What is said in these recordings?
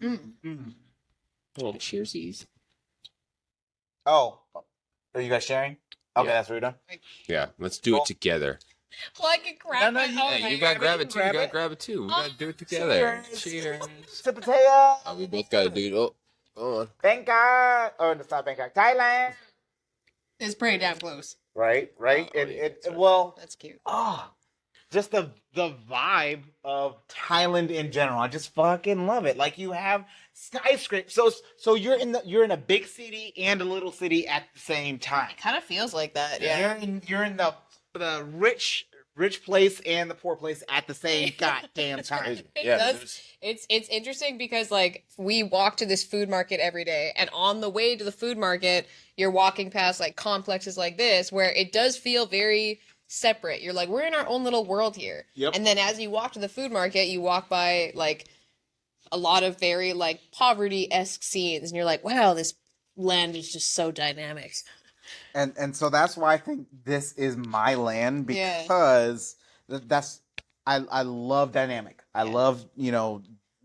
Well, cheersies. Oh, are you guys sharing? Okay, Yeah. that's what you're doing. Yeah, let's do it together. Well, I can grab No, my you- own. Hey, you gotta grab it too. You gotta grab it too. We gotta do it together. Cheers. Potato. We both gotta do it. Oh, hold on. Bangkok. Oh, it's not Bangkok. Thailand. It's pretty damn close. Right. Oh, yeah, that's right. Well, That's cute. just the vibe of Thailand in general. I just fucking love it. Like you have skyscrapers. So you're in a big city and a little city at the same time. It kind of feels like that. Yeah. You're in the rich place and the poor place at the same goddamn time. Yeah, It's interesting because like we walk to this food market every day, and on the way to the food market, you're walking past like complexes like this where it does feel very separate. You're like, we're in our own little world here. Yep. And then as you walk to the food market, you walk by like a lot of very like poverty-esque scenes, and you're like, wow, this land is just so dynamic. And so that's why I think this is my land, Yeah. because I love dynamic. I love,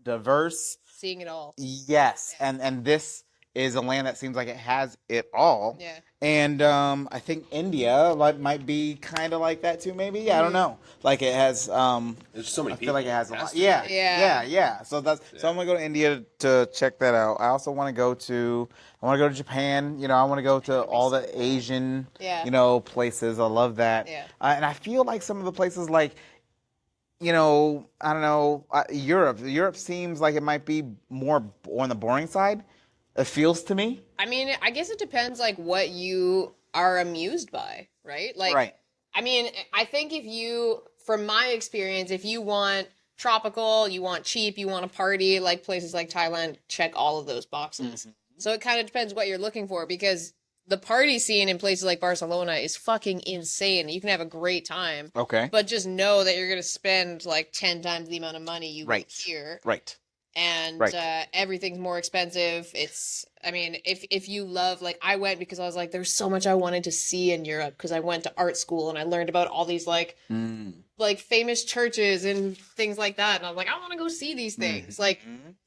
diverse. Seeing it all. Yes. And this is a land that seems like it has it all. Yeah. And I think India might be kind of like that too, maybe. I don't know. Like it has there's so many I people. feel like it has a Has lot. to. Yeah. So I'm gonna go to India to check that out. I also want to go to Japan. I want to go to all the Asian places. I love that. Yeah. And I feel like some of the places like I don't know, Europe. Europe seems like it might be more on the boring side. It feels to me. I mean, I guess it depends like what you are amused by, right? Like, Right. I mean, I think from my experience, if you want tropical, you want cheap, you want to party, like places like Thailand check all of those boxes. Mm-hmm. So it kind of depends what you're looking for, because the party scene in places like Barcelona is fucking insane. You can have a great time. Okay. But just know that you're going to spend like 10 times the amount of money you would here. Right. And everything's more expensive. I mean, if you love, like, I went because I was like, there's so much I wanted to see in Europe, because I went to art school and I learned about all these like famous churches and things like that, and I was like, I want to go see these things. Like,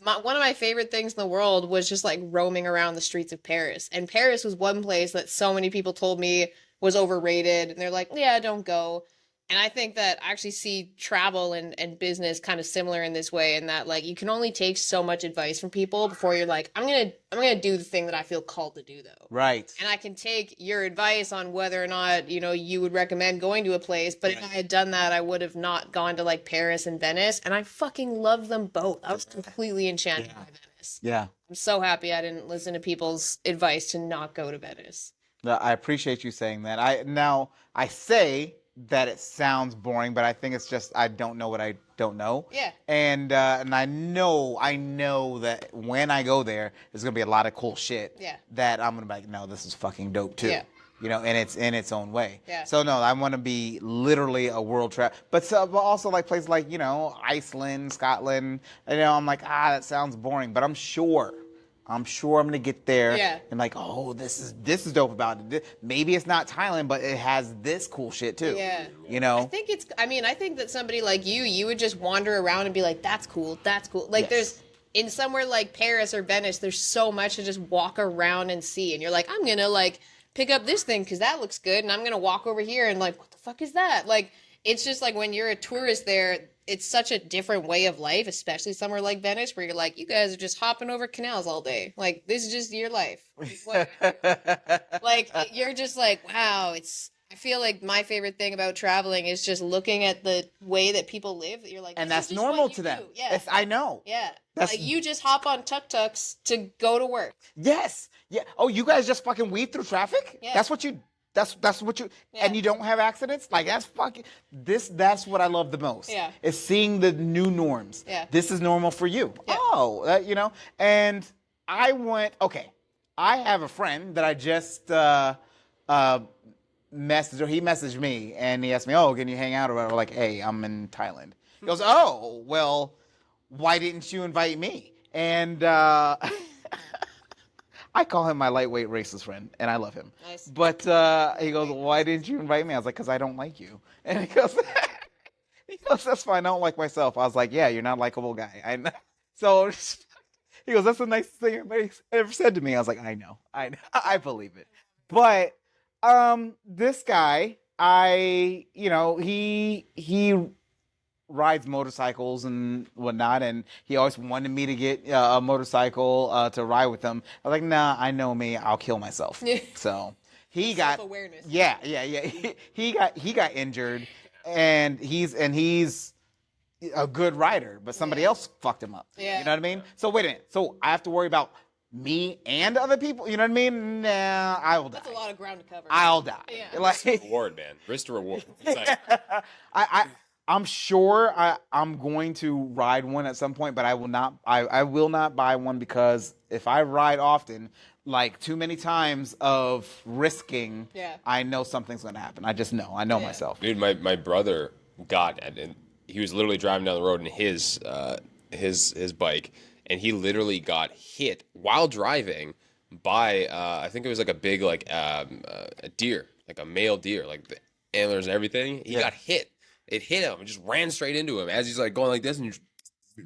one of my favorite things in the world was just like roaming around the streets of Paris, and Paris was one place that so many people told me was overrated, and they're like, yeah, don't go. And I think that I actually see travel and business kind of similar in this way, in that like you can only take so much advice from people before you're like, I'm gonna do the thing that I feel called to do, though. Right. And I can take your advice on whether or not, you would recommend going to a place, but if I had done that, I would have not gone to like Paris and Venice, and I fucking loved them both. I was completely enchanted by Venice. Yeah. I'm so happy I didn't listen to people's advice to not go to Venice. I appreciate you saying that. I say that it sounds boring, but I think it's just I don't know what I don't know. Yeah. And I know that when I go there, there's gonna be a lot of cool shit. Yeah. That I'm gonna be like, no, this is fucking dope too. Yeah. And it's in its own way. Yeah. So no, I want to be literally a world trip, but also like places like Iceland, Scotland. I'm like, that sounds boring, but I'm sure I'm gonna get there and like, oh, this is dope about it. Maybe it's not Thailand, but it has this cool shit too. Yeah. I think that somebody like you would just wander around and be like, that's cool. Like there's, in somewhere like Paris or Venice, there's so much to just walk around and see. And you're like, I'm gonna like pick up this thing because that looks good. And I'm gonna walk over here and like, what the fuck is that? Like, it's just like when you're a tourist there, it's such a different way of life, especially somewhere like Venice, where you're like, you guys are just hopping over canals all day. Like, this is just your life. Like, you're just like, wow, I feel like my favorite thing about traveling is just looking at the way that people live. You're like, and that's normal to them. Yeah. I know. Yeah. Like, you just hop on tuk-tuks to go to work. Yes. Yeah. Oh, you guys just fucking weave through traffic? Yeah. That's what you and you don't have accidents? Like, that's what I love the most. Yeah. Is seeing the new norms. Yeah. This is normal for you. Yeah. Oh, and I have a friend that I just messaged, or he messaged me, and he asked me, oh, can you hang out or whatever? Like, hey, I'm in Thailand. He goes, oh, well, why didn't you invite me? And I call him my lightweight racist friend, and I love him. Nice. But he goes, why didn't you invite me? I was like, because I don't like you. And he goes, that's fine. I don't like myself. I was like, yeah, you're not a likable guy. So He goes, that's the nicest thing anybody's ever said to me. I was like, I know. I believe it. But this guy, he rides motorcycles and whatnot, and he always wanted me to get a motorcycle to ride with him. I was like, nah, I know me, I'll kill myself. So he got self-awareness. Yeah. He got injured, and he's a good rider, but somebody else fucked him up. Yeah. You know what I mean? So wait a minute. So I have to worry about me and other people? You know what I mean? Nah, I will die. That's a lot of ground to cover. I'll die. Yeah. Like, reward, man. Risk to reward. It's like, I'm sure I'm going to ride one at some point, but I will not buy one, because if I ride often, like too many times of risking, I know something's going to happen. I just know. I know myself. Dude, my brother got it, and he was literally driving down the road in his bike, and he literally got hit while driving by I think it was like a big a deer, like a male deer, like the antlers and everything. He got hit. It hit him and just ran straight into him as he's like going like this, and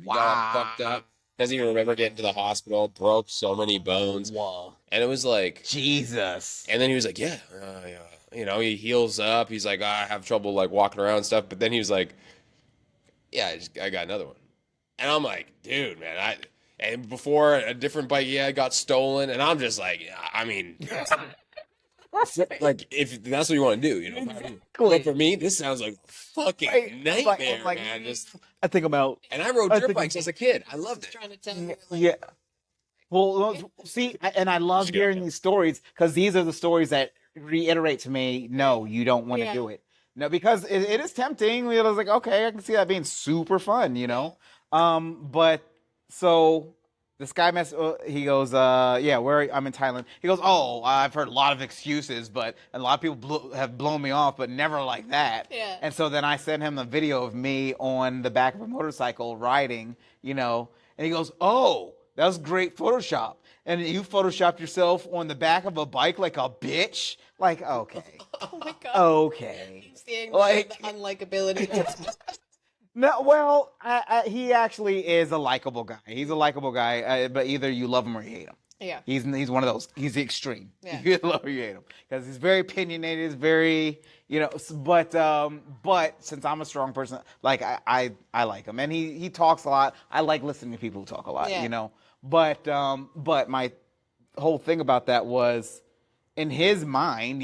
got all fucked up. Doesn't even remember getting to the hospital. Broke so many bones. Whoa. And it was like Jesus. And then he was like, yeah. He heals up. He's like, I have trouble like walking around and stuff. But then he was like, yeah, I got another one. And I'm like, dude, man, and before a different bike got stolen, and I'm just like, I mean, like if that's what you want to do, But for me, this sounds like a fucking nightmare, man. I think I'm out. And I rode dirt bikes as a kid. I loved it. Trying to tell you, Yeah. Well, see, and I love hearing these stories, because these are the stories that reiterate to me, no, you don't want to do it. No, because it is tempting. I was like, okay, I can see that being super fun, But so this guy he goes, I'm in Thailand. He goes, oh, I've heard a lot of excuses, but a lot of people have blown me off, but never like that. Yeah. And so then I sent him a video of me on the back of a motorcycle riding, and he goes, oh, that was great Photoshop. And you photoshopped yourself on the back of a bike like a bitch? Like, okay. Oh my god. Okay. I'm seeing Like, the unlikability. No, well, he actually is a likable guy. He's a likable guy, but either you love him or you hate him. Yeah. He's one of those. He's the extreme. Yeah. You love or you hate him, because he's very opinionated. He's very, but since I'm a strong person, like I like him, and he talks a lot. I like listening to people who talk a lot. But my whole thing about that was, in his mind,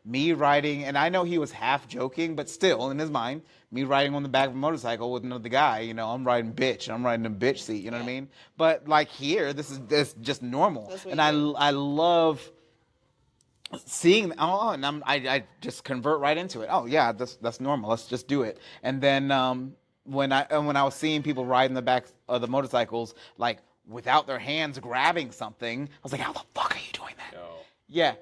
me riding, and I know he was half joking, but still, in his mind, me riding on the back of a motorcycle with another guy, I'm riding bitch. I'm riding a bitch seat, you know what I mean? But like here, this is just normal. And I love seeing, and I just convert right into it. Oh yeah, that's normal. Let's just do it. And then when I was seeing people riding the back of the motorcycles, like without their hands grabbing something, I was like, how the fuck are you doing that? No. Yeah,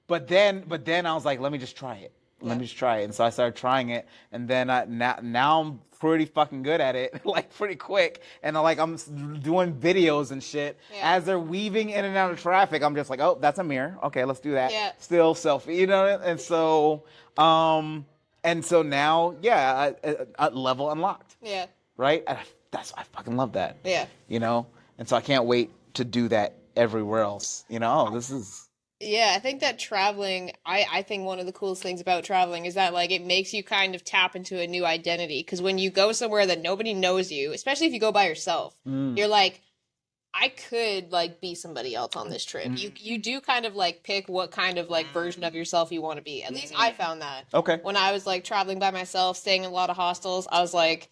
but then I was like, let me just try it. Let me just try it. And so I started trying it, and then now I'm pretty fucking good at it, like pretty quick. And I'm doing videos and shit as they're weaving in and out of traffic. I'm just like, oh, that's a mirror. Okay, let's do that. Yeah. Still selfie, And so, now, a level unlocked. Yeah. Right? And I fucking love that. Yeah. And so I can't wait to do that everywhere else. This is. Yeah, I think that traveling, I think one of the coolest things about traveling is that, like, it makes you kind of tap into a new identity. Because when you go somewhere that nobody knows you, especially if you go by yourself, you're like, I could, like, be somebody else on this trip. You do kind of, like, pick what kind of, like, version of yourself you want to be. At least I found that. Okay. When I was, like, traveling by myself, staying in a lot of hostels, I was like,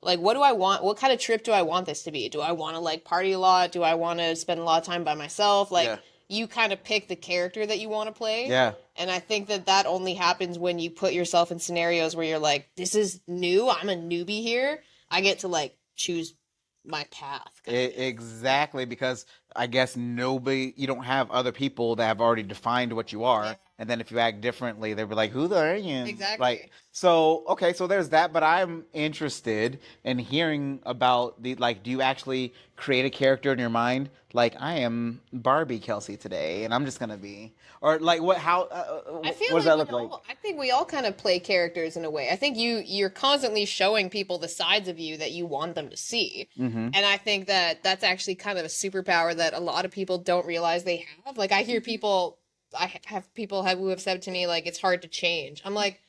what do I want? What kind of trip do I want this to be? Do I want to, like, party a lot? Do I want to spend a lot of time by myself? Like... Yeah. You kind of pick the character that you want to play. Yeah. And I think that only happens when you put yourself in scenarios where you're like, this is new. I'm a newbie here. I get to, like, choose my path. Exactly, because I guess you don't have other people that have already defined what you are. and then if you act differently, they'll be like, "Who are you?" Exactly. Like, so okay, so there's that. But I'm interested in hearing about the like. Do you actually create a character in your mind? Like, I am Barbie Kelsey today, and I'm just gonna be, or like what? How? I feel what does like that look like? I think we all kind of play characters in a way. I think you're constantly showing people the sides of you that you want them to see. And I think that that's actually kind of a superpower that a lot of people don't realize they have. Like I hear people who have said to me like it's hard to change. I'm like,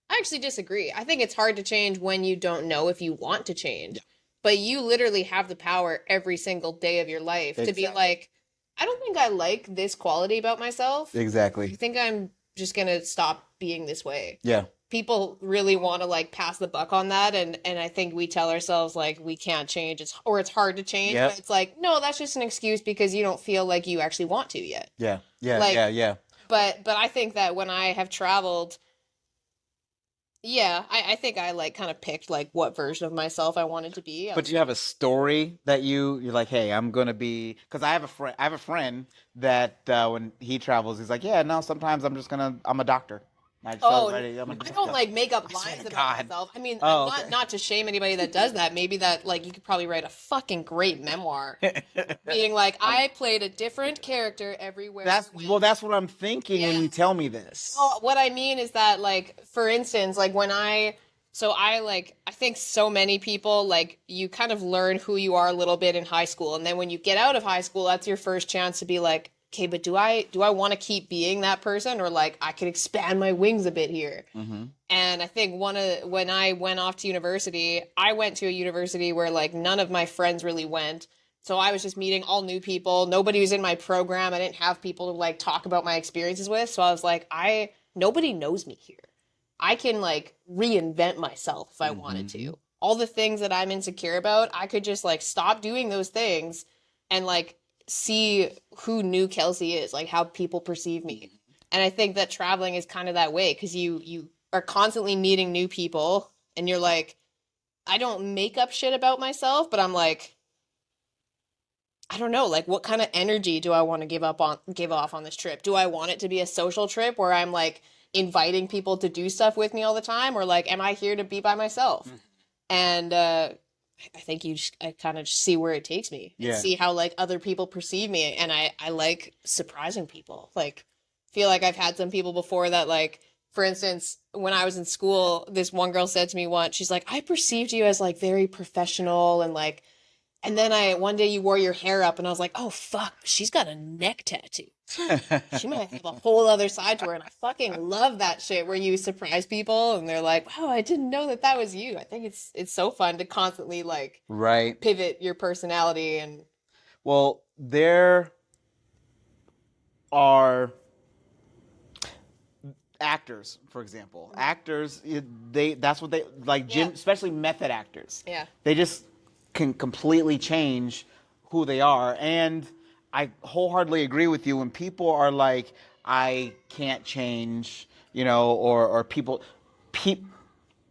I actually disagree. I think it's hard to change when you don't know if you want to change. But you literally have the power every single day of your life to be like, I don't think I like this quality about myself. Exactly. I think I'm just gonna stop being this way. Yeah. People really want to like pass the buck on that, and I think we tell ourselves like we can't change, it's hard to change. Yep. But it's like, no, that's just an excuse because you don't feel like you actually want to yet. Yeah. Yeah. Like, yeah. But I think that when I have traveled, yeah, I think I like kind of picked like what version of myself I wanted to be. But you have a story that you're like, hey, I'm gonna be, because I have a friend that when he travels, he's like, yeah, no, sometimes I'm a doctor. I don't like make up lines about myself. I mean, not to shame anybody that does that. Maybe that like you could probably write a fucking great memoir, being like, I played a different character everywhere. That's what I'm thinking when you tell me this. Well, what I mean is that, like, for instance, like when I think so many people like you kind of learn who you are a little bit in high school, and then when you get out of high school, that's your first chance to be like, okay, but do I want to keep being that person, or like I could expand my wings a bit here? And I think when I went off to university, I went to a university where like none of my friends really went. So I was just meeting all new people. Nobody was in my program. I didn't have people to like talk about my experiences with. So I was like, nobody knows me here. I can like reinvent myself if I wanted to. All the things that I'm insecure about, I could just like stop doing those things and like see who new Kelsey is, like how people perceive me. And I think that traveling is kind of that way, because you are constantly meeting new people and you're like, I don't make up shit about myself, but I'm like, I don't know, like what kind of energy do I want to give off on this trip? Do I want it to be a social trip where I'm like inviting people to do stuff with me all the time, or like am I here to be by myself? And I think I kind of just see where it takes me and see how like other people perceive me. And I like surprising people. Like, feel like I've had some people before that, like, for instance, when I was in school, this one girl said to me once, she's like, I perceived you as like very professional and like, and then one day you wore your hair up and I was like, oh fuck, she's got a neck tattoo. She might have a whole other side to her, and I fucking love that shit where you surprise people and they're like, wow, I didn't know that was you. I think it's so fun to constantly like pivot your personality. And well, there are actors, for example. Actors, that's what they like, especially method actors. Yeah. They just can completely change who they are. And I wholeheartedly agree with you when people are like, I can't change, or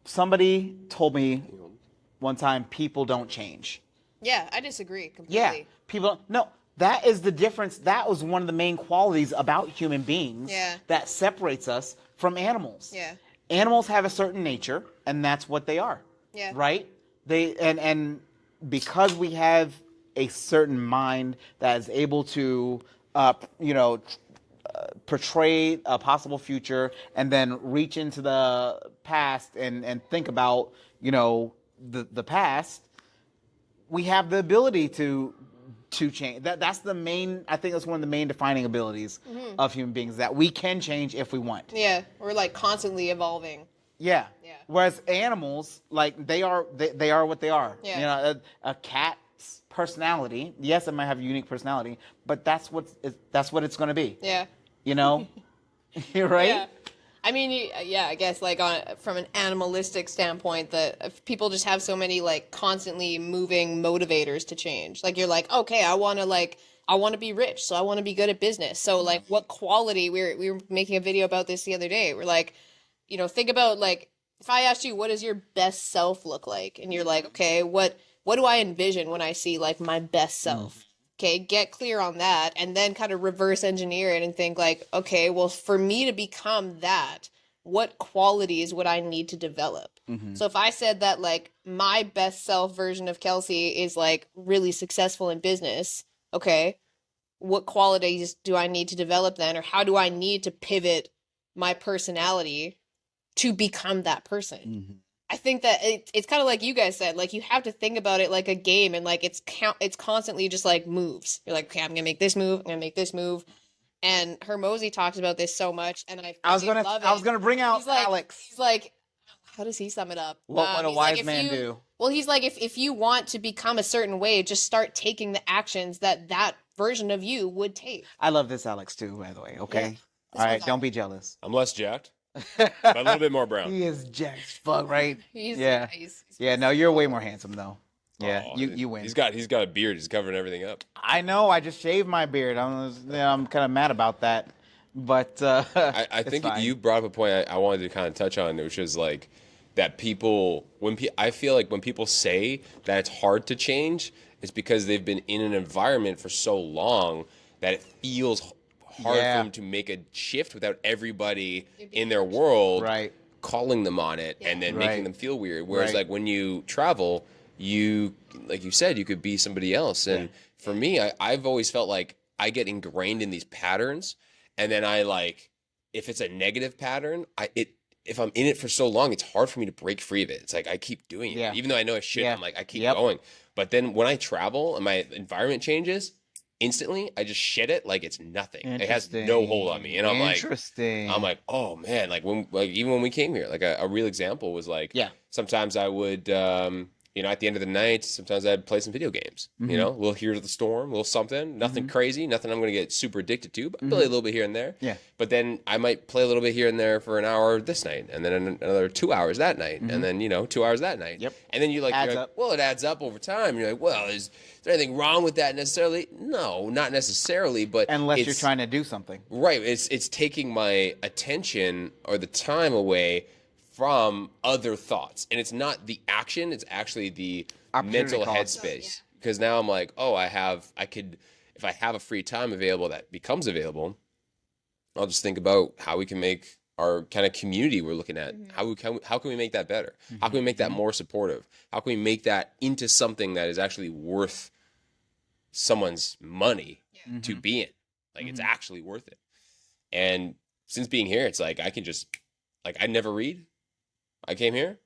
somebody told me one time, people don't change. Yeah, I disagree completely. Yeah, no, that is the difference. That was one of the main qualities about human beings that separates us from animals. Yeah. Animals have a certain nature, and that's what they are. Yeah. Right? And because we have a certain mind that is able to, portray a possible future and then reach into the past and think about, the past, we have the ability to change. That's the main, I think that's one of the main defining abilities of human beings, that we can change if we want. Yeah, we're like constantly evolving. Yeah. Whereas animals, like they are what they are. Yeah. A cat's personality, yes, it might have a unique personality, but that's what it's going to be. Yeah. You're right. Yeah. I mean, I guess like from an animalistic standpoint, that people just have so many like constantly moving motivators to change. Like you're like, okay, I want to be rich, so I want to be good at business. So like, what quality? We were making a video about this the other day. We're like, think about like, if I asked you, what does your best self look like? And you're like, okay, what do I envision when I see like my best self? Okay, get clear on that, and then kind of reverse engineer it and think like, okay, well, for me to become that, what qualities would I need to develop? So if I said that like my best self version of Kelsey is like really successful in business, okay, what qualities do I need to develop then, or how do I need to pivot my personality to become that person? I think that it's kind of like you guys said, like you have to think about it like a game, and like it's constantly just like moves. You're like, okay, I'm gonna make this move, I'm gonna make this move, and Hermosi talks about this so much, and I was gonna bring out Alex. He's like, how does he sum it up? What would a wise man do? Well, he's like, if you want to become a certain way, just start taking the actions that version of you would take. I love this Alex too, by the way. Okay, all right, don't be jealous. I'm less jacked, but a little bit more brown. He is jacked as fuck, right? He's yeah. No, you're way more handsome though. Yeah, Oh, you win. He's got a beard. He's covering everything up. I know. I just shaved my beard. I'm kind of mad about that, but I think you brought up a point I wanted to kind of touch on, which is like that people I feel like when people say that it's hard to change, it's because they've been in an environment for so long that it feels hard for them to make a shift without everybody in their world calling them on it and then making them feel weird. Whereas like when you travel, you, like you said, you could be somebody else. And for me, I've always felt like I get ingrained in these patterns, and then I like, if it's a negative pattern, if I'm in it for so long, it's hard for me to break free of it. It's like I keep doing it. Even though I know I shouldn't, I'm like, I keep going. But then when I travel and my environment changes, instantly I just shed it like it's nothing. It has no hold on me. And I'm like, oh man, like even when we came here, like a real example was like, sometimes I would at the end of the night, sometimes I'd play some video games. You know, we'll hear the storm, a little something, nothing crazy, nothing I'm going to get super addicted to, but play a little bit here and there. But then I might play a little bit here and there for an hour this night, and then another 2 hours that night, and then 2 hours that night. And then you're like, well, it adds up over time. And you're like, well, is there anything wrong with that necessarily? No, not necessarily, but unless you're trying to do something. Right. It's taking my attention or the time away from other thoughts, and it's not the action, it's actually the mental headspace. Because now I'm like, oh, if I have a free time available that becomes available, I'll just think about how we can make our kind of community we're looking at, how can we make that better? How can we make that more supportive? How can we make that into something that is actually worth someone's money to be in? Like it's actually worth it. And since being here, it's like I can just, like, I never read. I came here,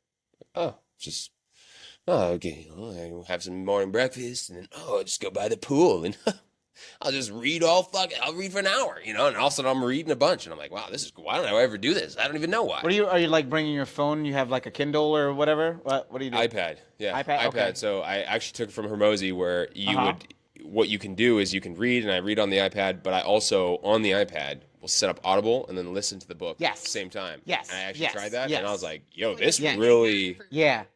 okay, I'll have some morning breakfast, and then, I'll just go by the pool, and I'll just read I'll read for an hour, and all of a sudden I'm reading a bunch, and I'm like, wow, why don't I ever do this? I don't even know why. Are you like bringing your phone? You have like a Kindle or whatever? What do you do? iPad, yeah. iPad, okay. So I actually took it from Hermosi, where what you can do is you can read, and I read on the iPad, but I also, on the iPad, will set up Audible and then listen to the book at the same time. And I actually tried that, and I was like, yo, this really...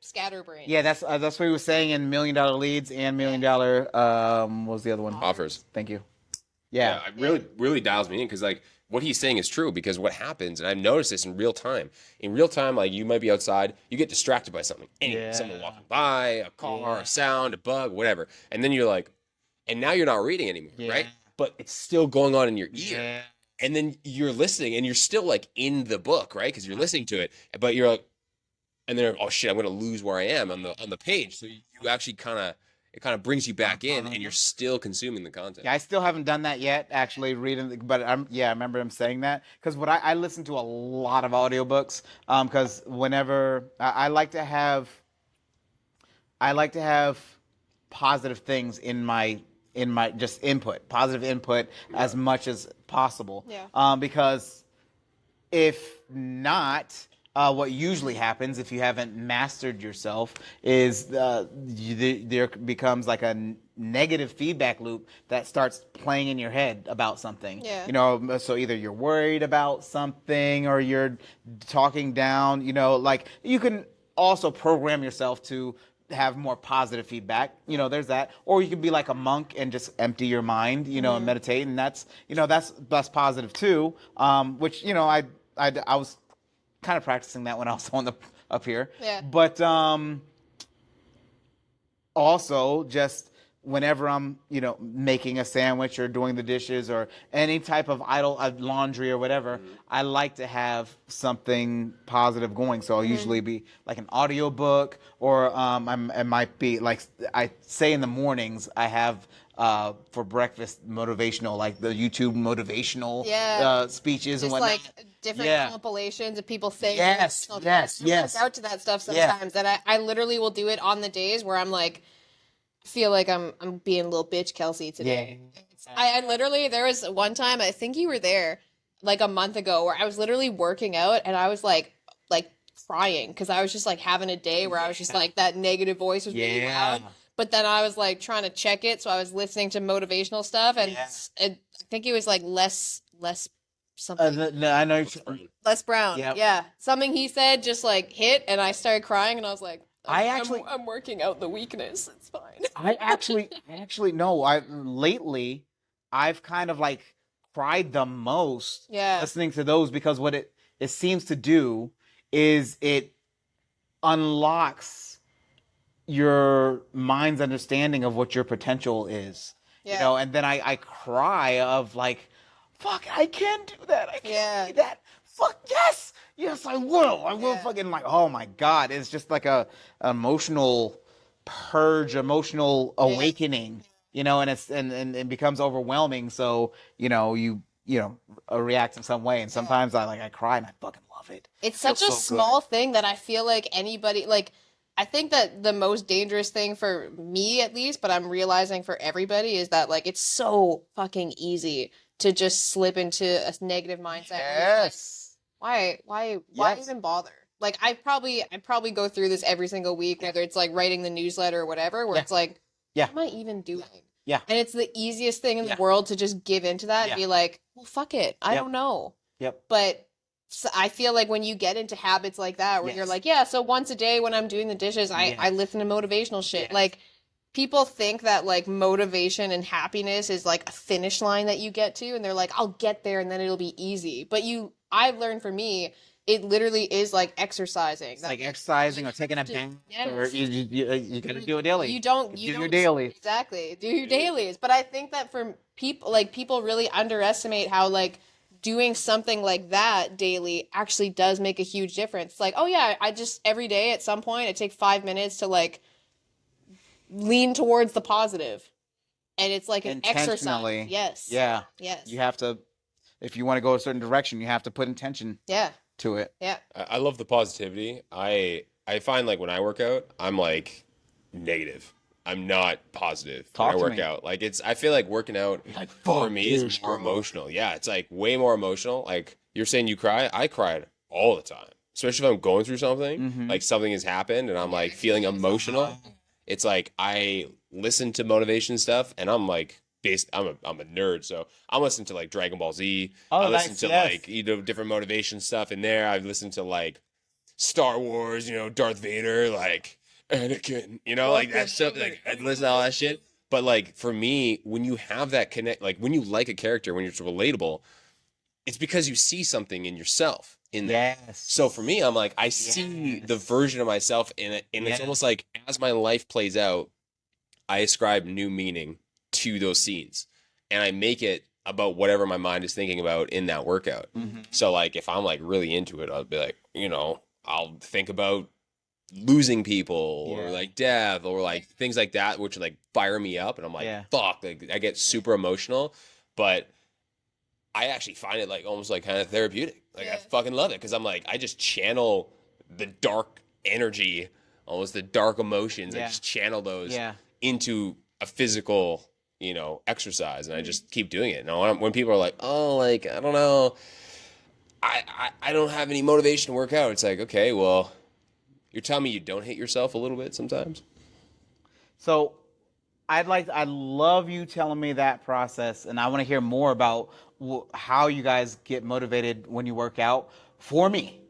Scatterbrain. Yeah, that's what he was saying in $1 Million Leads and $1 Million, what was the other one? Offers. Thank you. Yeah, it really dials me in, because like what he's saying is true, because what happens, and I've noticed this in real time. In real time, like you might be outside, you get distracted by something. Someone walking by, a car, a sound, a bug, whatever. And then you're like, and now you're not reading anymore, right? But it's still going on in your ear. And then you're listening, and you're still like in the book, right? Because you're listening to it, but you're like, and then, oh shit, I'm going to lose where I am on the page. So you actually it kind of brings you back in, and you're still consuming the content. Yeah, I still haven't done that yet, actually reading, but I remember him saying that, because I listen to a lot of audiobooks, because whenever I like to have positive things in my just positive input as much as possible. Because if not, what usually happens if you haven't mastered yourself is there becomes like a negative feedback loop that starts playing in your head about something. So either you're worried about something or you're talking down, like you can also program yourself to have more positive feedback, there's that, or you can be like a monk and just empty your mind, and meditate, and that's positive too, which I was kind of practicing that when I was up here, but also just whenever I'm, making a sandwich or doing the dishes or any type of idle laundry or whatever, I like to have something positive going. So I'll usually be like an audio book, or it might be like, I say in the mornings I have for breakfast motivational, like the YouTube motivational speeches and just whatnot. like different compilations of people saying yes. out to that stuff sometimes, and I literally will do it on the days where I'm like, feel like I'm being a little bitch Kelsey today. I literally, there was one time, I think you were there like a month ago, where I was literally working out and I was like crying because I was just like having a day where I was just like, that negative voice was really loud. But then I was like trying to check it, so I was listening to motivational stuff, and I think it was like less something. No, I know. Les Brown. Yeah. Something he said just like hit, and I started crying, and I was like, I'm working out the weakness. It's fine. I actually no. Lately I've kind of like cried the most listening to those, because what it seems to do is it unlocks your mind's understanding of what your potential is. And then I cry of like, fuck, I can do that. I can do that. Fuck yes, I will. I will fucking, like, oh my God. It's just like a emotional purge, emotional awakening, and it's, and it becomes overwhelming. So, you react in some way. And sometimes I cry and I fucking love it. It's such a small thing that I feel like anybody, like, I think that the most dangerous thing for me, at least, but I'm realizing for everybody, is that like, it's so fucking easy to just slip into a negative mindset. Yes. Why even bother? Like, I probably go through this every single week, whether it's like writing the newsletter or whatever, where it's like, what am I even doing? Yeah. And it's the easiest thing in the world to just give into that and be like, well, fuck it. I don't know. Yep. But I feel like when you get into habits like that, where you're like, so once a day when I'm doing the dishes, I listen to motivational shit. Like, people think that like motivation and happiness is like a finish line that you get to, and they're like, I'll get there and then it'll be easy. But I've learned, for me, it literally is like exercising. It's like exercising or taking a bath, or you gotta do it daily. You do your dailies. Exactly. Do your dailies. But I think that for people really underestimate how like doing something like that daily actually does make a huge difference. It's like, oh yeah, I just, every day at some point I take 5 minutes to like lean towards the positive. And it's like an exercise. Yes. Yeah. Yes. You have to, if you want to go a certain direction, you have to put intention to it. Yeah. I love the positivity. I find like when I work out, I'm like negative. I'm not positive when I work out. Like, I feel like working out for me is more emotional. Yeah, it's like way more emotional. Like, you're saying you cry. I cried all the time, especially if I'm going through something, like something has happened and I'm like feeling emotional. It's like I listen to motivation stuff and I'm like, I'm a nerd, so I'm listening to like Dragon Ball Z. I listen to like different motivation stuff in there. I've listened to like Star Wars, Darth Vader, like Anakin, like that stuff. Like, I listen to all that shit. But like for me, when you have that connect, like when you like a character, when you're relatable, it's because you see something in yourself in there. Yes. So for me, I'm like, I see the version of myself in it, and it's almost like as my life plays out, I ascribe new meaning to those scenes, and I make it about whatever my mind is thinking about in that workout. So like if I'm like really into it, I'll be like, I'll think about losing people or like death or like things like that, which like fire me up, and I'm like, fuck, like I get super emotional. But I actually find it like almost like kind of therapeutic. Like I fucking love it, because I'm like, I just channel the dark energy, almost the dark emotions. I just channel those into a physical exercise, and I just keep doing it. And when people are like, oh, like, I don't know, I don't have any motivation to work out, it's like, okay, well, you're telling me you don't hate yourself a little bit sometimes? So I love you telling me that process, and I want to hear more about how you guys get motivated when you work out. For me,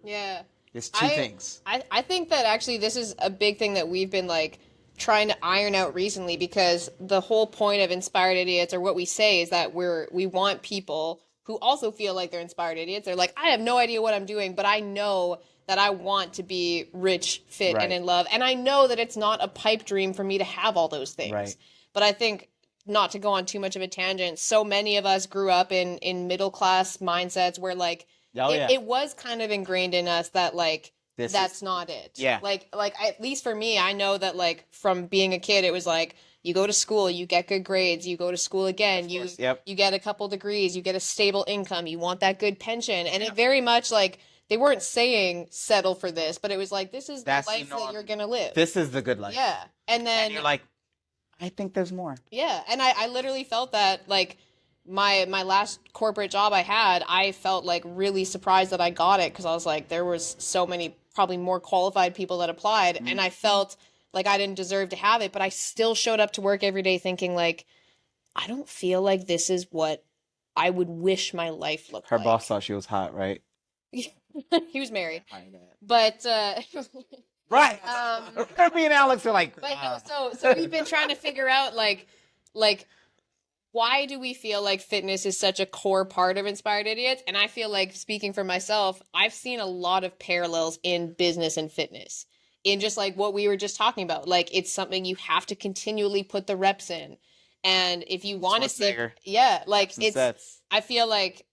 it's two things. I think that actually this is a big thing that we've been like trying to iron out recently, because the whole point of Inspired Idiots, or what we say, is that we want people who also feel like they're inspired idiots. They're like, I have no idea what I'm doing, but I know that I want to be rich, fit, and in love. And I know that it's not a pipe dream for me to have all those things. Right. But I think, not to go on too much of a tangent, so many of us grew up in middle class mindsets where like it was kind of ingrained in us that like that's not it. Yeah. Like at least for me, I know that like from being a kid, it was like you go to school, you get good grades, you go to school again, you get a couple degrees, you get a stable income, you want that good pension, and it very much like they weren't saying settle for this, but it was like this is the life that you're gonna live. This is the good life. Yeah, and then you're like, I think there's more. Yeah, and I literally felt that, like, my last corporate job I had, I felt, like, really surprised that I got it, because I was like, there was so many, probably more qualified people that applied, and I felt like I didn't deserve to have it, but I still showed up to work every day thinking, like, I don't feel like this is what I would wish my life looked like. Her boss thought she was hot, right? He was married. But, right. Me and Alex are like. But no, so we've been trying to figure out like why do we feel like fitness is such a core part of Inspired Idiots? And I feel like, speaking for myself, I've seen a lot of parallels in business and fitness, in just like what we were just talking about. Like, it's something you have to continually put the reps in, and if you want to see, like it's. I feel like.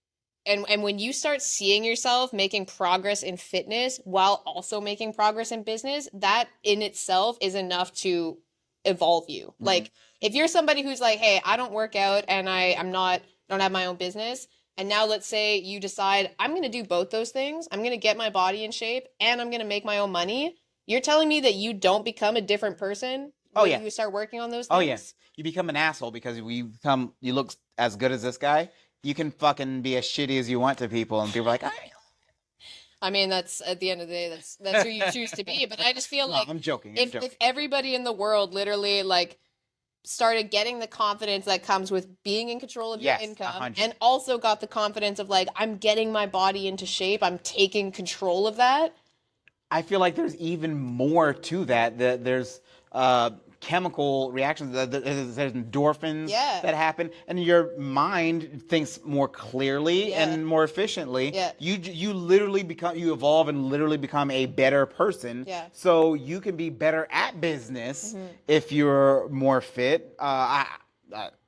And when you start seeing yourself making progress in fitness while also making progress in business, that in itself is enough to evolve you. Like, if you're somebody who's like, hey, I don't work out and don't have my own business, and now let's say you decide, I'm going to do both those things. I'm going to get my body in shape and I'm going to make my own money. You're telling me that you don't become a different person when you start working on those things? Oh, yeah. You become an asshole because you look as good as this guy. You can fucking be as shitty as you want to people, and people are like, I mean, that's, at the end of the day, that's who you choose to be. But I just feel like I'm joking. If everybody in the world literally like started getting the confidence that comes with being in control of your income, 100. And also got the confidence of like, I'm getting my body into shape, I'm taking control of that. I feel like there's even more to that. There's chemical reactions, there's endorphins that happen, and your mind thinks more clearly and more efficiently. You literally you evolve and literally become a better person. So you can be better at business if you're more fit.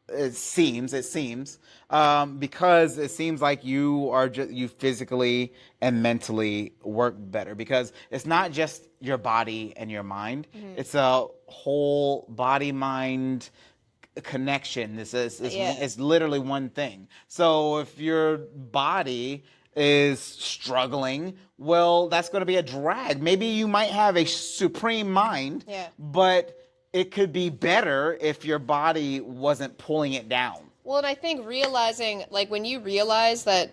It seems because it seems like you physically and mentally work better, because it's not just your body and your mind. It's a whole body mind connection. It's literally one thing. So if your body is struggling, well, that's going to be a drag. Maybe you might have a supreme mind, but it could be better if your body wasn't pulling it down. Well, and I think realizing, like, when you realize that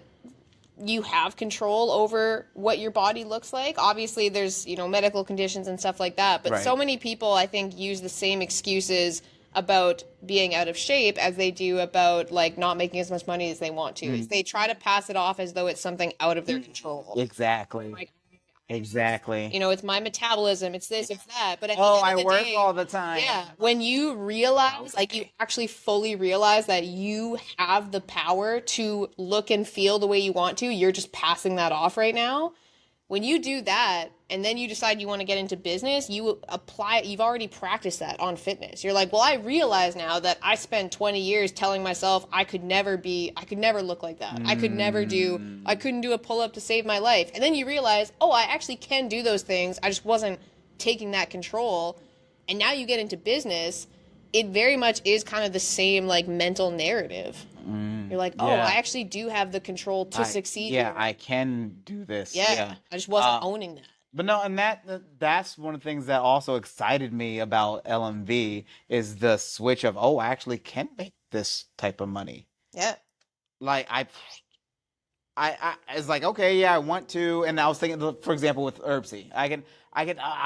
you have control over what your body looks like, obviously there's, medical conditions and stuff like that, but so many people, I think, use the same excuses about being out of shape as they do about, like, not making as much money as they want to. They try to pass it off as though it's something out of their control. Exactly. Like, Exactly. It's my metabolism, it's this, it's that. But at the end of the I work day, all the time. Yeah. When you realize, like, you actually fully realize that you have the power to look and feel the way you want to, you're just passing that off right now. When you do that, and then you decide you want to get into business, you've already practiced that on fitness. You're like, well, I realize now that I spent 20 years telling myself I could never look like that. I couldn't do a pull-up to save my life. And then you realize, I actually can do those things. I just wasn't taking that control. And now you get into business, it very much is kind of the same, like, mental narrative. You're like, I actually do have the control to succeed. Yeah, I can do this. Yeah. I just wasn't owning that. But no, and that's one of the things that also excited me about LMV is the switch of, I actually can make this type of money. Yeah. Like, I it's like, okay, yeah, I want to. And I was thinking, for example, with Herbsy, I'll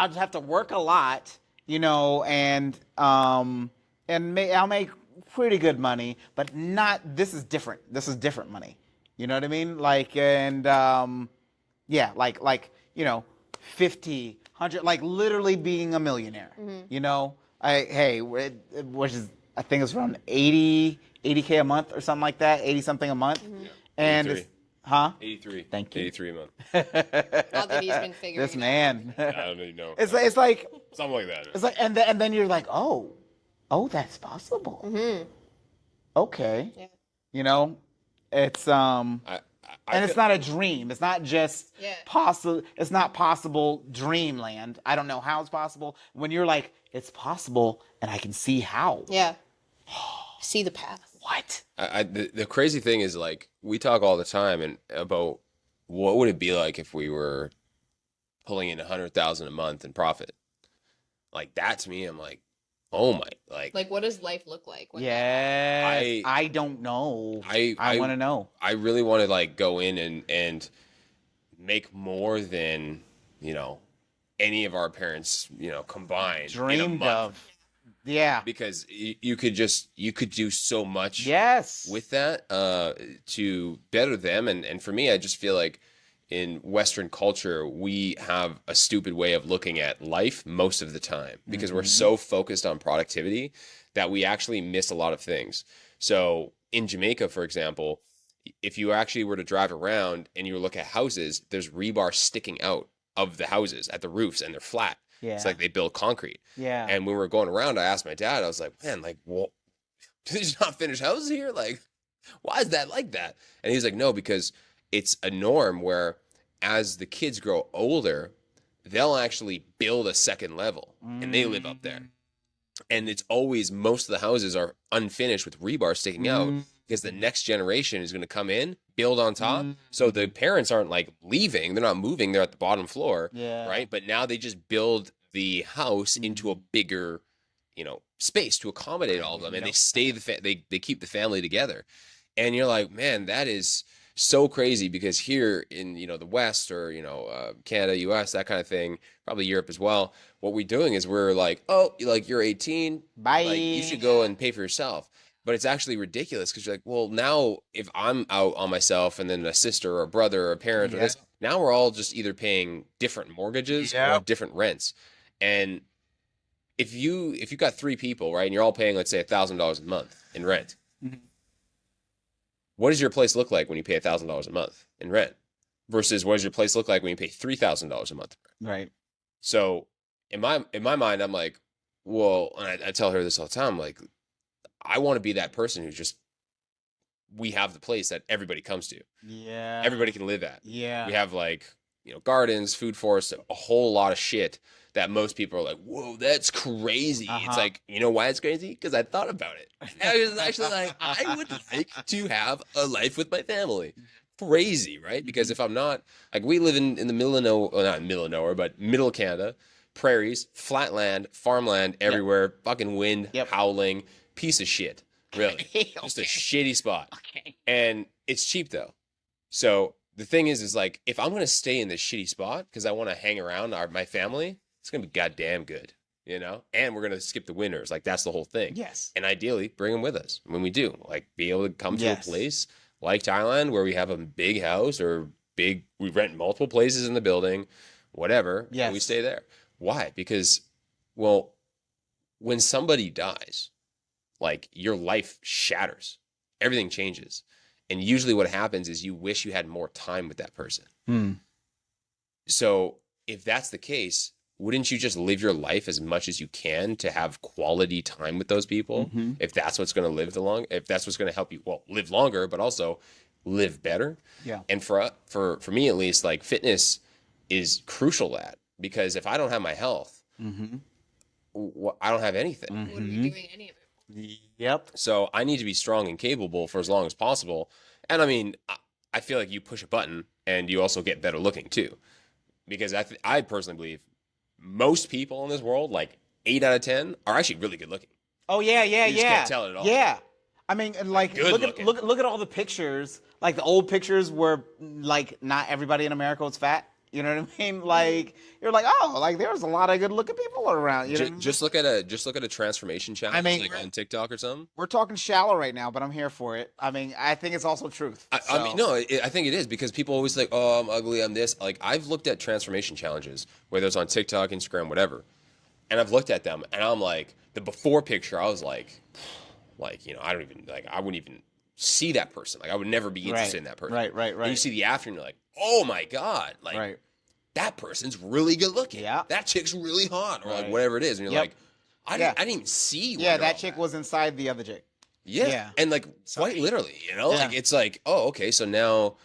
just have to work a lot, and I'll make pretty good money, but this is different. This is different money. You know what I mean? Like, and, 50, 100, like literally being a millionaire, which is, I think it's around 80K a month or something like that, 80 something a month. And 83. Thank you. 83 a month. Not that he's been figuring this man. I don't even know. It's like something like that. It's like, and then you're like, Oh, that's possible. Mm-hmm. Okay. Yeah. You know, it's and it's not a dream. It's not just possible. It's not possible dreamland. I don't know how it's possible. When you're like, it's possible, and I can see how. Yeah. See the path. What? The crazy thing is, like, we talk all the time and about what would it be like if we were pulling in 100,000 a month in profit. Like, that to me, I'm like, oh my, like what does life look like? Yeah, I don't know. I want to know. I really want to like go in and make more than any of our parents combined dreamed of. Yeah, because you could do so much with that to better them, and for me, I just feel like in Western culture, we have a stupid way of looking at life most of the time because we're so focused on productivity that we actually miss a lot of things. So in Jamaica, for example, if you actually were to drive around and you look at houses, there's rebar sticking out of the houses at the roofs and they're flat. Yeah. It's like they build concrete. Yeah. And when we were going around, I asked my dad, I was like, man, like, well, did they just not finish houses here? Like, why is that like that? And he was like, no, because it's a norm where as the kids grow older, they'll actually build a second level and they live up there. And it's always, most of the houses are unfinished with rebar sticking out because the next generation is going to come in, build on top. So the parents aren't like leaving. They're not moving. They're at the bottom floor. Yeah. Right. But now they just build the house into a bigger, space to accommodate all of them. And they stay, they keep the family together. And you're like, man, that is so crazy because here in, the West or, Canada, US, that kind of thing, probably Europe as well. What we're doing is we're like, oh, you're 18. Bye. Like, you should go and pay for yourself. But it's actually ridiculous because you're like, well, now if I'm out on myself and then a sister or a brother or a parent or this, now we're all just either paying different mortgages or different rents. And if you got 3 people, right, and you're all paying, let's say, $1,000 a month in rent, what does your place look like when you pay $1,000 a month in rent versus what does your place look like when you pay $3,000 a month? Right. So in my mind, I'm like, well, and I tell her this all the time, like, I want to be that person who's just, we have the place that everybody comes to. Yeah. Everybody can live at. Yeah. We have like, gardens, food forests, a whole lot of shit that most people are like, whoa, that's crazy. It's like, you know why it's crazy? Because I thought about it. I was actually like, I would like to have a life with my family. Crazy, right? Because if I'm not, like, we live in the middle of nowhere, well, not middle of nowhere, but middle Canada, prairies, flat land, farmland everywhere, fucking wind, howling, piece of shit. Really. Just a shitty spot. Okay. And it's cheap though. So the thing is like, if I'm going to stay in this shitty spot because I want to hang around my family, it's going to be goddamn good, and we're going to skip the winters. Like, that's the whole thing. Yes. And ideally bring them with us when we do, like, be able to come to a place like Thailand where we have a big house or we rent multiple places in the building, whatever. Yes. And we stay there. Why? Because, well, when somebody dies, like, your life shatters. Everything changes. And usually what happens is you wish you had more time with that person. So if that's the case, wouldn't you just live your life as much as you can to have quality time with those people? If that's what's going to if that's what's going to help you, well, live longer, but also live better. Yeah. And for me, at least, like, fitness is crucial at, because if I don't have my health, I don't have anything. What are you doing any of it? Yep. So I need to be strong and capable for as long as possible. And I mean, I feel like you push a button and you also get better looking too, because I personally believe most people in this world, like 8 out of 10, are actually really good looking. Oh yeah. You just can't tell it at all. Yeah. I mean, like, look at all the pictures, like the old pictures where, like, not everybody in America was fat. You know what I mean? Like, you're like, oh, like, there's a lot of good-looking people around. You know just look at a transformation challenge, like on TikTok or something. We're talking shallow right now, but I'm here for it. I mean, I think it's also truth. I mean, no, I think it is, because people always like, oh, I'm ugly, I'm this. Like, I've looked at transformation challenges, whether it's on TikTok, Instagram, whatever, and I've looked at them, and I'm like, the before picture, I was like, I wouldn't even see that person. Like, I would never be interested in that person. Right. And you see the after, and you're like, oh my God, like, that person's really good looking. Yeah. That chick's really hot, or like whatever it is. And you're like, I didn't even see Yeah, Wonder that Woman. chick was inside the other chick. Yeah. Yeah. And like quite literally, you know, Yeah. like it's like, oh, okay, so now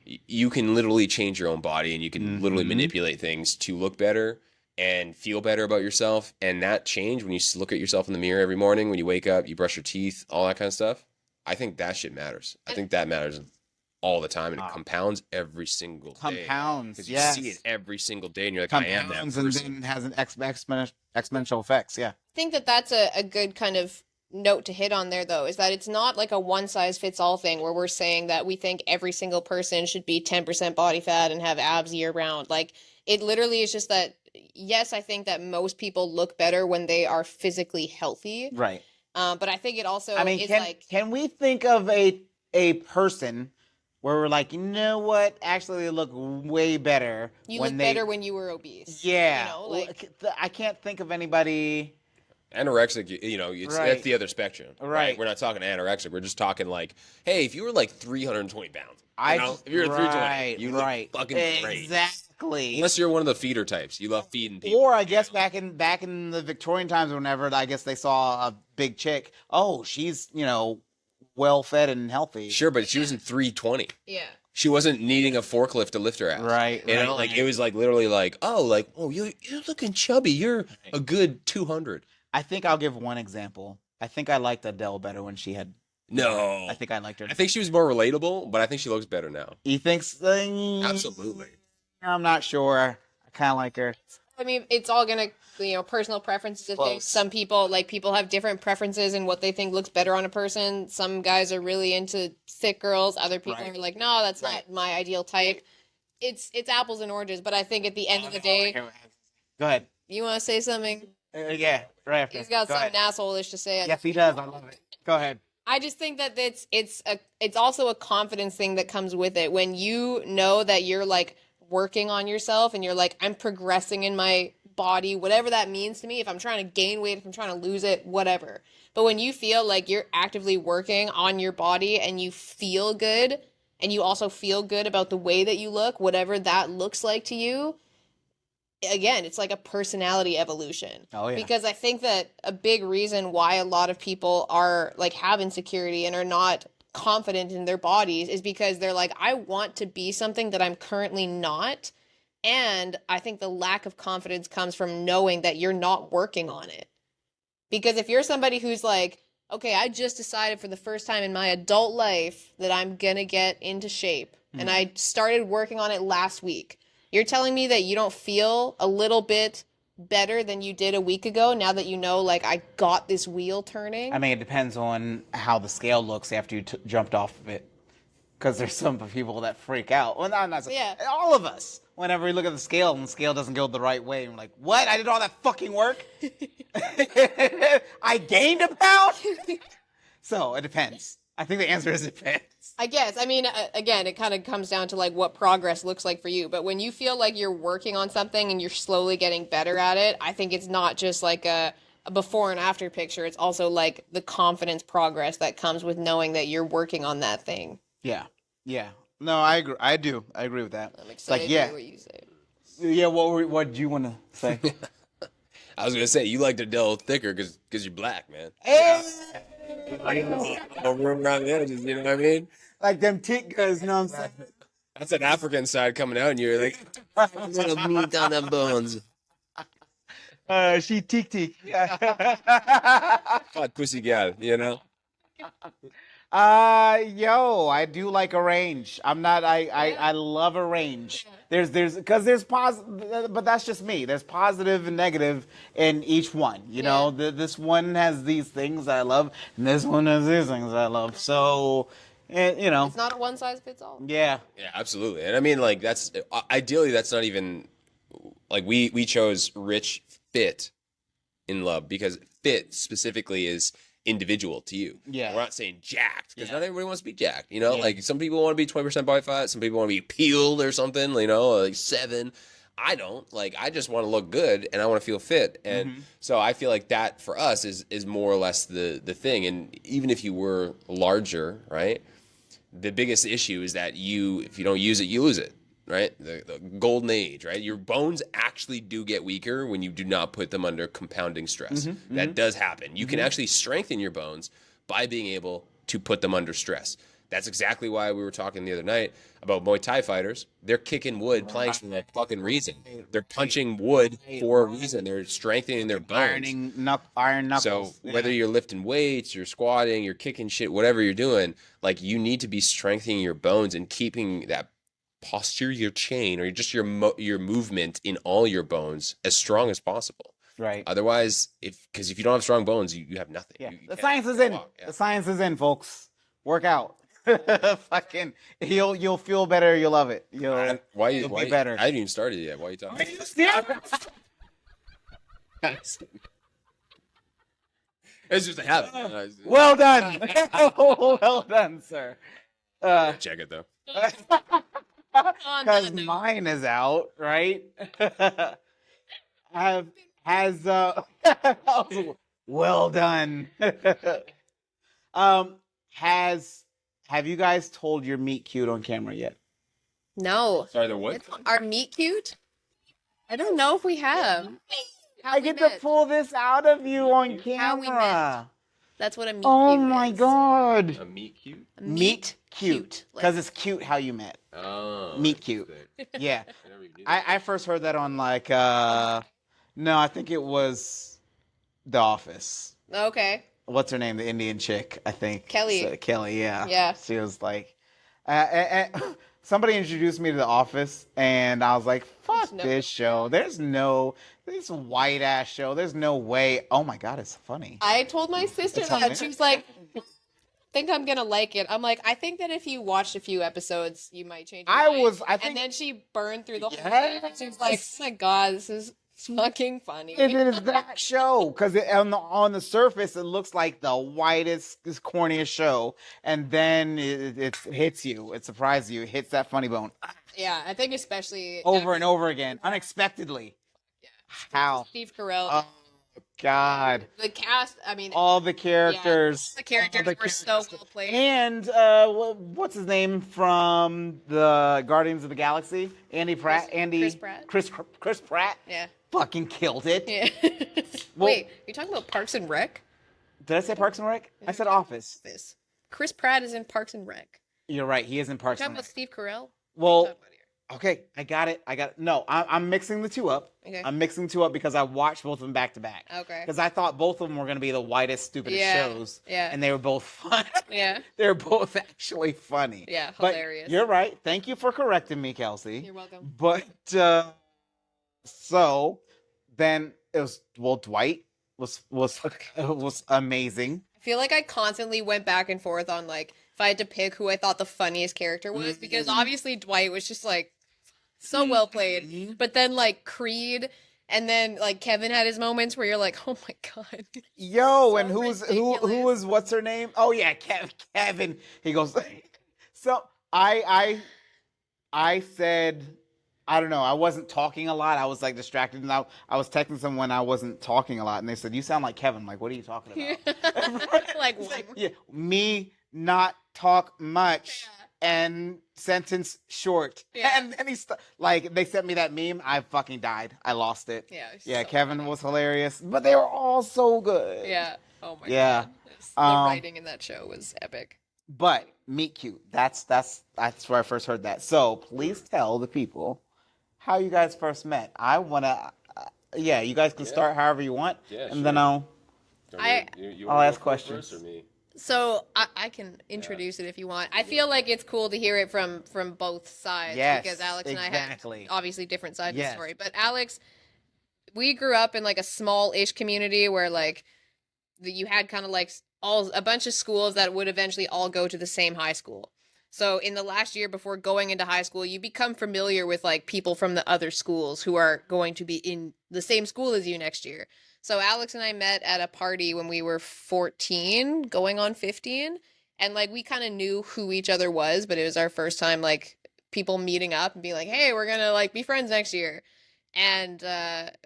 you can literally change your own body and you can literally manipulate things to look better and feel better about yourself. And that change when you look at yourself in the mirror every morning, when you wake up, you brush your teeth, all that kind of stuff. I think that shit matters. I think that matters all the time, and it compounds every single day. Compounds, because you yes. see it every single day, and you're like, I am that Compounds person. and then has an exponential effects. Yeah. I think that that's a good kind of note to hit on there, though, is that it's not like a one size fits all thing where we're saying that we think every single person should be 10% body fat and have abs year round. Like, it literally is just that, yes, I think that most people look better when they are physically healthy. Right. But I think it also I mean, is can we think of a person where we're like, you know what? Actually, they look way better. You look better when you were obese. Yeah. You know, like, I can't think of anybody. Anorexic, you know, that's the other spectrum. Right. We're not talking anorexic. We're just talking like, hey, if you were like 320 pounds, if you were 320, you look fucking great. Exactly. Unless you're one of the feeder types. You love feeding people. Or I guess back in the Victorian times or whenever, I guess they saw a big chick. Oh, she's, well fed and healthy. Sure, but she wasn't 320. yeah. She wasn't needing a forklift to lift her ass. Right. You know, like it was like literally like, oh, you're looking chubby. You're a good 200. I think I'll give one example. I think I liked Adele better when she had. No. I think I liked her. I think she was more relatable, but I think she looks better now. You think? Absolutely. I'm not sure. I kind of like her. I mean, it's all gonna, personal preferences. I think some people have different preferences in what they think looks better on a person. Some guys are really into thick girls. Other people are like, no, that's not my ideal type. It's apples and oranges. But I think at the end of the day, Go ahead. you want to say something? Yeah, right after. He's got Go something ahead. asshole-ish to say. Yes, he does. I love it. Go ahead. I just think that it's also a confidence thing that comes with it. When you know that you're like working on yourself and you're like, I'm progressing in my body, whatever that means to me. If I'm trying to gain weight, if I'm trying to lose it, whatever. But when you feel like you're actively working on your body and you feel good and you also feel good about the way that you look, whatever that looks like to you, again, it's like a personality evolution. Oh, yeah. Because I think that a big reason why a lot of people are like have insecurity and are not confident in their bodies is because they're like, I want to be something that I'm currently not. And I think the lack of confidence comes from knowing that you're not working on it. Because if you're somebody who's like, okay, I just decided for the first time in my adult life that I'm going to get into shape, and I started working on it last week. You're telling me that you don't feel a little bit better than you did a week ago now that you know, like, I got this wheel turning? I mean, it depends on how the scale looks after you jumped off of it. Because there's some people that freak out. Well, not all of us. Whenever we look at the scale and the scale doesn't go the right way, and we're like, what? I did all that fucking work? I gained a pound? So, it depends. I think the answer is it depends. I guess. I mean, again, it kind of comes down to like what progress looks like for you. But when you feel like you're working on something and you're slowly getting better at it, I think it's not just like a before and after picture. It's also like the confidence progress that comes with knowing that you're working on that thing. Yeah. Yeah. No, I agree. I do. I agree with that. I'm excited to hear what you say. Yeah, what do you want to say? I was going to say, you like Adele thicker because you're black, man. Hey! No room around the edges, you know what I mean? Like them tick guys, you know what I'm saying? That's an African side coming out, and you're like, I'm going to meat on them bones. She tick. Hot pussy gal, you know? I do like a range. I love a range. There's positive, but that's just me. There's positive and negative in each one. You know, this one has these things I love, and this one has these things I love. So, it's not a one size fits all. Yeah. Yeah, absolutely. And I mean, like, that's ideally, that's not even like we chose rich fit in love because fit specifically is individual to you. Yeah. We're not saying jacked because not everybody wants to be jacked. You know, like some people want to be 20% body fat, some people want to be peeled or something, like 7. I don't. Like, I just want to look good and I want to feel fit. And so I feel like that for us is more or less the thing. And even if you were larger, right, the biggest issue is that if you don't use it, you lose it. right? The golden age, right? Your bones actually do get weaker when you do not put them under compounding stress. That does happen. You can actually strengthen your bones by being able to put them under stress. That's exactly why we were talking the other night about Muay Thai fighters. They're kicking wood planks for that fucking reason. They're punching wood for a reason. They're strengthening their bones. Iron knuckles. So whether you're lifting weights, you're squatting, you're kicking shit, whatever you're doing, like you need to be strengthening your bones and keeping that posterior chain or just your movement in all your bones as strong as possible. Right. Otherwise, because if you don't have strong bones, you have nothing. Yeah. You The science is in. Yeah. The science is in, folks. Work out. Fucking, you'll feel better. You'll love it. You'll be better. I haven't even started yet. Why are you talking? It's just a habit. Well done. Well done, sir. Check it though. Because mine is out, right? Well done. Have you guys told your meet cute on camera yet? No. Sorry, the what? Our meet cute? I don't know if we have. I get to pull this out of you on camera. That's what a meet cute Oh my god. A meet cute? Meet cute. Because it's cute how you met. Oh. Meet cute. Yeah. I first heard that on like no, I think it was The Office. Okay. What's her name? The Indian chick, I think. Kelly. So, Kelly, yeah. Yeah. She was like, somebody introduced me to The Office, and I was like, fuck this show. This white ass show. There's no way. Oh my God, it's funny. I told my sister that. She was like, I think I'm going to like it. I'm like, I think that if you watched a few episodes, you might change your mind. And then she burned through the whole thing. She was like, oh my God, this is fucking funny. It is that show because on the surface it looks like the whitest, corniest show, and then it hits you, it surprises you, it hits that funny bone. Yeah, I think especially over and over again, unexpectedly. Yeah. How? Steve Carell. Oh God. The cast. I mean, all the characters. Yeah, the characters were so well played. And what's his name from the Guardians of the Galaxy? Andy Pratt. Chris Pratt. Yeah. Fucking killed it. Yeah. Wait, you're talking about Parks and Rec? Did I say Parks and Rec? I said Office. Chris Pratt is in Parks and Rec. You're right. He is in Parks and Rec. You're talking about Steve Carell? Well, okay, I got it. No, I'm mixing the two up. Okay. I'm mixing the two up because I watched both of them back to back. Okay. Because I thought both of them were going to be the whitest, stupidest shows. Yeah. And they were both fun. Yeah. They're both actually funny. Yeah, hilarious. But you're right. Thank you for correcting me, Kelsey. You're welcome. But, so, then it was, Dwight was amazing. I feel like I constantly went back and forth on, like, if I had to pick who I thought the funniest character was, because obviously Dwight was just, like, so well played. But then, like, Creed, and then, like, Kevin had his moments where you're like, oh my God. Yo, so and who was, what's her name? Oh yeah, Kevin. He goes, so I said, I don't know, I wasn't talking a lot. I was like distracted, and I was texting someone I wasn't talking a lot, and they said, you sound like Kevin. I'm like, what are you talking about? Like, yeah, me not talk much. And sentence short. Yeah. And then they sent me that meme. I fucking died. I lost it. Yeah. So Kevin funny. Was hilarious, but they were all so good. Yeah. Oh my God. The writing in that show was epic. But meet cute. That's where I first heard that. So please tell the people how you guys first met. I wanna. You guys can start however you want, and then I'll ask questions. Or me? So I can introduce it if you want. I feel like it's cool to hear it from both sides, because Alex and I have obviously different sides of the story. But Alex, we grew up in like a small-ish community where like you had kind of like a bunch of schools that would eventually all go to the same high school. So in the last year before going into high school, you become familiar with like people from the other schools who are going to be in the same school as you next year. So Alex and I met at a party when we were 14, going on 15. And like, we kind of knew who each other was, but it was our first time, like, people meeting up and being like, hey, we're going to like be friends next year. And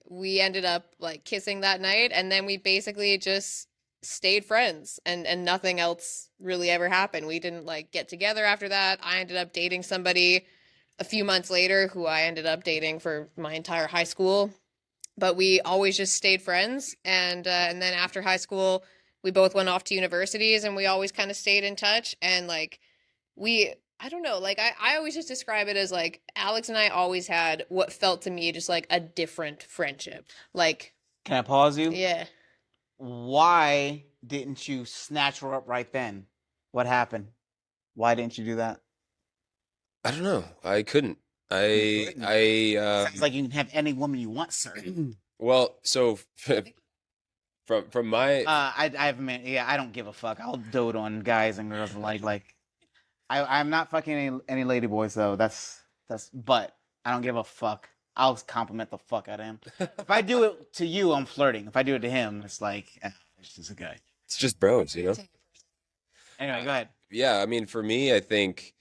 we ended up like kissing that night. And then we basically just stayed friends, and nothing else really ever happened. We didn't like get together after that. I ended up dating somebody a few months later, who I ended up dating for my entire high school. But we always just stayed friends, and then after high school, we both went off to universities, and we always kind of stayed in touch. And like I don't know, like I always just describe it as like Alex and I always had what felt to me just like a different friendship. Like, can I pause you? Yeah. Why didn't you snatch her up right then? What happened? Why didn't you do that? I don't know. I couldn't. Sounds like you can have any woman you want, sir. Well, so from my I don't give a fuck. I'll dote on guys and girls alike. Like, I'm not fucking any lady boys though. But I don't give a fuck. I'll compliment the fuck out of him. If I do it to you, I'm flirting. If I do it to him, it's like, it's just a guy. it's just bros, you know. Anyway, go ahead. Yeah, I mean, for me, I think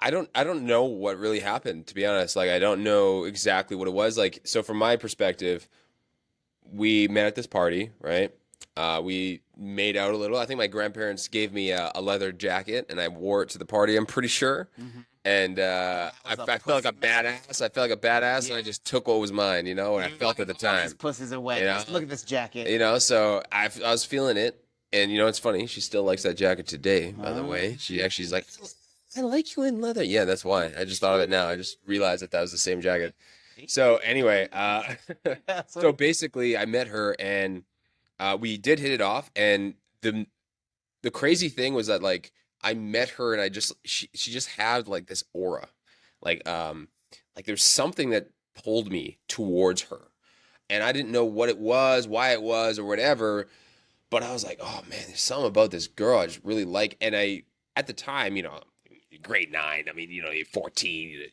I don't know what really happened, to be honest. Like, I don't know exactly what it was. Like, so from my perspective, we met at this party, right? We made out a little. I think my grandparents gave me a leather jacket, and I wore it to the party, I'm pretty sure. Mm-hmm. And I felt like a badass. I felt like a badass, and I just took what was mine, you know, and I felt at the time. These pussies are wet. You know? Look at this jacket. You know, so I was feeling it. And, you know, it's funny. She still likes that jacket today, by the way. She's like, I like you in leather. Yeah, that's why. I just thought of it now. I just realized that was the same jacket. So anyway, so basically I met her and we did hit it off. And the crazy thing was that, like, I met her and she just had like this aura. Like there's something that pulled me towards her. And I didn't know what it was, why it was, or whatever. But I was like, oh man, there's something about this girl I just really like. And at the time, you know, grade 9, I mean, you know, you're 14.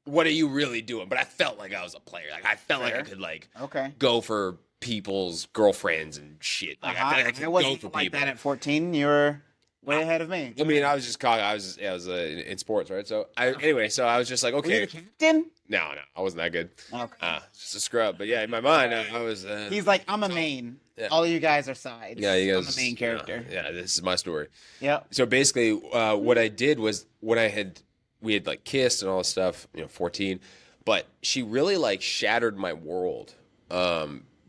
What are you really doing? But I felt like I was a player. Like, I felt like I could, like, go for people's girlfriends and shit. Like, I felt like I could go for like people. that at 14. You were way ahead of me. I mean, I was just cocky. I was in sports, right? So anyway, so I was just like, okay. Were you the captain? No, I wasn't that good. Okay. Just a scrub. But yeah, in my mind, I was. He's like, I'm a main. Yeah. All of you guys are sides. Yeah, you guys. I'm the main character. Yeah, this is my story. Yeah. So basically, what I did was when we had like kissed and all this stuff, you know, 14, but she really like shattered my world.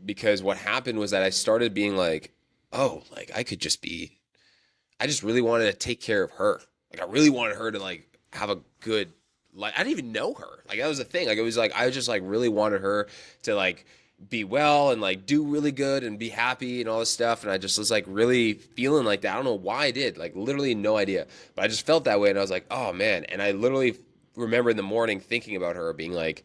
Because what happened was that I started being like, oh, like I just really wanted to take care of her. Like, I really wanted her to like have a good life. I didn't even know her. Like, that was the thing. Like, it was like, I just like really wanted her to like be well and like do really good and be happy and all this stuff. And I just was like really feeling like that. I don't know why I did, like literally no idea, but I just felt that way. And I was like, oh man. And I literally remember in the morning thinking about her being like,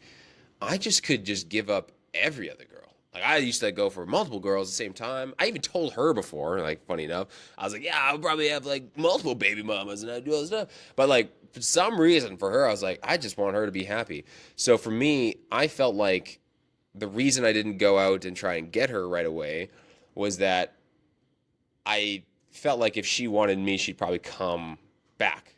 I just could just give up every other girl. Like, I used to go for multiple girls at the same time. I even told her before, like, funny enough, I was like, yeah, I'll probably have like multiple baby mamas and I do all this stuff. But like, for some reason for her, I was like, I just want her to be happy. So for me, I felt like the reason I didn't go out and try and get her right away was that I felt like if she wanted me, she'd probably come back.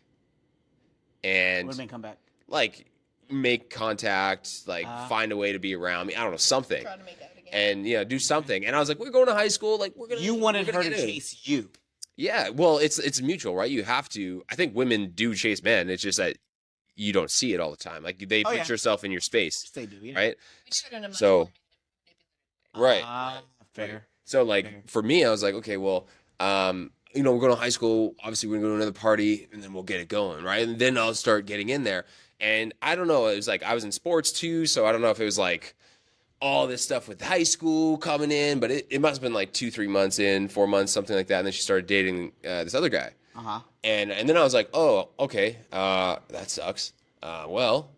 And what do you mean come back? Like, make contact, like find a way to be around me. I don't know, something. Try to make out again. And do something. And I was like, we're going to high school. Like, we're gonna. You wanted her to get in. chase you. Yeah, well, it's mutual, right? You have to. I think women do chase men. It's just that you don't see it all the time. Like, they put yourself in your space. They do, yeah. Right? So, right. Fair. So, like, for me, I was like, okay, well, we're going to high school. Obviously, we're going to go to another party, and then we'll get it going, right? And then I'll start getting in there. And I don't know. It was like I was in sports, too, so I don't know if it was, like, all this stuff with high school coming in, but it must have been, like, 2-3 months in, 4 months, something like that. And then she started dating this other guy. Uh-huh. And then I was like, oh, okay, that sucks. Well,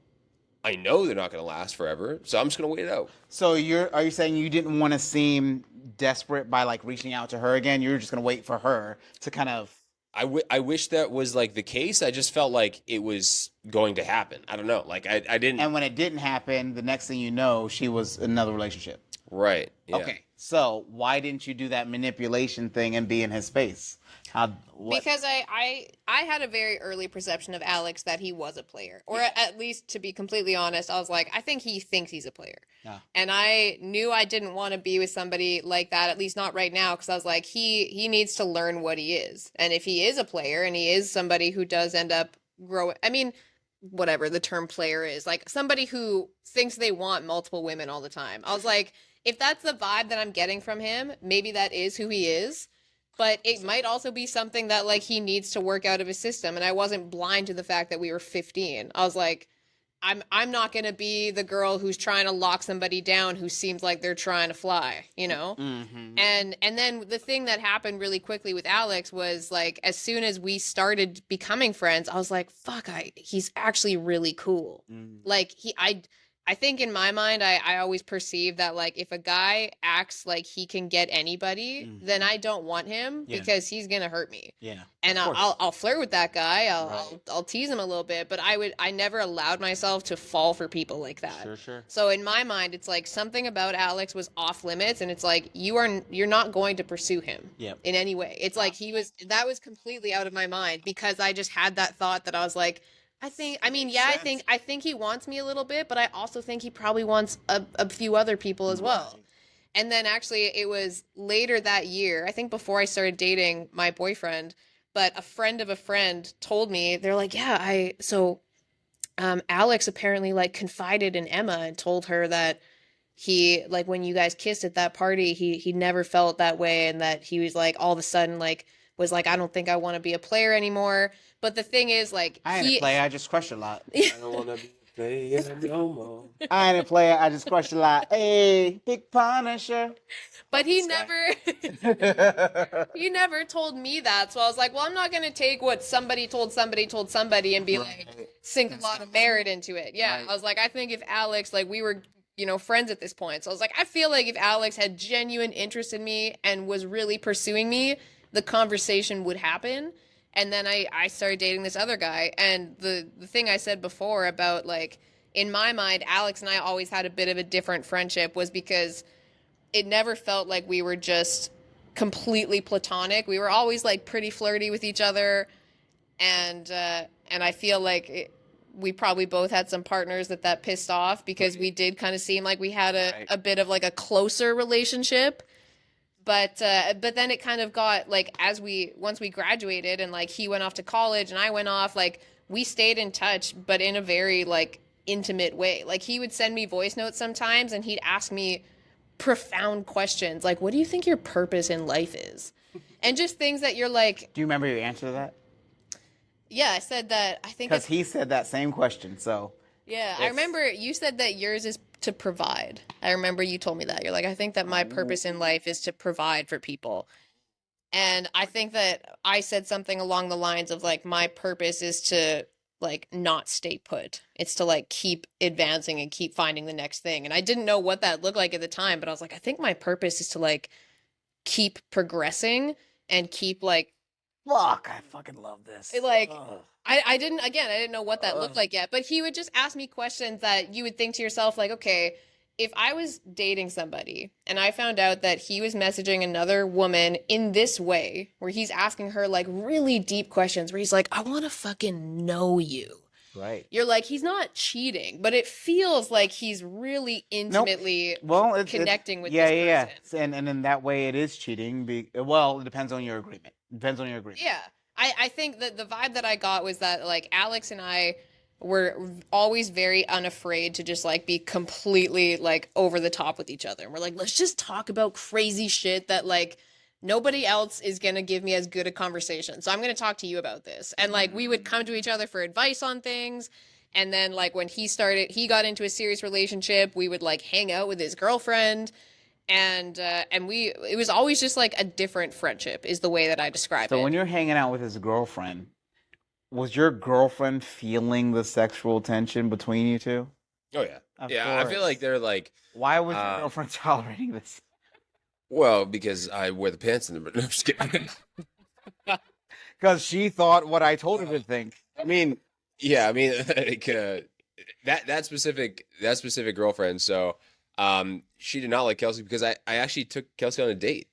I know they're not going to last forever, so I'm just going to wait it out. So are you saying you didn't want to seem desperate by like reaching out to her again? You were just going to wait for her to kind of. I wish that was like the case. I just felt like it was going to happen. I don't know. Like I didn't. And when it didn't happen, the next thing you know, she was in another relationship. Right. Yeah. Okay. So why didn't you do that manipulation thing and be in his space? Because I had a very early perception of Alex that he was a player, or at least, to be completely honest, I was like, I think he thinks he's a player. Yeah. And I knew I didn't want to be with somebody like that, at least not right now, because I was like, he needs to learn what he is. And if he is a player and he is somebody who does end up growing, I mean, whatever the term player is, like somebody who thinks they want multiple women all the time. I was like, if that's the vibe that I'm getting from him, maybe that is who he is. But it might also be something that like he needs to work out of his system. And I wasn't blind to the fact that we were 15. I was like, I'm not gonna be the girl who's trying to lock somebody down who seems like they're trying to fly, you know? Mm-hmm. And then the thing that happened really quickly with Alex was like as soon as we started becoming friends, I was like, fuck, he's actually really cool. Like I think in my mind, I always perceive that like if a guy acts like he can get anybody, then I don't want him because he's gonna hurt me. Yeah, and I'll flirt with that guy. I'll tease him a little bit, but I never allowed myself to fall for people like that. Sure. So in my mind, it's like something about Alex was off limits, and it's like you're not going to pursue him in any way. It's like that was completely out of my mind because I just had that thought that I was like. I think he wants me a little bit, but I also think he probably wants a few other people as well. And then actually it was later that year, I think before I started dating my boyfriend, but a friend of a friend told me, they're like, yeah, Alex apparently like confided in Emma and told her that he, like when you guys kissed at that party, he never felt that way. And that he was like, all of a sudden like, was like, I don't think I want to be a player anymore. But the thing is, like, I ain't a player. I just crush a lot. I don't want to be a player no more. I ain't a player. I just crush a lot. Hey, big Punisher. But he never told me that. So I was like, well, I'm not going to take what somebody told somebody and be like, sink a lot of merit into it. Yeah. Right. I was like, I think if Alex, like we were, friends at this point. So I was like, I feel like if Alex had genuine interest in me and was really pursuing me, the conversation would happen. And then I started dating this other guy. And the thing I said before about, like, in my mind, Alex and I always had a bit of a different friendship was because it never felt like we were just completely platonic. We were always, like, pretty flirty with each other. And I feel like we probably both had some partners that pissed off because we did kind of seem like we had a bit of, like, a closer relationship. But then it kind of got like once we graduated and like he went off to college and I went off, like we stayed in touch, but in a very like intimate way. Like he would send me voice notes sometimes and he'd ask me profound questions like, what do you think your purpose in life is? And just things that you're like. Do you remember your answer to that? Yeah, I said that. I think because he said that same question. So yeah, I remember you said that yours is to provide. I remember you told me that. You're like, I think that my purpose in life is to provide for people. And I think that I said something along the lines of like, my purpose is to like not stay put. It's to like keep advancing and keep finding the next thing. And I didn't know what that looked like at the time, but I was like, I think my purpose is to like keep progressing and keep like. Fuck, I fucking love this. Like, I didn't know what that looked like yet, but he would just ask me questions that you would think to yourself, like, okay, if I was dating somebody and I found out that he was messaging another woman in this way, where he's asking her like really deep questions, where he's like, I want to fucking know you. Right. You're like, he's not cheating, but it feels like he's really intimately connecting with this person. Yeah. And in that way, it is cheating. It depends on your agreement. Yeah. I think that the vibe that I got was that, like, Alex and I were always very unafraid to just, like, be completely, like, over the top with each other. And we're like, let's just talk about crazy shit that, like, nobody else is going to give me as good a conversation. So I'm going to talk to you about this. And, like, we would come to each other for advice on things. And then, like, when he got into a serious relationship, we would, like, hang out with his girlfriend. And it was always just like a different friendship is the way that I describe it. So when you're hanging out with his girlfriend, was your girlfriend feeling the sexual tension between you two? Oh yeah. Of course. I feel like they're like. Why was your girlfriend tolerating this? Well, because I wear the pants in the. No, I'm just kidding. Because she thought what I told her to think. I mean, like that specific girlfriend. So. She did not like Kelsey because I actually took Kelsey on a date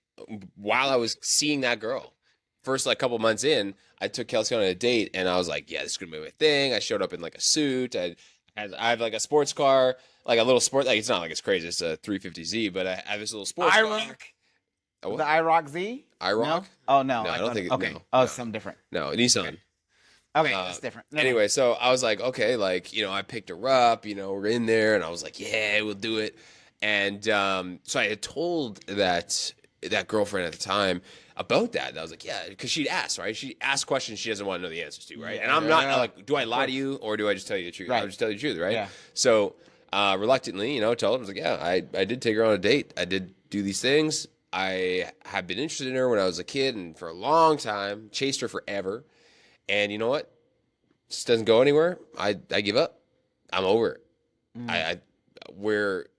while I was seeing that girl. First, like, couple months in, I took Kelsey on a date and I was like, yeah, this is gonna be my thing. I showed up in like a suit. I have like a sports car, like a little sport. Like, it's not like it's crazy. It's a 350Z, but I have this little sports car. The IROC Z? IROC? No? Oh no. No, I don't think. Okay. No, oh, it's something different. No, Nissan. Okay, that's different. Anyway, so I was like, okay, like, I picked her up, we're in there, and I was like, yeah, we'll do it. And so I had told that girlfriend at the time about that. And I was like, yeah, because she'd asked, right? She asked questions she doesn't want to know the answers to, right? And I'm not like, do I lie to you or do I just tell you the truth? Right. I'll just tell you the truth, right? Yeah. So reluctantly, told her, I was like, yeah, I did take her on a date. I did do these things. I had been interested in her when I was a kid and for a long time, chased her forever. And you know what? Just doesn't go anywhere. I give up. I'm over it. I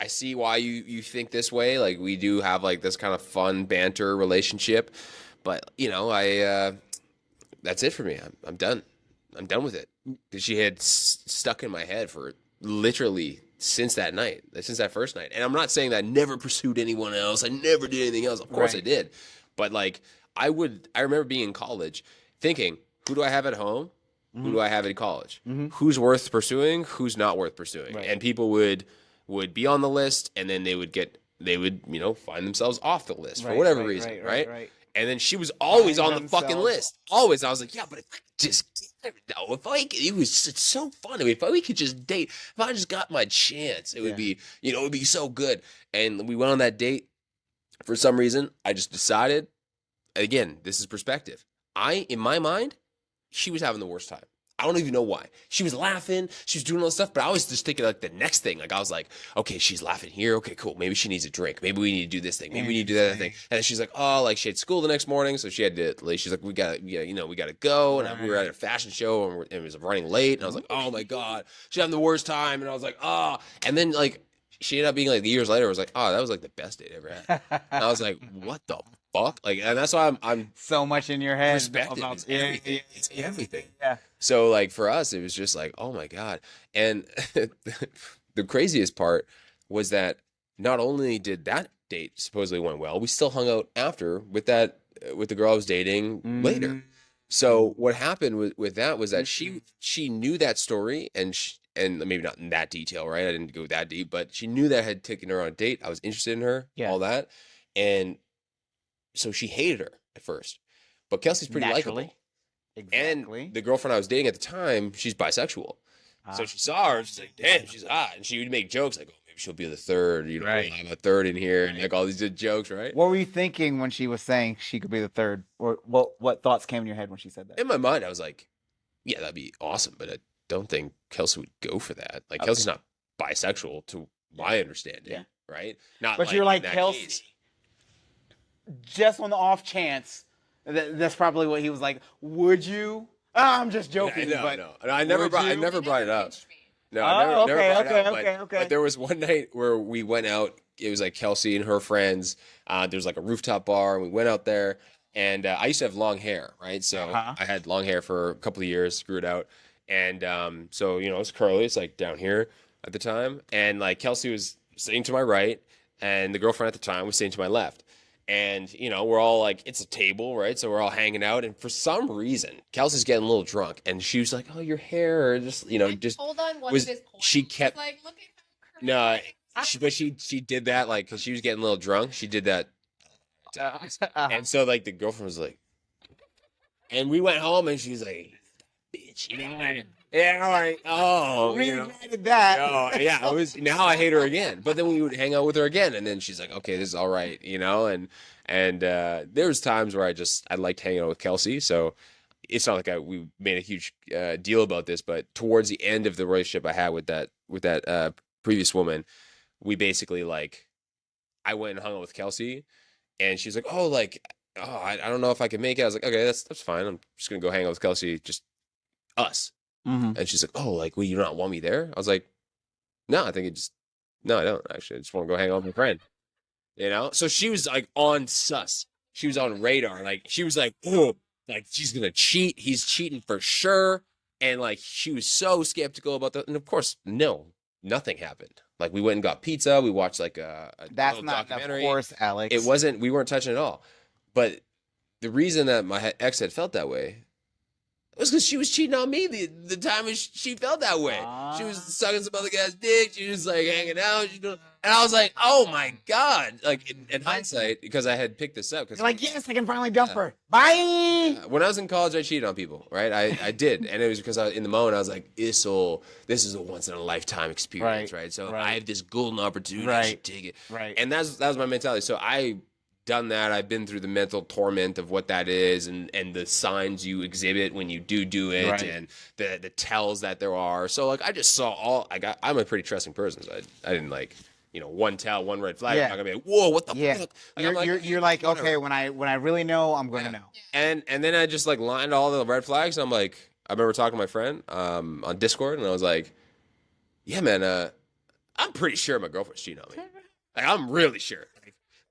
see why you think this way. Like we do have like this kind of fun banter relationship, but that's it for me. I'm done. I'm done with it. Because she had stuck in my head for literally since that night, since that first night. And I'm not saying that I never pursued anyone else. I never did anything else. Of course I did. But like I remember being in college thinking, who do I have at home? Who do I have in college? Who's worth pursuing? Who's not worth pursuing? Right. And people would be on the list, and then they would find themselves off the list for whatever reason, right? And then she was always on the fucking list. Always. I was like, yeah, but if I just it's so fun. I mean, if we could just date, if I just got my chance, it would be, it would be so good. And we went on that date. For some reason, I just decided, again, this is perspective. In my mind, she was having the worst time. I don't even know why. She was laughing. She was doing all this stuff, but I was just thinking like the next thing. Like I was like, okay, she's laughing here. Okay, cool. Maybe she needs a drink. Maybe we need to do this thing. Maybe we need to do that thing. And then she's like, oh, like she had school the next morning, so she had to. Like, she's like, we got to go. And we were at a fashion show, and it was running late. And I was like, oh my god, she's having the worst time. And I was like, oh. And then like she ended up being like years later. I was like, oh, that was like the best date I ever had. And I was like, what the fuck? Like, and that's why I'm so much in your head. Perspective about everything. It's everything. Yeah. So like for us, it was just like, oh my god. And the craziest part was that not only did that date supposedly went well, we still hung out after with the girl I was dating later. So what happened with that was that she knew that story and maybe not in that detail, right? I didn't go that deep, but she knew that I had taken her on a date. I was interested in her, all that. And so she hated her at first. But Kelsey's pretty likable. Exactly. And the girlfriend I was dating at the time, she's bisexual. So she saw her, she's like, damn, she's hot. And she would make jokes like, oh, maybe she'll be the third, I'm a third in here, and like all these jokes, right? What were you thinking when she was saying she could be the third? Or what thoughts came in your head when she said that? In my mind, I was like, yeah, that'd be awesome, but I don't think Kelsey would go for that. Like, Kelsey's not bisexual to my understanding, right? Not. But you're like, Kelsey, case. Just on the off chance, that's probably what he was like. Would you? I'm just joking. No, but no. I never brought it up. No, never brought it up. But there was one night where we went out. It was like Kelsey and her friends. There was like a rooftop bar, and we went out there. And I used to have long hair, right? So I had long hair for a couple of years, grew it out. And so, it's curly. It's like down here at the time. And like Kelsey was sitting to my right, and the girlfriend at the time was sitting to my left. And, we're all like, it's a table, right? So we're all hanging out. And for some reason, Kelsey's getting a little drunk. And she was like, oh, your hair, just, just. Hold on one of his coins. She kept. Like, look at how curly. But she did that, like, because she was getting a little drunk. She did that. And so, like, the girlfriend was like. And we went home, and she was like, bitch, yeah, like, oh, regretted that. Oh, yeah, now I hate her again. But then we would hang out with her again, and then she's like, okay, this is all right, and there was times where I liked hanging out with Kelsey, so it's not like we made a huge deal about this, but towards the end of the relationship I had with that previous woman, we basically like, I went and hung out with Kelsey, and she's like, I don't know if I can make it. I was like, okay, that's fine. I'm just gonna go hang out with Kelsey, just us. Mm-hmm. And she's like, oh, like, well, you not want me there? I was like, no, I don't actually. I just want to go hang out with my friend, So she was like on sus. She was on radar. Like, she was like, oh, like, she's going to cheat. He's cheating for sure. And like, she was so skeptical about that. And of course, no, nothing happened. Like, we went and got pizza. We watched like a that's not, documentary. Of course, Alex. We weren't touching at all. But the reason that my ex had felt that way, It was because she was cheating on me the time she felt that way. She was sucking some other guy's dick. She was like hanging out. And I was like, oh my God. Like in hindsight, because I had picked this up. You're like, yes, I can finally dump her. Bye. When I was in college, I cheated on people, right? I did. And it was because in the moment, I was like, this is a once in a lifetime experience, right? So I have this golden opportunity. I should take it. Right. And that was my mentality. So I done that. I've been through the mental torment of what that is and the signs you exhibit when you do it and the tells that there are. So like I just saw I'm a pretty trusting person, so I didn't like, one tell, one red flag. I'm not gonna be like, whoa, what the fuck? Like, you're like, okay, when I really know, I'm gonna know. And then I just like lined all the red flags and I'm like, I remember talking to my friend on Discord and I was like, yeah man, I'm pretty sure my girlfriend's cheating on me. Like I'm really sure.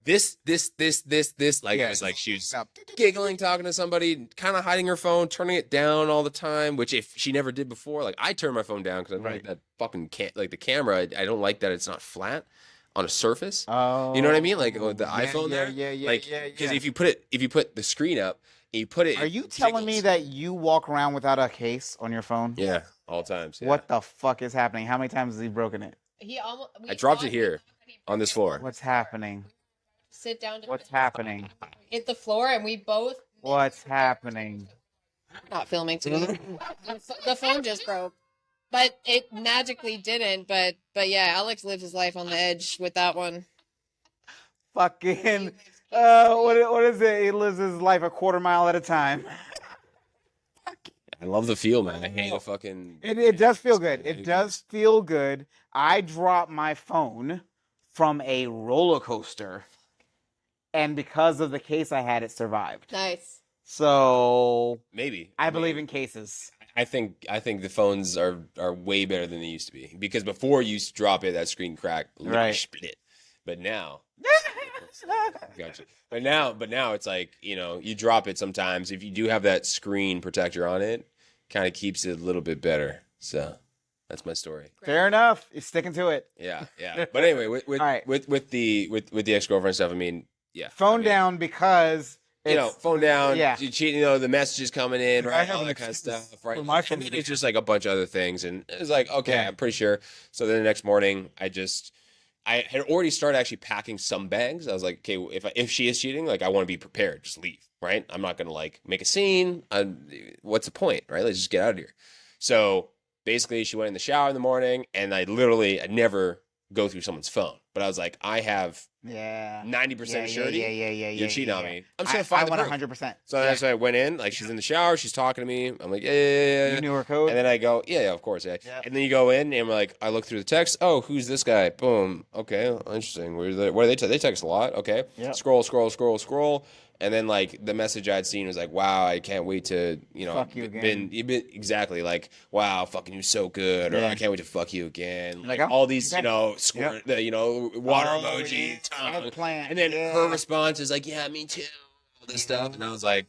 This, like, it was like she was giggling, talking to somebody, kind of hiding her phone, turning it down all the time, which if she never did before, like, I turn my phone down because I don't like that fucking, like, the camera, I don't like that it's not flat on a surface. Oh. You know what I mean? Like, the iPhone there. Like, because if you put the screen up, and you put it. Are you telling me that you walk around without a case on your phone? Yeah, all times. Yeah. What the fuck is happening? How many times has he broken it? I dropped it here on this floor. What's happening? Sit down. What's happening? Hit the floor, and we both. What's happening? Not filming together. The phone just broke, but it magically didn't. But yeah, Alex lives his life on the edge with that one. Fucking. What is it? He lives his life a quarter mile at a time. I love the feel, man. I hate the fucking. It does feel good. It does feel good. I dropped my phone from a roller coaster. And because of the case I had, it survived. Nice. So maybe I believe in cases. I think the phones are way better than they used to be because before you used to drop it, that screen cracked, split. But now, gotcha. But now it's like you drop it sometimes. If you do have that screen protector on it, kind of keeps it a little bit better. So that's my story. Fair enough. You're sticking to it. Yeah. But anyway, with the ex-girlfriend stuff, I mean. Yeah. Phone down because phone down. Yeah. You cheat. The messages coming in, right? All that kind of stuff, right? My phone. It's just like a bunch of other things, and it's like, okay, I'm pretty sure. So then the next morning, I had already started actually packing some bags. I was like, okay, if she is cheating, like I want to be prepared. Just leave, right? I'm not gonna like make a scene. What's the point, right? Let's just get out of here. So basically, she went in the shower in the morning, and I never go through someone's phone. But I was like, I have 90% surety. You're cheating on me. I'm just gonna find the proof. 100%. So that's why I went in. Like she's in the shower, she's talking to me. I'm like, yeah. You knew her code. And then I go, yeah, of course, yeah. And then you go in, and we're like, I look through the text. Oh, who's this guy? Boom. Okay, interesting. What are they? They text a lot. Okay. Yep. Scroll. And then like the message I'd seen was like, wow, I can't wait to, fuck you again. Exactly like, wow, fucking you so good, or I can't wait to fuck you again. Like all these, squirt, water emoji, tongue. And then her response is like, yeah, me too. All this stuff, and I was like,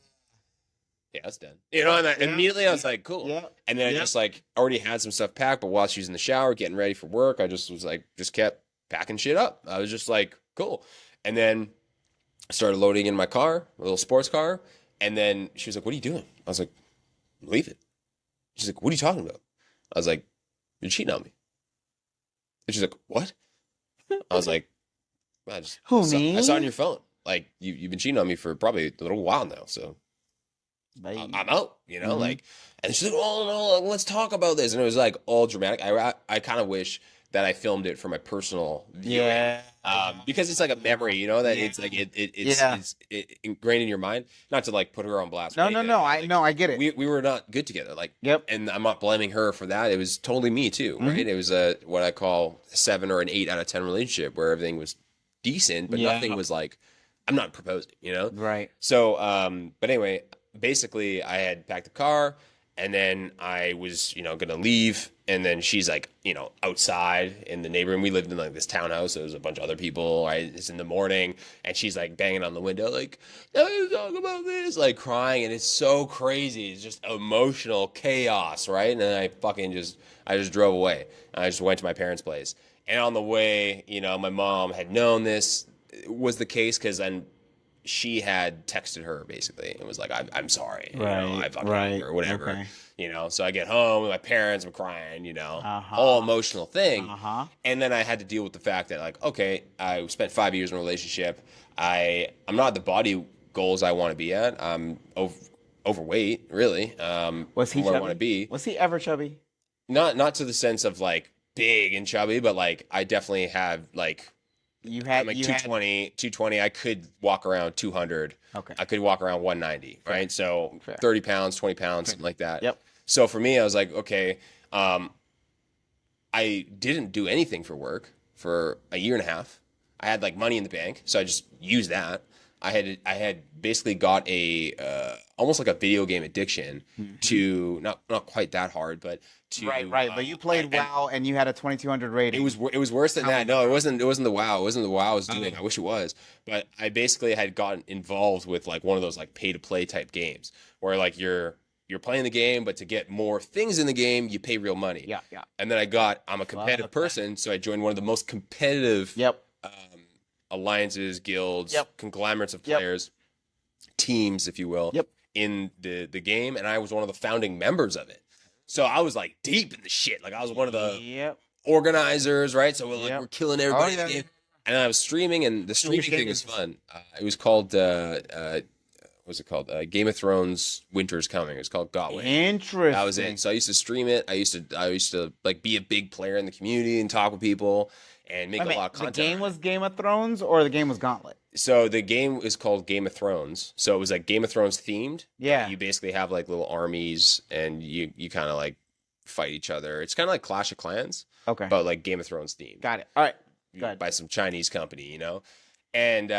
yeah, that's done. And immediately I was like, cool. Yeah. And then I just like already had some stuff packed, but while she was in the shower getting ready for work, I just was like, just kept packing shit up. I was just like, cool. And then I started loading in my car, a little sports car, and then she was like, what are you doing? I was like, leave it. She's like, what are you talking about? I was like, you're cheating on me. And she's like, what? I was like, I saw it on your phone. Like, you've been cheating on me for probably a little while now, so I'm out, like, and she's like, oh, no, let's talk about this. And it was like all dramatic. I kind of wish that I filmed it for my personal viewing. Yeah. Because it's like a memory, that it's like it's ingrained in your mind. Not to like put her on blast. No. I get it. We were not good together. Like, yep. And I'm not blaming her for that. It was totally me too, right? It was what I call a 7 or an 8 out of 10 relationship where everything was decent, but nothing was like, I'm not proposing, Right. So, but anyway, basically I had packed the car and then I was, gonna leave. And then she's like, outside in the neighborhood. We lived in like this townhouse. So there was a bunch of other people. Right? It's in the morning. And she's like banging on the window, like, let's talk about this, like crying. And it's so crazy. It's just emotional chaos, right? And then I just drove away. I just went to my parents' place. And on the way, my mom had known this was the case because then she had texted her basically and was like, I'm sorry, I fucking hate her or whatever, So I get home with my parents, I'm crying, whole emotional thing. And then I had to deal with the fact that like, okay, I spent 5 years in a relationship. I'm not at the body goals I want to be at. I'm overweight, really. Was he where chubby? I want to be. Was he ever chubby? Not to the sense of like big and chubby, but like I definitely have like I'm like 220. I could walk around 200. Okay. I could walk around 190, right? So Fair. 30 pounds, 20 pounds, something like that. Yep. So for me, I was like, okay, I didn't do anything for work for a year and a half. I had like money in the bank, so I just used that. I had basically got a almost like a video game addiction to not quite that hard, but to right. But you played WoW and you had a 2200 rating. It was worse than that. No, it wasn't the WoW. It wasn't the WoW I was doing. I wish it was, but I basically had gotten involved with like one of those like pay to play type games where like you're playing the game, but to get more things in the game, you pay real money. Yeah. And then I'm a competitive person, so I joined one of the most competitive alliances, guilds, conglomerates of players, teams, if you will, in the game, and I was one of the founding members of it. So I was like deep in the shit. Like I was one of the organizers, right? So we're killing everybody in the game. And I was streaming, and the streaming thing was fun. It was called what's it called? Game of Thrones Winter's Coming. It's called Got Way. Interesting. That was it. So I used to stream it. I used to like be a big player in the community and talk with people and make a lot of content. The game was Game of Thrones or the game was Gauntlet? So the game is called Game of Thrones. So it was like Game of Thrones themed. Yeah. You basically have like little armies and you kind of like fight each other. It's kind of like Clash of Clans. Okay. But like Game of Thrones themed. Got it. All right. Good. By some Chinese company, And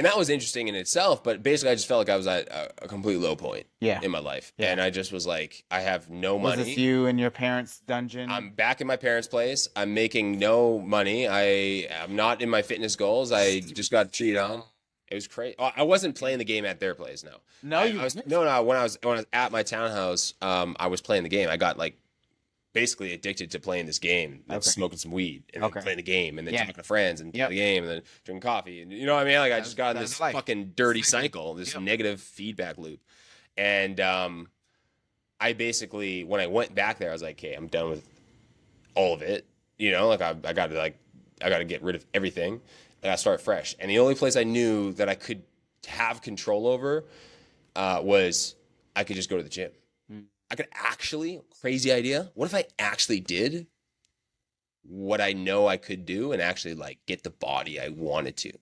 that was interesting in itself, but basically I just felt like I was at a complete low point in my life. Yeah. And I just was like, I have no money. Was this you in your parents' dungeon? I'm back in my parents' place. I'm making no money. I am not in my fitness goals. I just got cheated on. It was crazy. I wasn't playing the game at their place, no. No, when I was at my townhouse, I was playing the game. I got like basically addicted to playing this game, smoking some weed and then playing the game and then talking to friends and playing the game and then drinking coffee. And you know what I mean? Like I just got in this fucking dirty cycle, this negative feedback loop. And I basically, when I went back there, I was like, okay, I'm done with all of it. Like I got to get rid of everything. I got to start fresh. And the only place I knew that I could have control over was I could just go to the gym. I could actually, crazy idea. What if I actually did what I know I could do and actually like get the body I wanted to?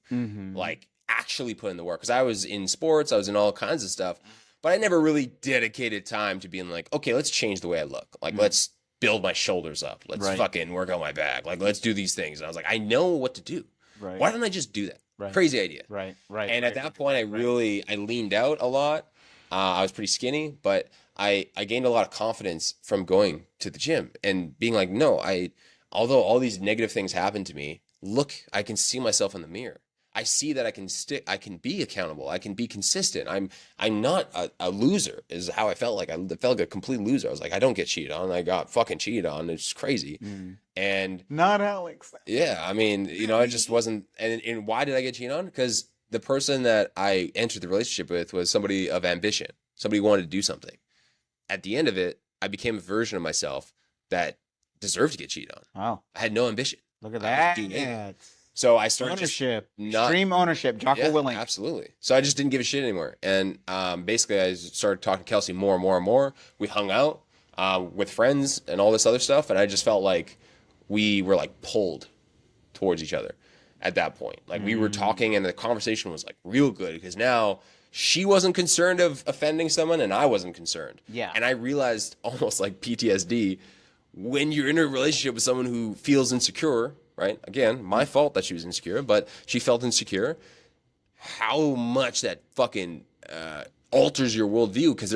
Like actually put in the work. Because I was in sports, I was in all kinds of stuff, but I never really dedicated time to being like, okay, let's change the way I look. Like, let's build my shoulders up. Let's fucking work on my back. Like, let's do these things. And I was like, I know what to do. Why don't I just do that? Crazy idea. Right. And at that point, I leaned out a lot. I was pretty skinny, but I gained a lot of confidence from going to the gym and being like, no, although all these negative things happen to me, look, I can see myself in the mirror. I see that I can be accountable. I can be consistent. I'm not a loser is how I felt like. I felt like a complete loser. I was like, I don't get cheated on. I got fucking cheated on. It's crazy. And not Alex. Yeah. I mean, I just wasn't. And why did I get cheated on? Because the person that I entered the relationship with was somebody of ambition. Somebody who wanted to do something. At the end of it, I became a version of myself that deserved to get cheated on. Wow. I had no ambition. Look at that. So I started ownership, extreme ownership, Jocko Willing. Absolutely. So I just didn't give a shit anymore. And basically I started talking to Kelsey more and more and more. We hung out with friends and all this other stuff. And I just felt like we were like pulled towards each other at that point. Like we were talking and the conversation was like real good because now she wasn't concerned of offending someone and I wasn't concerned. Yeah. And I realized almost like PTSD when you're in a relationship with someone who feels insecure, right? Again, my fault that she was insecure, but she felt insecure. How much that fucking alters your worldview because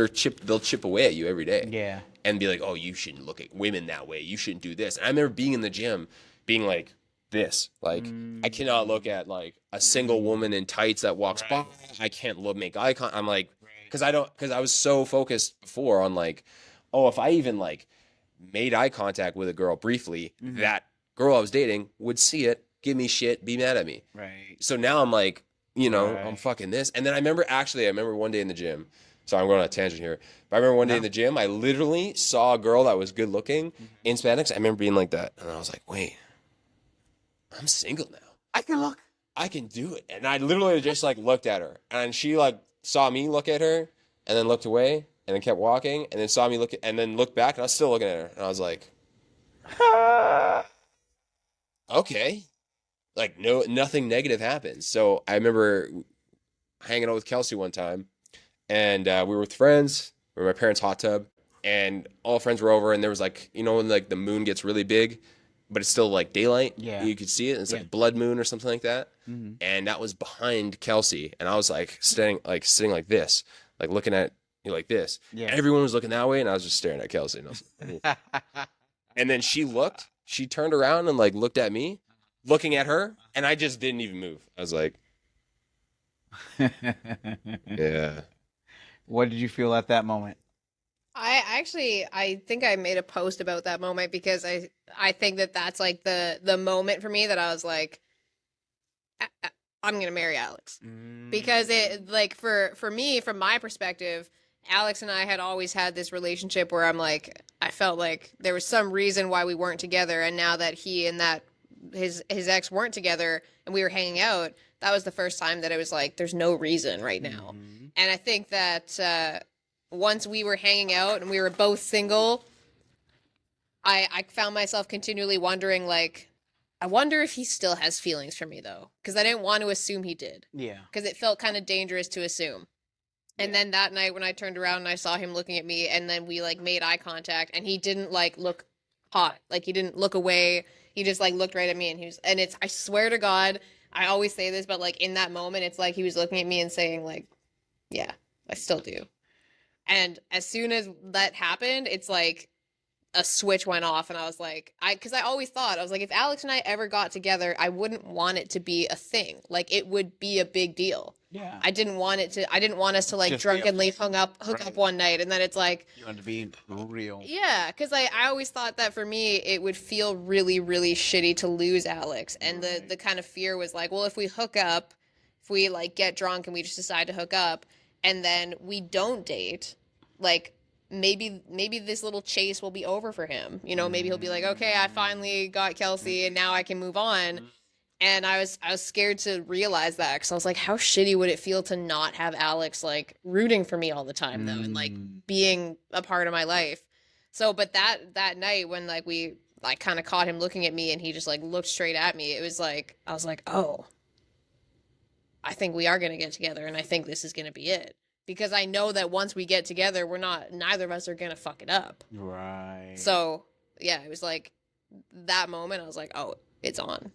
they'll chip away at you every day. Yeah. And be like, oh, you shouldn't look at women that way. You shouldn't do this. And I remember being in the gym being like, this. Like, I cannot look at like a single woman in tights that walks by. I can't make eye contact. I'm like, because I was so focused before on like, oh, if I even like made eye contact with a girl briefly, that girl I was dating would see it, give me shit, be mad at me. Right. So now I'm like, I'm fucking this. And then I remember one day in the gym. So I'm going on a tangent here. But I remember one day in the gym, I literally saw a girl that was good looking in spandex. I remember being like that. And I was like, wait, I'm single now. I can look. I can do it. And I literally just like looked at her. And she like saw me look at her and then looked away and then kept walking and then saw me and then looked back and I was still looking at her. And I was like, okay. Like nothing negative happens. So I remember hanging out with Kelsey one time and we were with friends. We were in my parents' hot tub and all friends were over and there was like, when like the moon gets really big, but it's still like daylight. Yeah. You could see it. It's like blood moon or something like that. Mm-hmm. And that was behind Kelsey. And I was like sitting like this, like looking at you like this. Yeah. And everyone was looking that way. And I was just staring at Kelsey. And I was like, and then she turned around and like looked at me, looking at her. And I just didn't even move. I was like, yeah. What did you feel at that moment? I think I made a post about that moment because I think that's like the moment for me that I was like, I'm going to marry Alex. Because it like for me, from my perspective, Alex and I had always had this relationship where I'm like, I felt like there was some reason why we weren't together. And now that he and his ex weren't together and we were hanging out, that was the first time that it was like, there's no reason right now. And I think that, once we were hanging out and we were both single, I found myself continually wondering, like, I wonder if he still has feelings for me, though. Because I didn't want to assume he did. Yeah. Because it felt kind of dangerous to assume. And then that night when I turned around and I saw him looking at me and then we, like, made eye contact and he didn't, like, look hot. Like, he didn't look away. He just, like, looked right at me and I swear to God, I always say this, but, like, in that moment, it's like he was looking at me and saying, like, yeah, I still do. And as soon as that happened, it's like a switch went off and I was like, because I always thought, I was like, if Alex and I ever got together, I wouldn't want it to be a thing. Like it would be a big deal. Yeah. I didn't want us to like just drunkenly hook up one night and then it's like. You want to be real. Yeah. Because I always thought that for me, it would feel really, really shitty to lose Alex. And the kind of fear was like, well, if we hook up, if we like get drunk and we just decide to hook up and then we don't date, like maybe this little chase will be over for him. Maybe he'll be like, okay, I finally got Kelsey and now I can move on. And I was scared to realize that because I was like, how shitty would it feel to not have Alex like rooting for me all the time though and like being a part of my life. So, but that night when like we like kind of caught him looking at me and he just like looked straight at me, it was like, I was like, oh, I think we are going to get together and I think this is going to be it. Because I know that once we get together, neither of us are going to fuck it up. Right. So, yeah, it was like that moment. I was like, oh, it's on.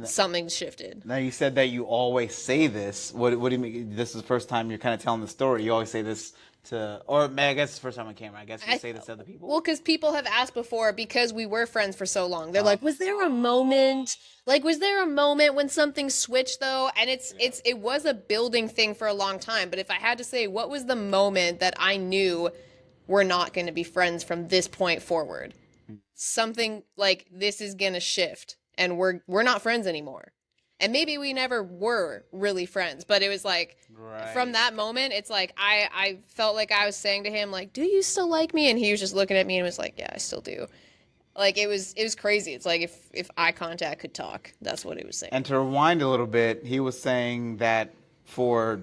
Something shifted. Now, you said that you always say this. What do you mean? This is the first time you're kind of telling the story. You always say this I guess it's the first time on camera. I guess you say this to other people. Well, because people have asked before because we were friends for so long. They're like, was there a moment? Like, was there a moment when something switched though? And it was a building thing for a long time. But if I had to say, what was the moment that I knew we're not going to be friends from this point forward? Something like this is going to shift and we're not friends anymore. And maybe we never were really friends, but it was like, from that moment, it's like, I felt like I was saying to him, like, do you still like me? And he was just looking at me and was like, yeah, I still do. Like, it was crazy. It's like, if eye contact could talk, that's what it was saying. And to rewind a little bit, he was saying that for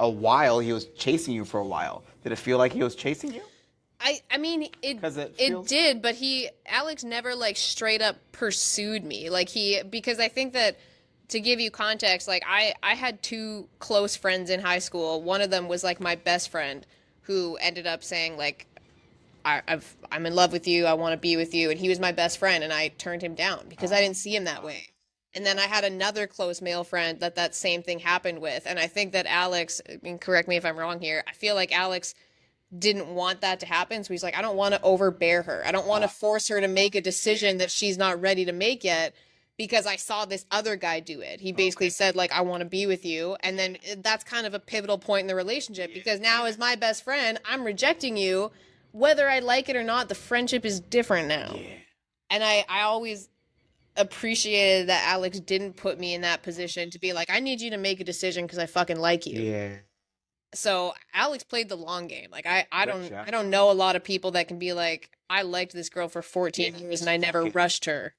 a while, he was chasing you for a while. Did it feel like he was chasing you? I mean, it did, but Alex never, like, straight up pursued me. Like, because I think that, to give you context, like I had two close friends in high school. One of them was like my best friend who ended up saying like, I'm in love with you. I want to be with you. And he was my best friend. And I turned him down because I didn't see him that way. And then I had another close male friend that same thing happened with. And I think that Alex, I mean, correct me if I'm wrong here, I feel like Alex didn't want that to happen. So he's like, I don't want to overbear her. I don't want to force her to make a decision that she's not ready to make yet. Because I saw this other guy do it. He basically said, like, I want to be with you. And then that's kind of a pivotal point in the relationship. Because now as my best friend, I'm rejecting you. Whether I like it or not, the friendship is different now. Yeah. And I always appreciated that Alex didn't put me in that position to be like, I need you to make a decision because I fucking like you. Yeah. So Alex played the long game. Like I Good don't job. I don't know a lot of people that can be like, I liked this girl for 14 years and I never rushed her.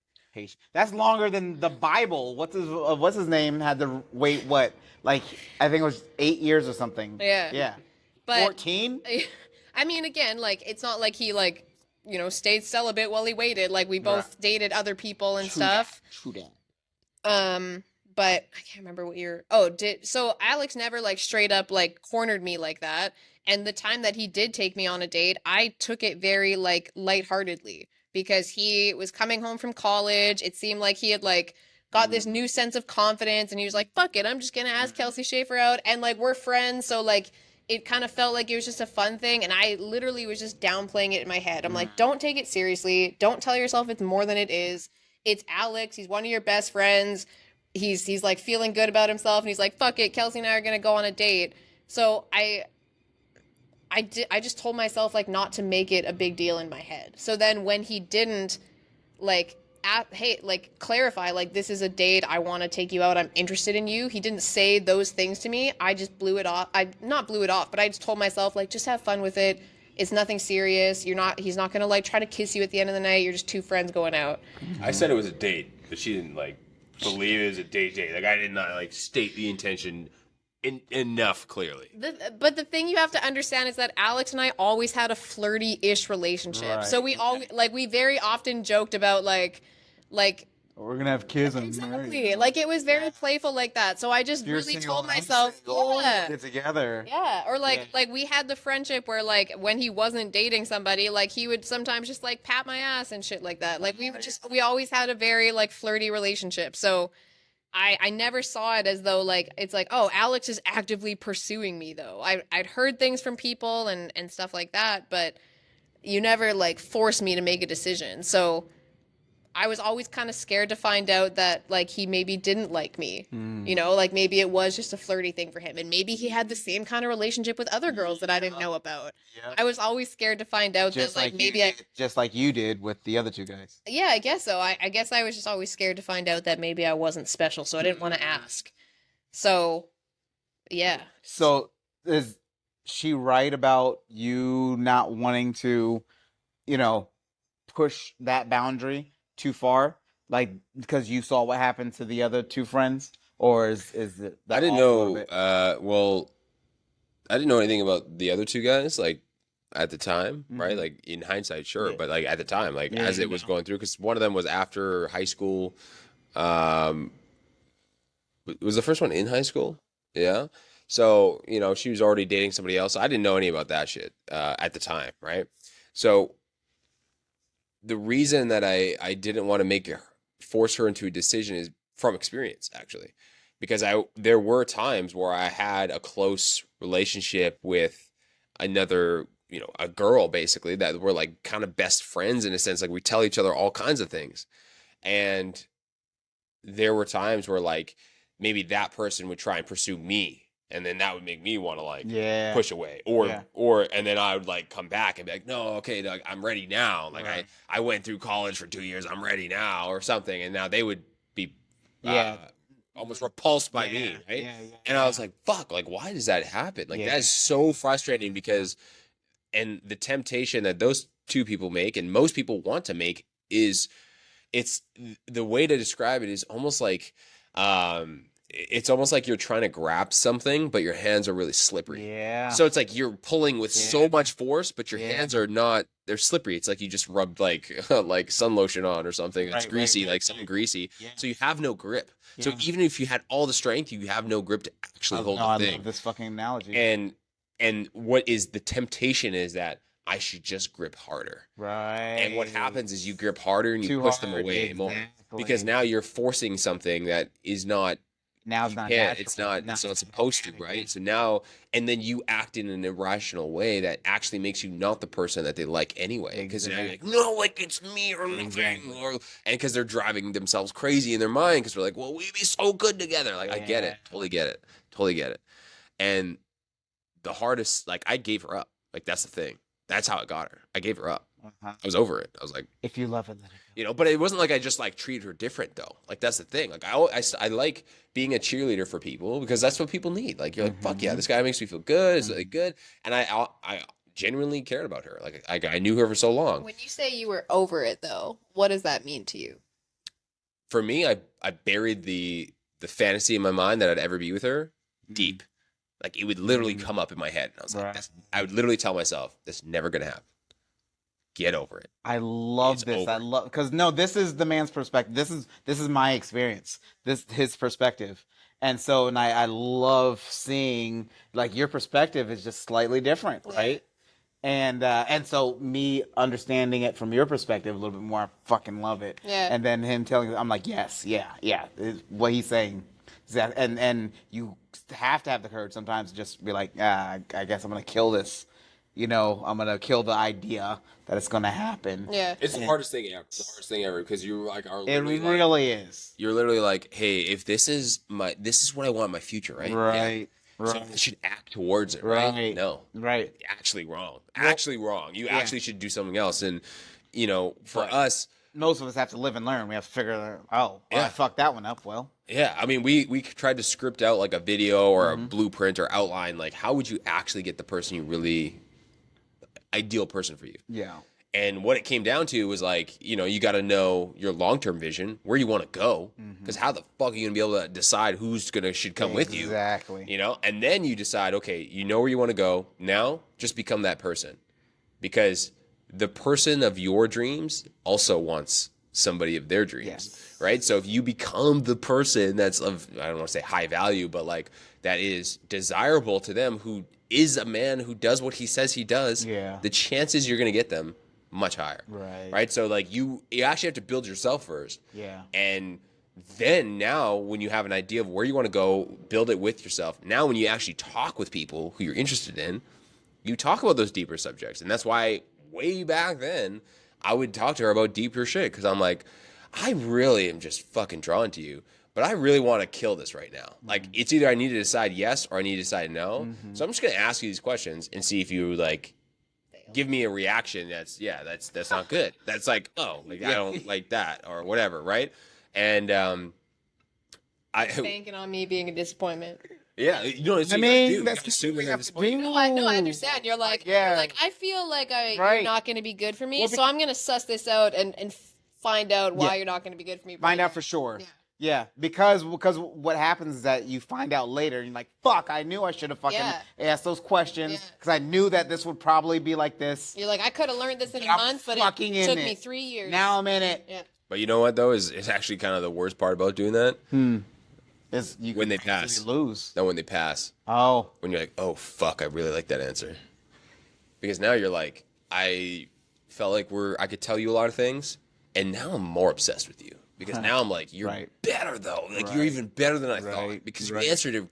That's longer than the Bible. What's his name had to wait what? Like I think it was 8 years or something. Yeah. Yeah. But 14? I mean, again, like it's not like he like stayed celibate while he waited. Like we both dated other people and stuff. True that. But I can't remember what year. Oh, so Alex never like straight up like cornered me like that. And the time that he did take me on a date, I took it very like lightheartedly because he was coming home from college. It seemed like he had like got this new sense of confidence and he was like, fuck it, I'm just gonna ask Kelsey Schaefer out and like we're friends, so like it kind of felt like it was just a fun thing and I literally was just downplaying it in my head. I'm like, don't take it seriously. Don't tell yourself it's more than it is. It's Alex. He's one of your best friends. He's like feeling good about himself and he's like, fuck it, Kelsey and I are gonna go on a date. So I just told myself like not to make it a big deal in my head. So then when he didn't like hey, like clarify like this is a date, I want to take you out, I'm interested in you, he didn't say those things to me. I just blew it off. I not blew it off, but I just told myself like just have fun with it. It's nothing serious. He's not gonna like try to kiss you at the end of the night. You're just two friends going out. I said it was a date, but she didn't like believe it was a date. Like I did not like state the intention enough clearly. But the thing you have to understand is that Alex and I always had a flirty-ish relationship. Right. So we very often joked about like we're gonna have kids and exactly. Like it was very playful like that. So I just really told myself, get together. Yeah. Or like we had the friendship where like when he wasn't dating somebody, like he would sometimes just like pat my ass and shit like that. Like we always had a very like flirty relationship. So I never saw it as though like it's like, oh, Alex is actively pursuing me though. I'd heard things from people and stuff like that, but you never like forced me to make a decision. So I was always kind of scared to find out that like he maybe didn't like me. Like maybe it was just a flirty thing for him and maybe he had the same kind of relationship with other girls that I didn't know about. Yep. I was always scared to find out just that like maybe just like you did with the other two guys. Yeah, I guess so. I guess I was just always scared to find out that maybe I wasn't special, so I didn't want to ask. So, yeah. So is she right about you not wanting to, push that boundary too far, like because you saw what happened to the other two friends, or is it? I didn't know. I didn't know anything about the other two guys, like at the time, right? Like in hindsight, sure, but like at the time, like as it was going through, because one of them was after high school. Was the first one in high school? Yeah. So she was already dating somebody else. I didn't know any about that shit at the time, right? So the reason that I didn't want to force her into a decision is from experience, actually, because there were times where I had a close relationship with another, a girl basically that were like kind of best friends in a sense, like we tell each other all kinds of things. And there were times where like maybe that person would try and pursue me. And then that would make me want to like push away and then I would like come back and be like, no, okay, like, I'm ready now. Like I went through college for 2 years. I'm ready now or something. And now they would be almost repulsed by me. Right. And I was like, fuck, like, why does that happen? Like that is so frustrating and the temptation that those two people make and most people want to make is it's the way to describe it is almost like, it's almost like you're trying to grab something, but your hands are really slippery. Yeah. So it's like you're pulling with so much force, but your hands are not, they're slippery. It's like you just rubbed like sun lotion on or something. It's greasy, like something greasy. Yeah. So you have no grip. Yeah. So even if you had all the strength, you have no grip to actually hold the thing. I love this fucking analogy. And what is the temptation is that I should just grip harder. Right. And what happens is you grip harder and you push them away more. Because now you're forcing something that is not, now it's not natural. It's not so it's supposed to, right? So now, and then you act in an irrational way that actually makes you not the person that they like anyway. Because now you're like, no, like it's me or nothing. And because they're driving themselves crazy in their mind because they're like, well, we'd be so good together. Like, I get it. Totally get it. And the hardest, like, I gave her up. Like, that's the thing. That's how I got her. I gave her up. Uh-huh. I was over it. I was like, if you love it, let it go. you know, but it wasn't like I just like treated her different though. Like that's the thing. Like I like being a cheerleader for people because that's what people need. Like you're like, fuck yeah, this guy makes me feel good. It's like good, and I genuinely cared about her. Like I knew her for so long. When you say you were over it, though, what does that mean to you? For me, I buried the fantasy in my mind that I'd ever be with her deep. Like it would literally come up in my head, and I was like, I would literally tell myself, "This is never gonna happen. Get over it." I love It's this. over. I love because no, this is the man's perspective. This is my experience. This his perspective, and so I love seeing like your perspective is just slightly different, right? And so me understanding it from your perspective a little bit more, I fucking love it. Yeah. And then him telling, I'm like, yes, yeah, what he's saying. And you have to have the courage sometimes to just be like, I guess I'm gonna kill this. You know, I'm gonna kill the idea that it's gonna happen. Yeah. It's the hardest thing ever. The hardest thing ever because you like are. It really is. You're literally like, hey, if this is what I want in my future, right? Right. Yeah. So I should act towards it, right? No. Right. Actually wrong. Actually wrong. You actually should do something else. And, you know, for us. Most of us have to live and learn. We have to figure out, I fucked that one up, well. Yeah. I mean, we tried to script out like a video or a blueprint or outline. Like, how would you actually get the person you really, ideal person for you? Yeah. And what it came down to was like, you know, you got to know your long-term vision, where you want to go, because how the fuck are you gonna be able to decide who's should come with you? Exactly. You know, and then you decide, okay, you know where you want to go. Now, just become that person, because the person of your dreams also wants somebody of their dreams, right? So if you become the person that's of, I don't want to say high value, but like that is desirable to them, who is a man who does what he says he does, the chances you're gonna get them much higher. Right. So like you actually have to build yourself first. Yeah. And then now when you have an idea of where you want to go, build it with yourself. Now when you actually talk with people who you're interested in, you talk about those deeper subjects. And that's why way back then I would talk to her about deeper shit, because I'm like, I really am just fucking drawn to you, but I really want to kill this right now. Like it's either I need to decide yes or I need to decide no. So I'm just gonna ask you these questions and see if you like give me a reaction that's not good. That's like, oh, like I don't like that or whatever, right? And I banking on me being a disappointment. Yeah, you know, I mean, that's assuming I'm disappointed. No, I understand. You're like, I feel like you're not going to be good for me, so I'm going to suss this out and find out why you're not going to be good for me. Find out for sure. Yeah, because what happens is that you find out later, and you're like, fuck, I knew I should have fucking asked those questions, because I knew that this would probably be like this. You're like, I could have learned this in a month, but it took me 3 years. Now I'm in it. Yeah. But you know what, though, is actually kind of the worst part about doing that? Is you when they pass. Lose. No, when they pass. Oh. When you're like, oh, fuck, I really like that answer. Because now you're like, I felt like I could tell you a lot of things, and now I'm more obsessed with you. Because now I'm like, you're better, though. Like, you're even better than I thought. Because you answered it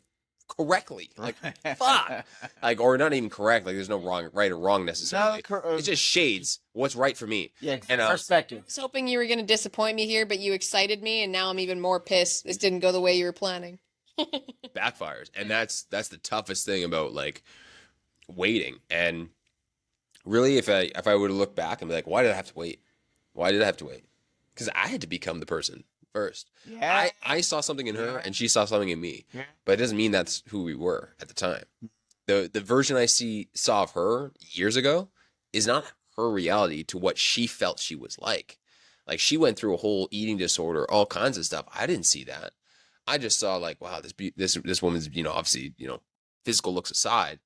correctly. Like, fuck. Like, or not even correct. Like, there's no right or wrong necessarily. It's just shades what's right for me. Yeah, and perspective. I was hoping you were going to disappoint me here, but you excited me, and now I'm even more pissed. This didn't go the way you were planning. Backfires. And that's the toughest thing about, like, waiting. And really, if I were to look back and be like, why did I have to wait? Why did I have to wait? Because I had to become the person first. Yeah. I saw something in her and she saw something in me. Yeah. But it doesn't mean that's who we were at the time. The version I saw of her years ago is not her reality to what she felt she was like. Like, she went through a whole eating disorder, all kinds of stuff. I didn't see that. I just saw, like, wow, this woman's, you know, obviously, you know, physical looks aside,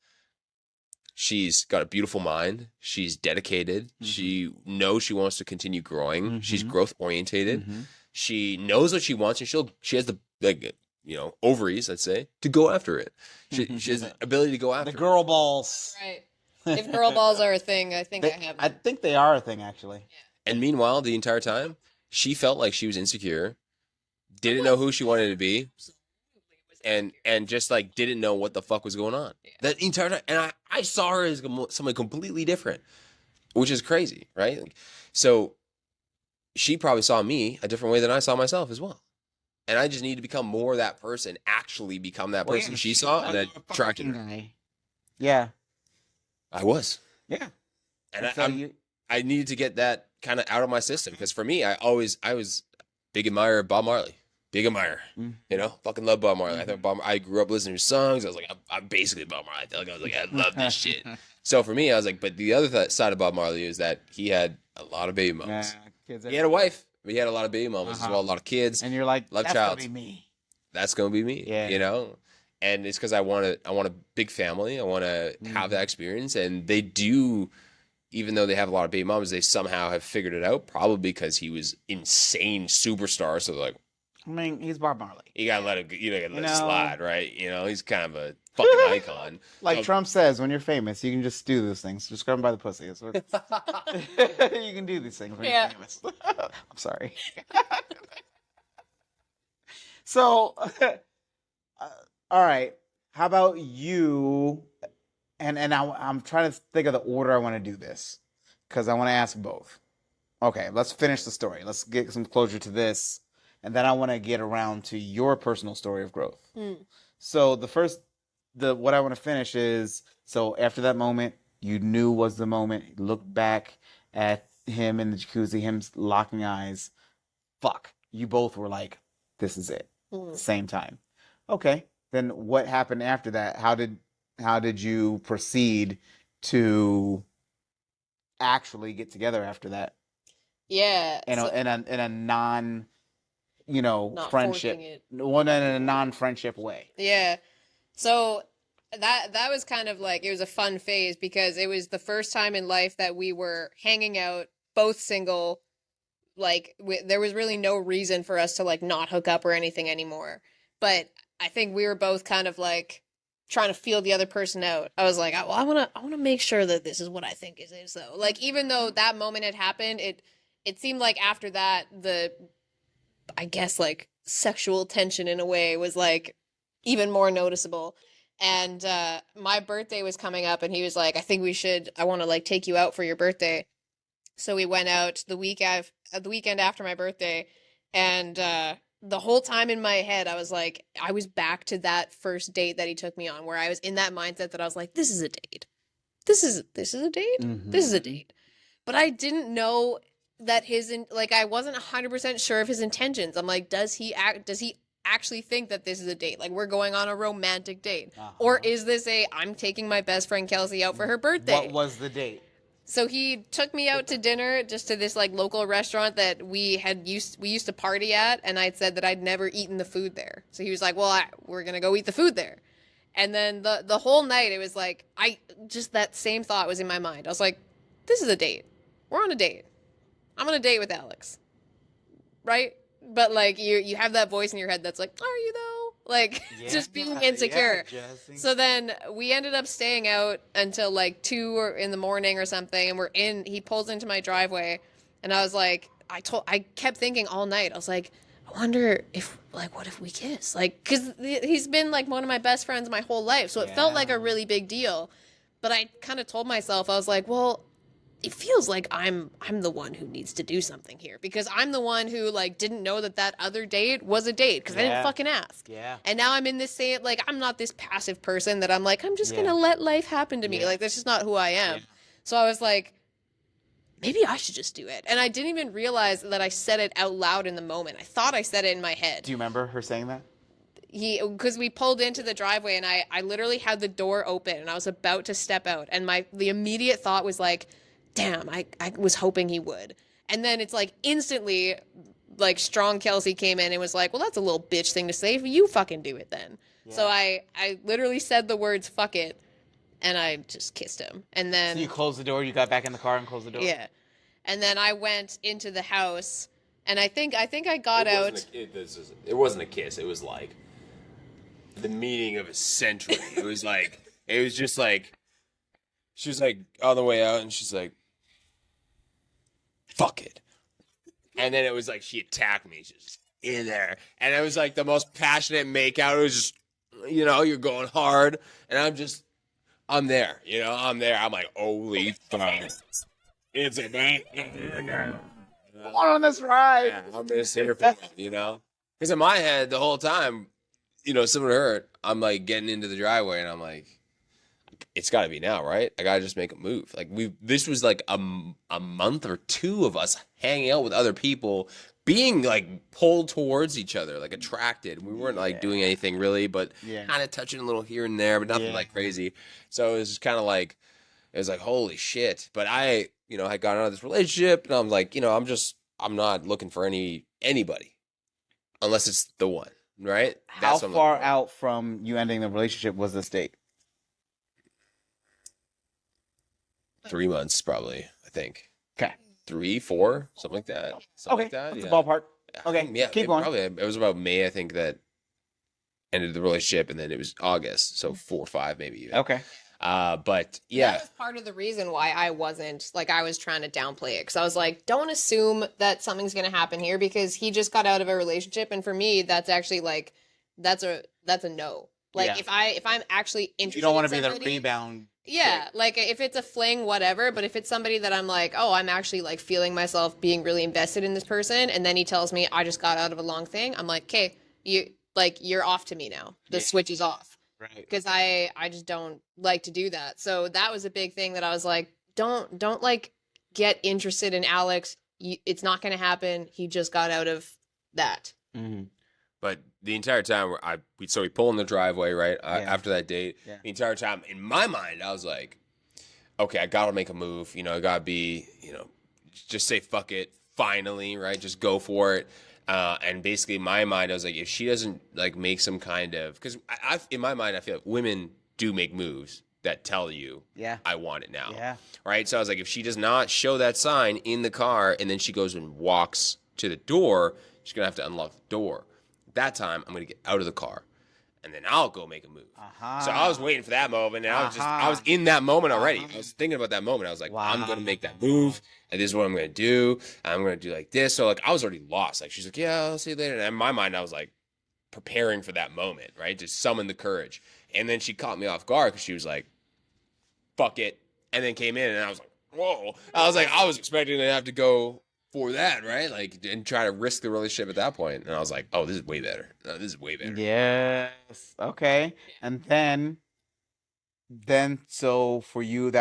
she's got a beautiful mind. She's dedicated. She knows she wants to continue growing. She's growth orientated. She knows what she wants, and she has the, like, you know, ovaries, I'd say, to go after it. She has the ability to go after the girl balls. Right. If girl balls are a thing, I think I have them. I think they are a thing, actually. Yeah. And meanwhile, the entire time, she felt like she was insecure, didn't know who she wanted to be, and just, like, didn't know what the fuck was going on. Yeah. That entire time. And I saw her as somebody completely different, which is crazy, right? Like, so she probably saw me a different way than I saw myself as well. And I just need to become more that person, actually become that person she saw, and attracted her. Yeah. I was. Yeah. And so I needed to get that kind of out of my system because for me, I was big admirer of Bob Marley, big admirer. You know, fucking love Bob Marley. I thought I grew up listening to his songs. I was like, I'm basically Bob Marley. I was like, I love this shit. So for me, I was like, but the other side of Bob Marley is that he had a lot of baby mamas. Kids He had a wife, but he had a lot of baby mamas as well, a lot of kids. And you're like, love that's child. gonna be me. That's gonna be me. Yeah. You know, and it's because I want a big family. I want to have that experience, and they do. Even though they have a lot of baby mamas, they somehow have figured it out. Probably because he was insane superstar. So they're like, I mean, he's Bob Marley. you gotta let it slide, right? You know, he's kind of a fucking icon. Like Trump says, when you're famous, you can just do those things. Just grab him by the pussy. That's what you can do these things when you're famous. I'm sorry. So, all right. How about you? And I'm trying to think of the order I want to do this because I want to ask both. Okay, let's finish the story. Let's get some closure to this, and then I want to get around to your personal story of growth. So what I want to finish is, so after that moment, you knew was the moment. You looked back at him in the jacuzzi, him locking eyes. Fuck, you both were like, this is it. Same time. Okay, then what happened after that? How did you proceed to actually get together after that? Yeah. In a non, not friendship, in a non-friendship way. Yeah. So that was kind of like, it was a fun phase because it was the first time in life that we were hanging out, both single. Like there was really no reason for us to like not hook up or anything anymore. But I think we were both kind of like trying to feel the other person out. I was like, well, I want to make sure that this is what I think it is though. Like even though that moment had happened, it seemed like after that I guess like sexual tension in a way was like even more noticeable. And my birthday was coming up and he was like, I want to like take you out for your birthday. So we went out the weekend after my birthday, and the whole time in my head, I was like, I was back to that first date that he took me on, where I was in that mindset that I was like, this is a date. This is a date. Mm-hmm. This is a date. But I didn't know that I wasn't 100% sure of his intentions. I'm like, does he actually think that this is a date? Like we're going on a romantic date, or is this I'm taking my best friend Kelsey out for her birthday? What was the date? So he took me out to dinner just to this like local restaurant that we used to party at, and I'd said that I'd never eaten the food there. So he was like, "Well, we're going to go eat the food there." And then the whole night it was like that same thought was in my mind. I was like, "This is a date. We're on a date. I'm on a date with Alex." Right? But like you have that voice in your head that's like, "Are you though?" Like just being insecure. So then we ended up staying out until like 2 in the morning or something, and he pulls into my driveway, and I was like, I kept thinking all night. I was like, I wonder if like, what if we kiss? Like, cause he's been like one of my best friends my whole life. So it felt like a really big deal, but I kind of told myself, I was like, well, it feels like I'm the one who needs to do something here because I'm the one who like didn't know that other date was a date because I didn't fucking ask. Yeah. And now I'm in this like I'm not this passive person that I'm like I'm just gonna let life happen to me. Like that's just not who I am. So I was like, maybe I should just do it. And I didn't even realize that I said it out loud in the moment. I thought I said it in my head. Do you remember her saying that? Because we pulled into the driveway and I literally had the door open and I was about to step out and the immediate thought was like, damn, I was hoping he would. And then it's like instantly, like strong Kelsey came in and was like, well, that's a little bitch thing to say. You fucking do it then. Yeah. So I literally said the words, fuck it. And I just kissed him. And then. So you closed the door, you got back in the car and closed the door? Yeah. And then I went into the house and I think I got out. It wasn't a kiss. It was like the meeting of a century. It was just like, she was like on the way out and she's like, fuck it. And then it was like she attacked me. She was just in there. And it was like the most passionate makeout. It was just, you're going hard. And I'm there. I'm there. I'm like, holy fuck. It's a man. Come on this ride. Yeah, I'm just here for it, Because in my head, the whole time, similar to her, I'm like getting into the driveway and I'm like, it's got to be now, right? I got to just make a move. Like this was like a month or two of us hanging out with other people, being like pulled towards each other, like attracted. We weren't like doing anything really, but kind of touching a little here and there, but nothing like crazy. So it was just kind of like, it was like, holy shit. But I, had gotten out of this relationship, and I'm like, I'm not looking for anybody unless it's the one, right? How far out from you ending the relationship was this date? 3 months, probably, I think. Okay. 3, 4, something like that. Something like that. That's a ballpark. Okay, yeah. Keep going. Probably, it was about May, I think, that ended the relationship, and then it was August, so 4 or 5 maybe even. Okay. But yeah, that was part of the reason why I wasn't like, I was trying to downplay it, because I was like, don't assume that something's gonna happen here, because he just got out of a relationship, and for me, that's actually like, that's a no. Like if I'm actually interested, you don't want to in be somebody, the rebound. yeah, like if it's a fling, whatever, but if it's somebody that I'm like, oh, I'm actually like feeling myself being really invested in this person, and then he tells me I just got out of a long thing, I'm like, okay, you're off to me now. The switch is off. Right. Because I just don't like to do that. So that was a big thing that I was like, don't like get interested in Alex. It's not going to happen. He just got out of that. Mm-hmm. But the entire time, we pull in the driveway, right, after that date. Yeah. The entire time, in my mind, I was like, okay, I got to make a move. I got to be, just say fuck it, finally, right? Just go for it. And basically, in my mind, I was like, if she doesn't like make some kind of, because in my mind, I feel like women do make moves that tell you, I want it now, right? So I was like, if she does not show that sign in the car, and then she goes and walks to the door, she's gonna have to unlock the door. That time, I'm gonna get out of the car, and then I'll go make a move. So I was waiting for that moment, and I was in that moment already. I was thinking about that moment. I was like, I'm gonna make that move, and this is what I'm gonna do. I'm gonna do like this. So like, I was already lost. Like, she's like, yeah, I'll see you later. And in my mind, I was like preparing for that moment, right? To summon the courage. And then she caught me off guard because she was like, fuck it, and then came in, and I was like, whoa. I was like, I was expecting to have to go for that, right? Like, and try to risk the relationship at that point. And I was like, oh, this is way better. No, this is way better. Yes. Okay. And then so for you,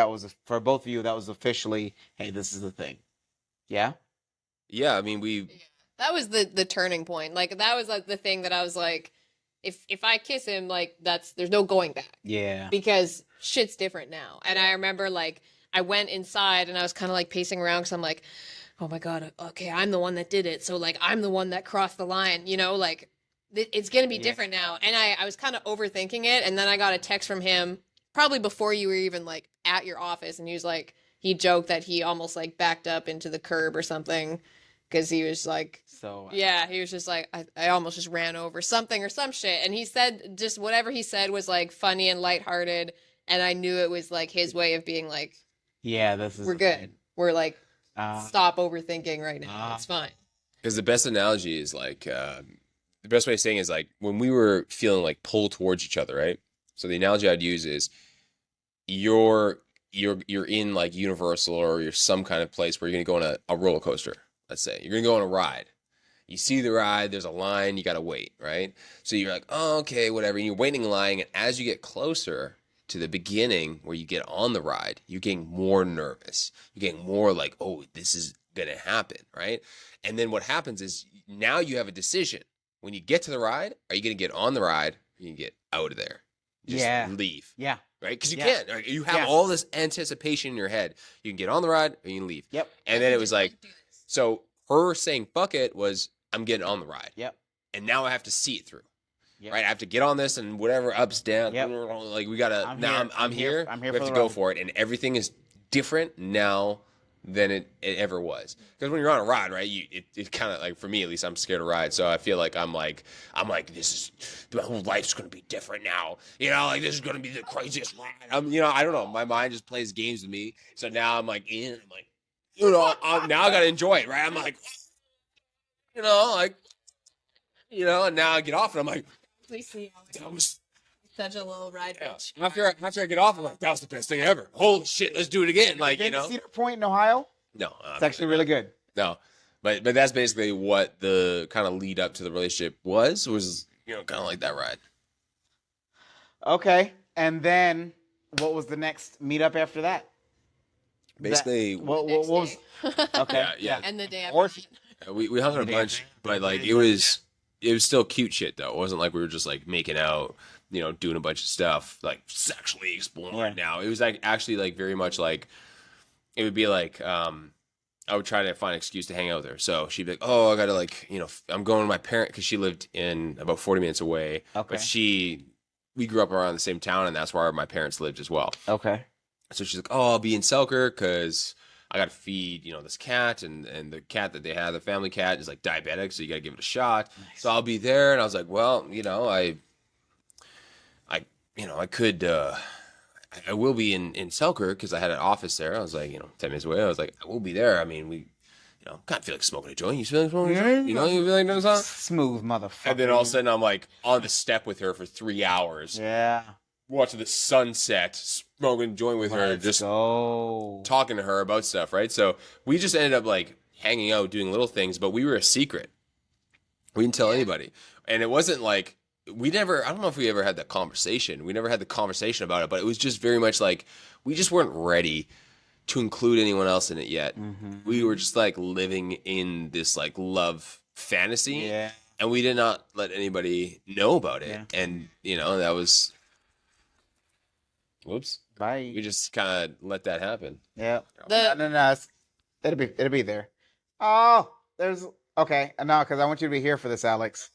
for both of you, that was officially, hey, this is the thing. Yeah? Yeah, I mean, that was the turning point. Like, that was like the thing that I was like, if I kiss him, like, there's no going back. Yeah. Because shit's different now. And I remember, like, I went inside and I was kind of like pacing around because I'm like, oh my God, okay, I'm the one that did it. So like, I'm the one that crossed the line, like it's going to be different now. And I was kind of overthinking it. And then I got a text from him probably before you were even like at your office. And he was like, he joked that he almost like backed up into the curb or something. Cause he was like, he was just like, I almost just ran over something or some shit. And he said just whatever he said was like funny and lighthearted. And I knew it was like his way of being like, we're good. We're like, stop overthinking right now. It's fine. Because the best analogy is like, the best way of saying it is like when we were feeling like pulled towards each other, right? So the analogy I'd use is you're in like Universal, or you're some kind of place where you're going to go on a roller coaster. Let's say you're going to go on a ride. You see the ride, there's a line, you got to wait, right? So you're like, oh, okay, whatever. And you're waiting in line, and as you get closer to the beginning where you get on the ride, you're getting more nervous. You're getting more like, oh, this is going to happen, right? And then what happens is now you have a decision. When you get to the ride, are you going to get on the ride, or are you going to get out of there? Just leave. Yeah. Right? Because you can't. Right? You have all this anticipation in your head. You can get on the ride, or you can leave. Yep. And then it was like, so her saying fuck it was, I'm getting on the ride. Yep. And now I have to see it through. Yep. Right? I have to get on this, and whatever ups, down, like we gotta. I'm here. We have to go for it, and everything is different now than it ever was. Because when you're on a ride, right? It kind of like, for me at least, I'm scared to ride, so I feel like I'm like my whole life's gonna be different now. Like this is gonna be the craziest ride. I don't know. My mind just plays games with me. So now I'm like in. I'm like, now I gotta enjoy it, right? I'm like, and now I get off, and I'm like. Please see such a little ride. Yeah. After I get off, I'm like, that was the best thing ever. Holy shit, let's do it again. Like, Cedar Point in Ohio? No. It's actually really good. No. But that's basically what the kind of lead up to the relationship was kind of like that ride. Okay. And then, what was the next meetup after that? Basically, What was? Okay. yeah. And the day Or after that. We hung out a bunch, but like it was still cute shit though. It wasn't like we were just like making out, doing a bunch of stuff like sexually exploring. Yeah. Now it was like actually like very much like it would be like I would try to find an excuse to hang out with her. So she'd be like, "Oh, I gotta like I'm going to my parent," because she lived in about 40 minutes away. Okay. But we grew up around the same town, and that's where my parents lived as well. Okay. So she's like, "Oh, I'll be in Selkirk because I got to feed, this cat, and the cat that they have, the family cat, is like diabetic, so you got to give it a shot." Nice. So I'll be there, and I was like, "Well, I could, I will be in Selkirk because I had an office there." I was like, 10 minutes away. I was like, "I will be there. I mean, we, kind of feel like smoking a joint. You feel like smoking a joint? You feel like doing something?" Smooth motherfucker. And then all of a sudden, I'm like on the step with her for 3 hours. Yeah. Watching the sunset, smoking a joint with her, just talking to her about stuff, right? So we just ended up like hanging out, doing little things, but we were a secret. We didn't tell anybody. And it wasn't like, I don't know if we ever had that conversation. We never had the conversation about it, but it was just very much like, we just weren't ready to include anyone else in it yet. Mm-hmm. We were just like living in this like love fantasy. Yeah. And we did not let anybody know about it. Yeah. And, that was... Whoops. Bye. We just kind of let that happen. Yeah. No. It'll be there. Oh, there's... Okay. No, because I want you to be here for this, Alex.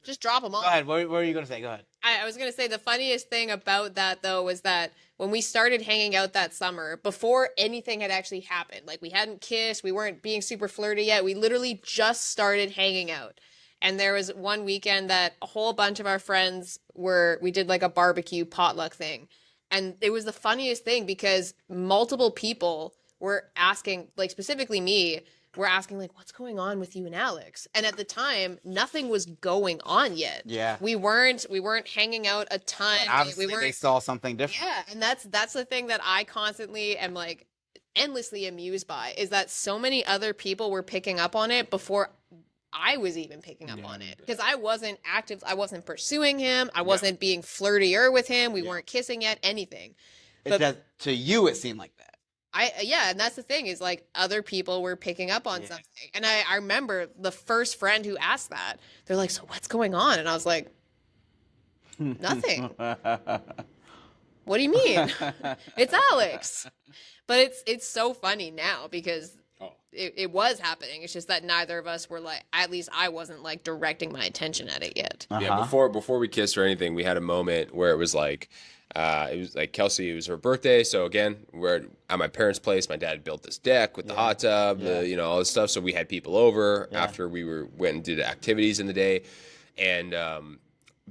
Just drop them all. Go ahead. What were you going to say? Go ahead. I was going to say the funniest thing about that, though, was that when we started hanging out that summer, before anything had actually happened, like we hadn't kissed, we weren't being super flirty yet, we literally just started hanging out. And there was one weekend that a whole bunch of our friends we did like a barbecue potluck thing. And it was the funniest thing because multiple people were asking, like specifically me, were asking like, "What's going on with you and Alex?" And at the time, nothing was going on yet. Yeah. We weren't hanging out a ton. Obviously, they saw something different. Yeah. And that's the thing that I constantly am like endlessly amused by, is that so many other people were picking up on it before I was even picking up on it, because I wasn't active. I wasn't pursuing him. I wasn't being flirtier with him. We weren't kissing yet, anything. But to you, it seemed like that. And that's the thing, is like other people were picking up on something. And I remember the first friend who asked that, they're like, "So what's going on?" And I was like, "Nothing." "What do you mean?" "It's Alex." But it's so funny now because it was happening. It's just that neither of us were like, at least I wasn't like directing my attention at it yet. Yeah, before we kissed or anything, we had a moment where it was like Kelsey, it was her birthday. So again, we're at my parents' place. My dad built this deck with the hot tub, all this stuff. So we had people over after we went and did activities in the day. And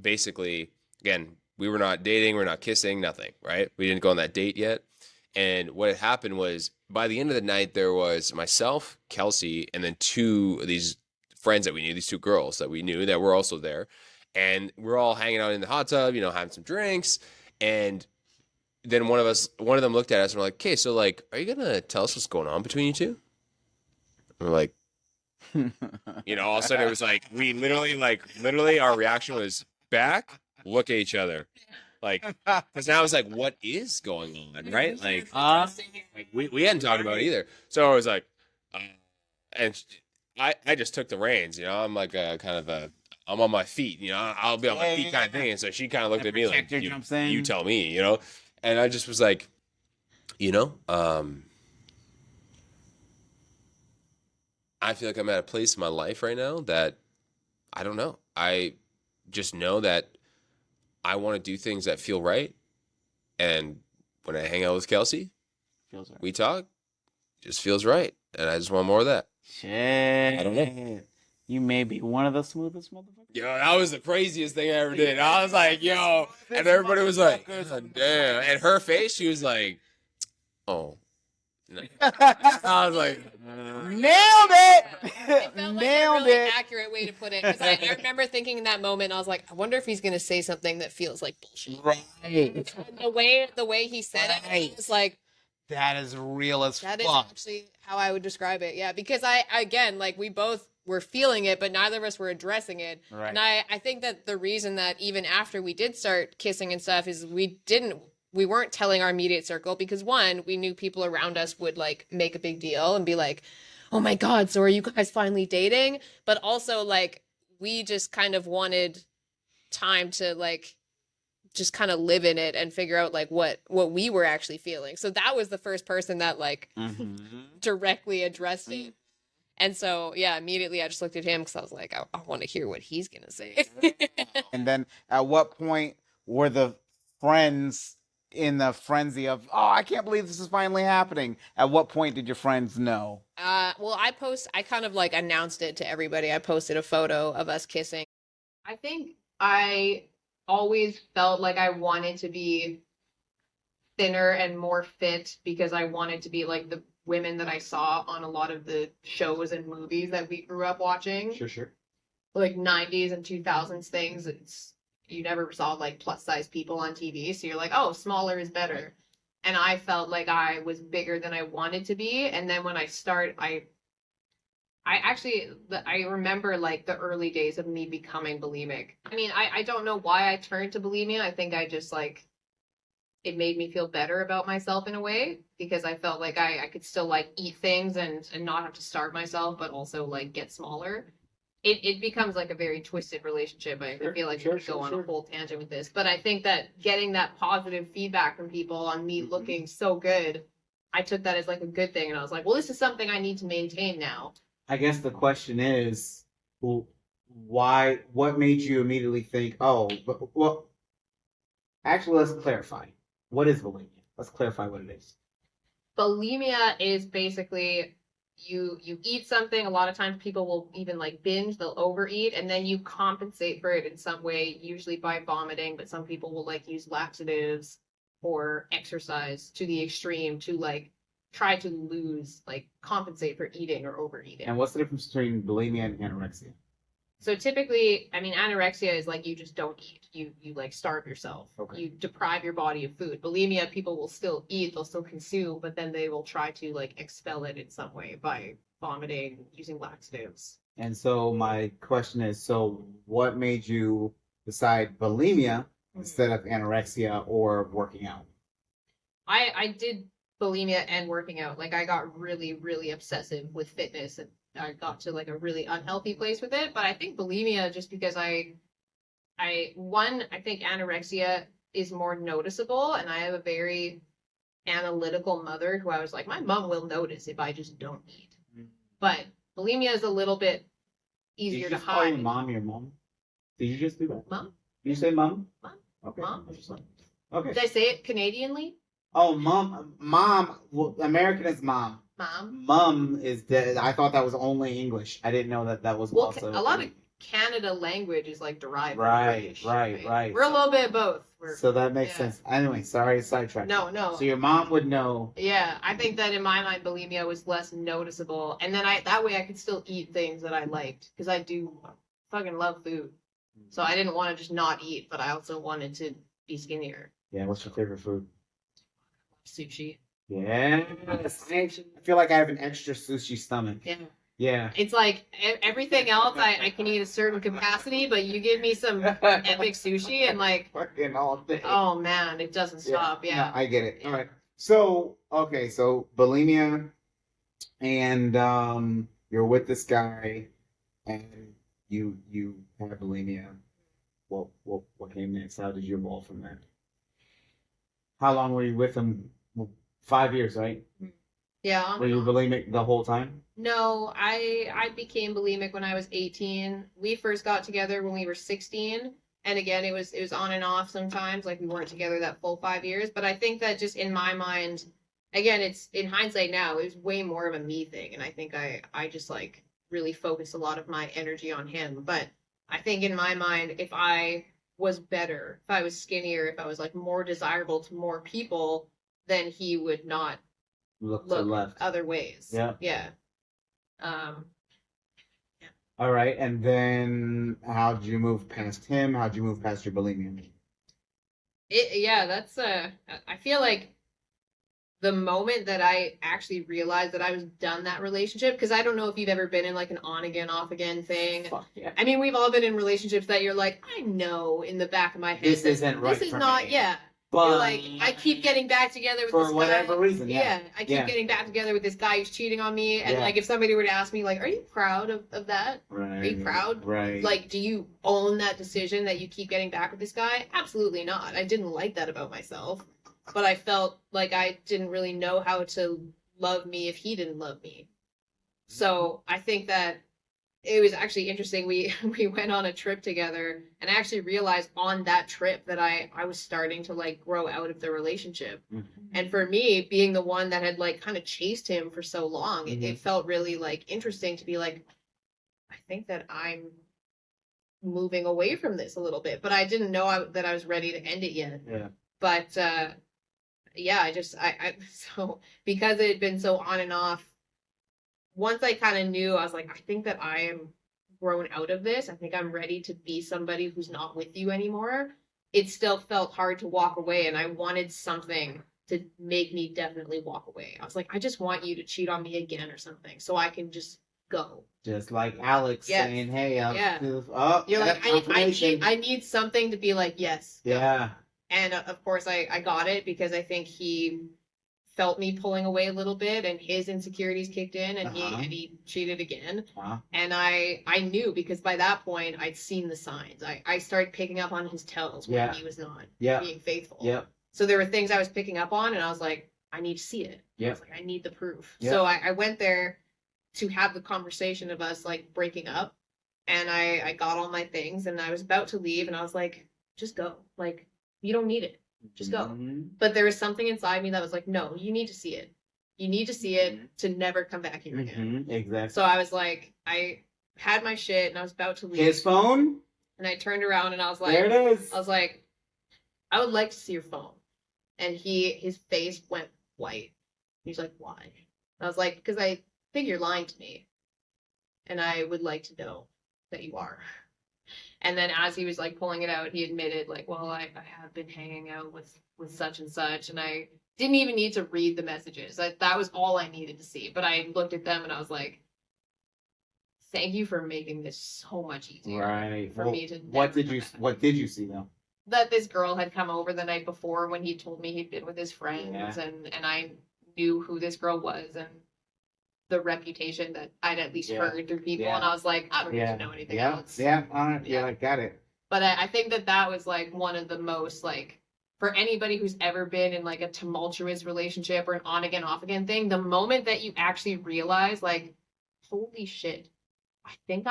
basically, again, we were not dating, we're not kissing, nothing, right? We didn't go on that date yet. And what had happened was, by the end of the night, there was myself, Kelsey, and then two of these friends that we knew, these two girls that we knew that were also there. And we're all hanging out in the hot tub, having some drinks. And then one of them looked at us and we're like, "Okay, so like, are you going to tell us what's going on between you two?" And we're like, all of a sudden it was like, we literally our reaction was back, look at each other. Like, because now it's like, what is going on, right? Like we hadn't talked about it either. So I was like, and I just took the reins, I'm like I'm on my feet, I'll be on my feet kind of thing. And so she kind of looked at me like, you tell me, and I just was like, I feel like I'm at a place in my life right now that I don't know. I just know that I want to do things that feel right. And when I hang out with Kelsey, feels right. We talk, just feels right. And I just want more of that. Shit. I don't know. You may be one of the smoothest motherfuckers. Yo, that was the craziest thing I ever did. I was like, yo. And everybody was like, damn. And her face, she was like, oh. I was like, nailed it. It felt like a really accurate way to put it. Because I remember thinking in that moment, I was like, I wonder if he's gonna say something that feels like bullshit. Right. And the way he said it was like, that is real as fuck. That is actually how I would describe it. Yeah, because we both were feeling it, but neither of us were addressing it. Right. And I think that the reason that even after we did start kissing and stuff is we didn't we weren't telling our immediate circle because one, we knew people around us would like make a big deal and be like, oh my God, so are you guys finally dating? But also like, we just kind of wanted time to like, just kind of live in it and figure out like what we were actually feeling. So that was the first person that like directly addressed it. And so, yeah, immediately I just looked at him because I was like, I want to hear what he's going to say. And then at what point were the friends in the frenzy of, oh, I can't believe this is finally happening? At what point did your friends know? Well, I kind of like announced it to everybody. I posted a photo of us kissing. I think I always felt like I wanted to be thinner and more fit because I wanted to be like the women that I saw on a lot of the shows and movies that we grew up watching. Sure. Like 90s and 2000s things. You never saw like plus size people on TV. So you're like, oh, smaller is better. And I felt like I was bigger than I wanted to be. And then when I I remember like the early days of me becoming bulimic. I mean, I don't know why I turned to bulimia. I think I just like, it made me feel better about myself in a way because I felt like I could still like eat things and not have to starve myself, but also like get smaller. It becomes like a very twisted relationship. I feel like we could go on a whole tangent with this, but I think that getting that positive feedback from people on me looking so good, I took that as like a good thing. And I was like, well, this is something I need to maintain now. I guess the question is, well, what made you immediately think, oh, well, actually, let's clarify. What is bulimia? Let's clarify what it is. Bulimia is basically you eat something. A lot of times people will even like binge, they'll overeat, and then you compensate for it in some way, usually by vomiting, but some people will like use laxatives or exercise to the extreme to like try to lose, like compensate for eating or overeating. And what's the difference between bulimia and anorexia? So typically, I mean, anorexia is like you just don't eat. You like starve yourself. Okay. You deprive your body of food. Bulimia, people will still eat, they'll still consume, but then they will try to like expel it in some way by vomiting, using laxatives. And so my question is, so what made you decide bulimia instead of anorexia or working out? I did bulimia and working out. Like I got really, really obsessive with fitness and I got to like a really unhealthy place with it. But I think bulimia, just because I think anorexia is more noticeable, and I have a very analytical mother who I was like, my mom will notice if I just don't eat. But bulimia is a little bit easier to hide. Call your mom? Did you just do that? Mom? Did you say mom? Mom. Okay. Mom. Okay. Did I say it Canadianly? Oh, mom. Well, American is mom. Mom. Mum is dead. I thought that was only English. I didn't know that was also. A lot of Canada language is like derived from British. Right. We're a little bit of both. So that makes sense. Anyway, sorry, sidetrack. No. So your mom would know. Yeah, I think that in my mind, bulimia was less noticeable, and then that way I could still eat things that I liked because I do fucking love food. So I didn't want to just not eat, but I also wanted to be skinnier. Yeah, what's your favorite food? Sushi. Yes. I feel like I have an extra sushi stomach. Yeah. It's like everything else I can eat a certain capacity, but you give me some epic sushi and like fucking all day. Oh man, it doesn't stop. Yeah. No, I get it. All right. So bulimia, and you're with this guy, and you have bulimia. What came next? How did you evolve from that? How long were you with him? 5 years, right? Yeah. Were you bulimic the whole time? No, I became bulimic when I was 18. We first got together when we were 16. And again, it was on and off sometimes. Like we weren't together that full 5 years. But I think that just in my mind, again, it's in hindsight now, it was way more of a me thing. And I think I just like really focused a lot of my energy on him. But I think in my mind, if I was better, if I was skinnier, if I was like more desirable to more people, then he would not look to the left. Other ways. Yeah. Yeah. All right, and then how'd you move past him? How'd you move past your bulimia? That's I feel like the moment that I actually realized that I was done that relationship, because I don't know if you've ever been in like an on again, off again thing. Fuck yeah. I mean, we've all been in relationships that you're like, I know in the back of my head this isn't right. This is not, me. yeah. But like, I keep getting back together with for this whatever guy. reason, yeah. I keep getting back together with this guy who's cheating on me. And, Yeah. like, if somebody were to ask me, like, are you proud of that? Right. Are you proud? Right. Like, do you own that decision that you keep getting back with this guy? Absolutely not. I didn't like that about myself. But I felt like I didn't really know how to love me if he didn't love me. So I think that it was actually interesting. We went on a trip together, and I actually realized on that trip that I was starting to like grow out of the relationship. Mm-hmm. And for me, being the one that had like kind of chased him for so long, Mm-hmm. it felt really like interesting to be like, I think that I'm moving away from this a little bit, but I didn't know that I was ready to end it yet. Yeah. But yeah, I so because it had been so on and off. Once I kind of knew, I was like, I think that I am grown out of this. I think I'm ready to be somebody who's not with you anymore. It still felt hard to walk away, and I wanted something to make me definitely walk away. I was like, I just want you to cheat on me again or something so I can just go. Just like Alex saying, hey, you're like, I need something to be like, yes. Yeah. And of course I got it because I think he felt me pulling away a little bit, and his insecurities kicked in, and he cheated again. And I knew, because by that point I'd seen the signs. I started picking up on his tells when he was not being faithful. Yep. So there were things I was picking up on, and I was like, I need to see it. I was like, I need the proof. So I went there to have the conversation of us like breaking up, and I got all my things, and I was about to leave, and I was like, just go. Like, you don't need it. Just go. Mm-hmm. But there was something inside me that was like, no, you need to see it. You need to see it to never come back here again. Exactly. So I was like, I had my shit and I was about to leave. His phone? And I turned around and I was like, there it is. I was like, I would like to see your phone. And his face went white. He's like, why? And I was like, because I think you're lying to me. And I would like to know that you are. And then as he was like pulling it out, he admitted like, well, I have been hanging out with such and such. And I didn't even need to read the messages. That was all I needed to see. But I looked at them and I was like, thank you for making this so much easier for me to what did you see though? That this girl had come over the night before when he told me he'd been with his friends, and I knew who this girl was and the reputation that I'd at least heard through people, and I was like, I don't need to know anything else. I got it. But I think that was like one of the most, like, for anybody who's ever been in like a tumultuous relationship or an on again off again thing, the moment that you actually realize like, holy shit, I think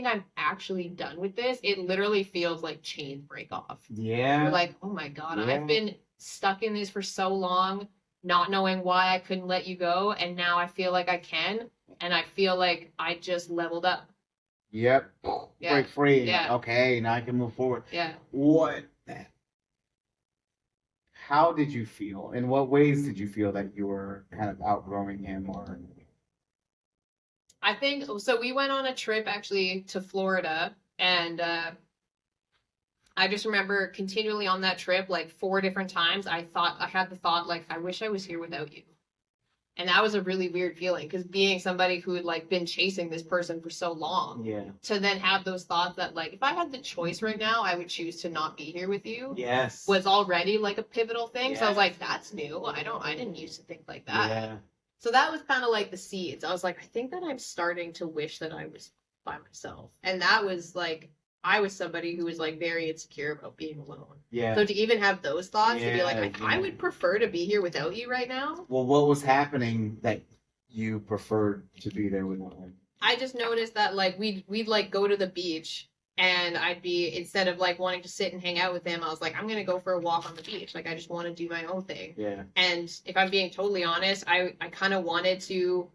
I'm actually done with this, it literally feels like chains break off. Yeah. You're like, oh my god, I've been stuck in this for so long, not knowing why I couldn't let you go, and now I feel like I can, and I feel like I just leveled up. Yep. Break free. Yeah. Okay, now I can move forward. Yeah. How did you feel? In what ways did you feel that you were kind of outgrowing him? Or I think so. We went on a trip actually to Florida, and I just remember continually on that trip, like 4 different times, I had the thought, like, I wish I was here without you. And that was a really weird feeling, because being somebody who had like been chasing this person for so long, to then have those thoughts that like, if I had the choice right now, I would choose to not be here with you. Yes. Was already like a pivotal thing. So I was like, that's new. I didn't used to think like that. Yeah. So that was kind of like the seeds. I was like, I think that I'm starting to wish that I was by myself. And that was like, I was somebody who was like very insecure about being alone. Yeah. So to even have those thoughts, to be like, I would prefer to be here without you right now. Well, what was happening that you preferred to be there without him? I just noticed that like we'd like go to the beach, and I'd be, instead of like wanting to sit and hang out with him, I was like, I'm gonna go for a walk on the beach. Like I just want to do my own thing. Yeah. And if I'm being totally honest, I kind of wanted to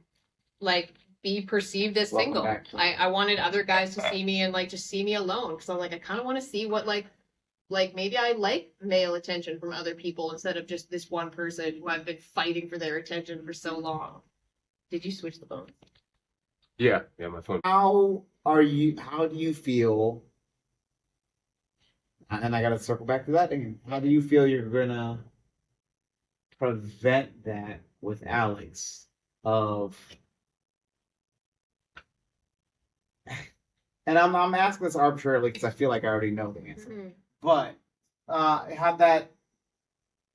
like be perceived as single. I wanted other guys to see me and like just see me alone, because I'm like, I kind of want to see what like maybe I like male attention from other people instead of just this one person who I've been fighting for their attention for so long. Did you switch the phone? Yeah, my phone. How do you feel? And I gotta circle back to that again. How do you feel you're gonna prevent that with Alex of? And I'm asking this arbitrarily because I feel like I already know the answer. Mm-hmm. But have that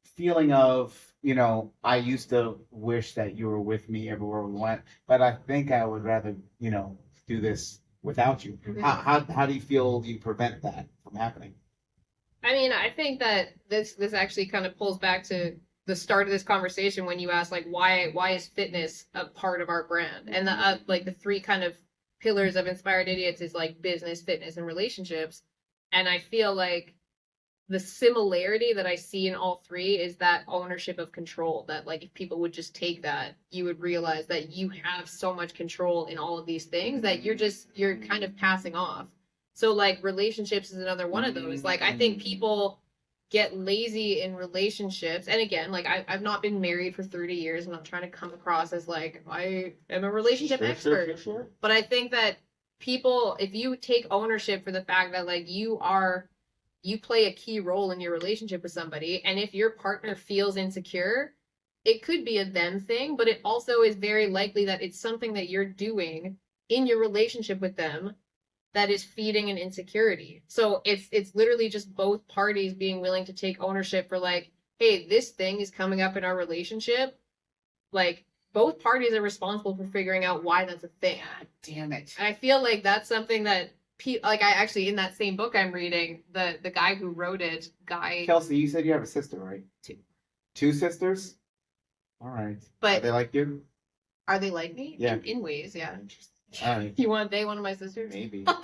feeling of, I used to wish that you were with me everywhere we went, but I think I would rather, do this without you. How do you feel you prevent that from happening? I mean, I think that this actually kind of pulls back to the start of this conversation when you asked like why is fitness a part of our brand, and the like the three kind of pillars of Inspired Idiots is like business, fitness, and relationships. And I feel like the similarity that I see in all three is that ownership of control. That like if people would just take that, you would realize that you have so much control in all of these things that you're kind of passing off. So like relationships is another one of those. Like I think people get lazy in relationships. And again, like I've not been married for 30 years. I'm not trying to come across as like I am a relationship expert. Sure. But I think that people, if you take ownership for the fact that like you play a key role in your relationship with somebody, and if your partner feels insecure, it could be a them thing, but it also is very likely that it's something that you're doing in your relationship with them that is feeding an insecurity. So it's literally just both parties being willing to take ownership for like, hey, this thing is coming up in our relationship. Like both parties are responsible for figuring out why that's a thing. God damn it. And I feel like that's something that like I actually, in that same book I'm reading, the guy who wrote it, Kelsey, you said you have a sister, right? Two sisters? All right. But are they like you? Are they like me? Yeah. In ways, yeah. All right. You want to date one of my sisters? Maybe. What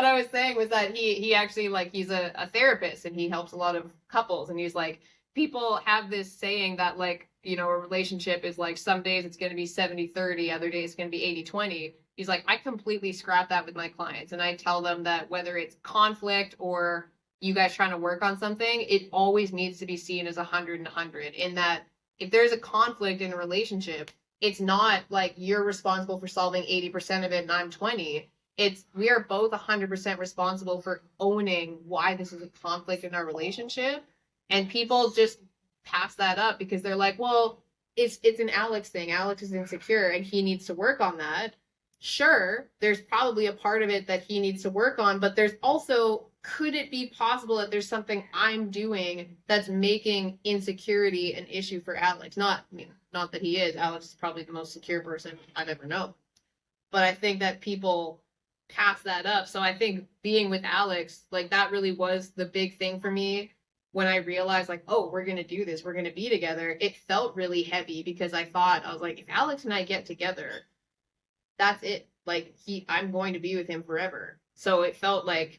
I was saying was that he actually like he's a therapist and he helps a lot of couples, and he's like, people have this saying that like, a relationship is like some days it's going to be 70-30, other days it's going to be 80-20. He's like, I completely scrap that with my clients, and I tell them that whether it's conflict or you guys trying to work on something, it always needs to be seen as 100 and 100, in that if there's a conflict in a relationship, it's not like you're responsible for solving 80% of it and I'm 20. It's we are both 100% responsible for owning why this is a conflict in our relationship. And people just pass that up because they're like, well, it's an Alex thing. Alex is insecure and he needs to work on that. Sure, there's probably a part of it that he needs to work on, but there's also, could it be possible that there's something I'm doing that's making insecurity an issue for Alex? Not that he is. Alex is probably the most secure person I've ever known. But I think that people pass that up. So I think being with Alex, like that really was the big thing for me when I realized like, oh, we're going to do this. We're going to be together. It felt really heavy because I was like, if Alex and I get together, that's it. Like I'm going to be with him forever. So it felt like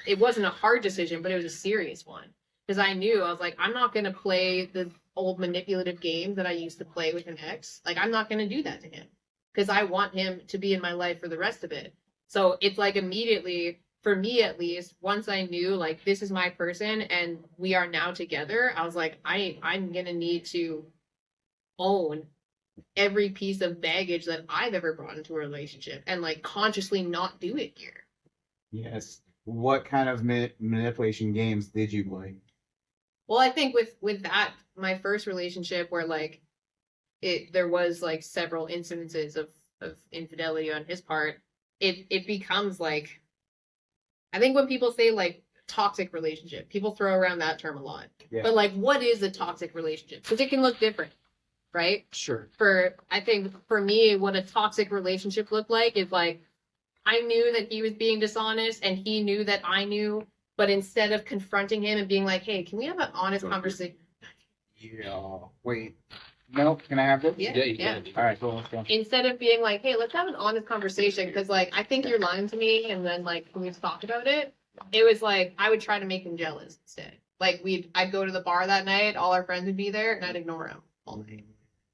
it wasn't a hard decision, but it was a serious one. Because I was like, I'm not going to play the old manipulative games that I used to play with an ex. Like, I'm not going to do that to him. Because I want him to be in my life for the rest of it. So it's like immediately, for me at least, once I knew, like, this is my person and we are now together, I was like, I'm going to need to own every piece of baggage that I've ever brought into a relationship and, like, consciously not do it here. Yes. What kind of manipulation games did you play? Well, I think with that, my first relationship where like there was like several incidences of infidelity on his part, it becomes like, I think when people say like toxic relationship, people throw around that term a lot. Yeah. But like, what is a toxic relationship? Because it can look different, right? Sure. I think for me, what a toxic relationship looked like is like, I knew that he was being dishonest and he knew that I knew, but instead of confronting him and being like, hey, can we have an honest conversation? Yeah. Wait. No, can I have this? Yeah, you can. All right, cool. Let's go. Instead of being like, hey, let's have an honest conversation because, like, I think you're lying to me, and then, like, can we talk about it? It was like, I would try to make him jealous instead. Like, I'd go to the bar that night, all our friends would be there, and I'd ignore him all night.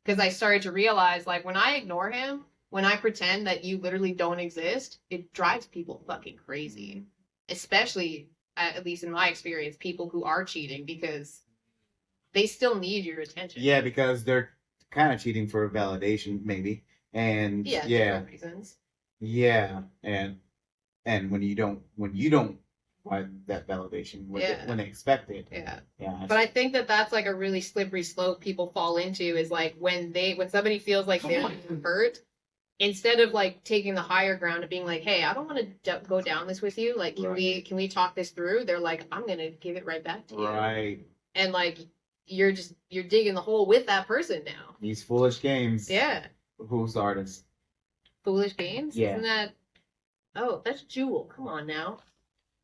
Because I started to realize, like, when I ignore him, when I pretend that you literally don't exist, it drives people fucking crazy. Especially, at least in my experience, people who are cheating because they still need your attention. Yeah, because they're kind of cheating for validation, maybe. And yeah, different reasons. Yeah, and when you don't want that validation, when they expect it. Yeah. Yeah. But I think that's like a really slippery slope people fall into is like when somebody feels like they're hurt, instead of like taking the higher ground and being like, hey, I don't want to go down this with you. Like, can we talk this through? They're like, I'm going to give it right back to you. Right. and like you're digging the hole with that person now. These foolish games. Yeah. Who's the artist? Foolish Games? Yeah. Isn't that... Oh, that's Jewel. Come on now.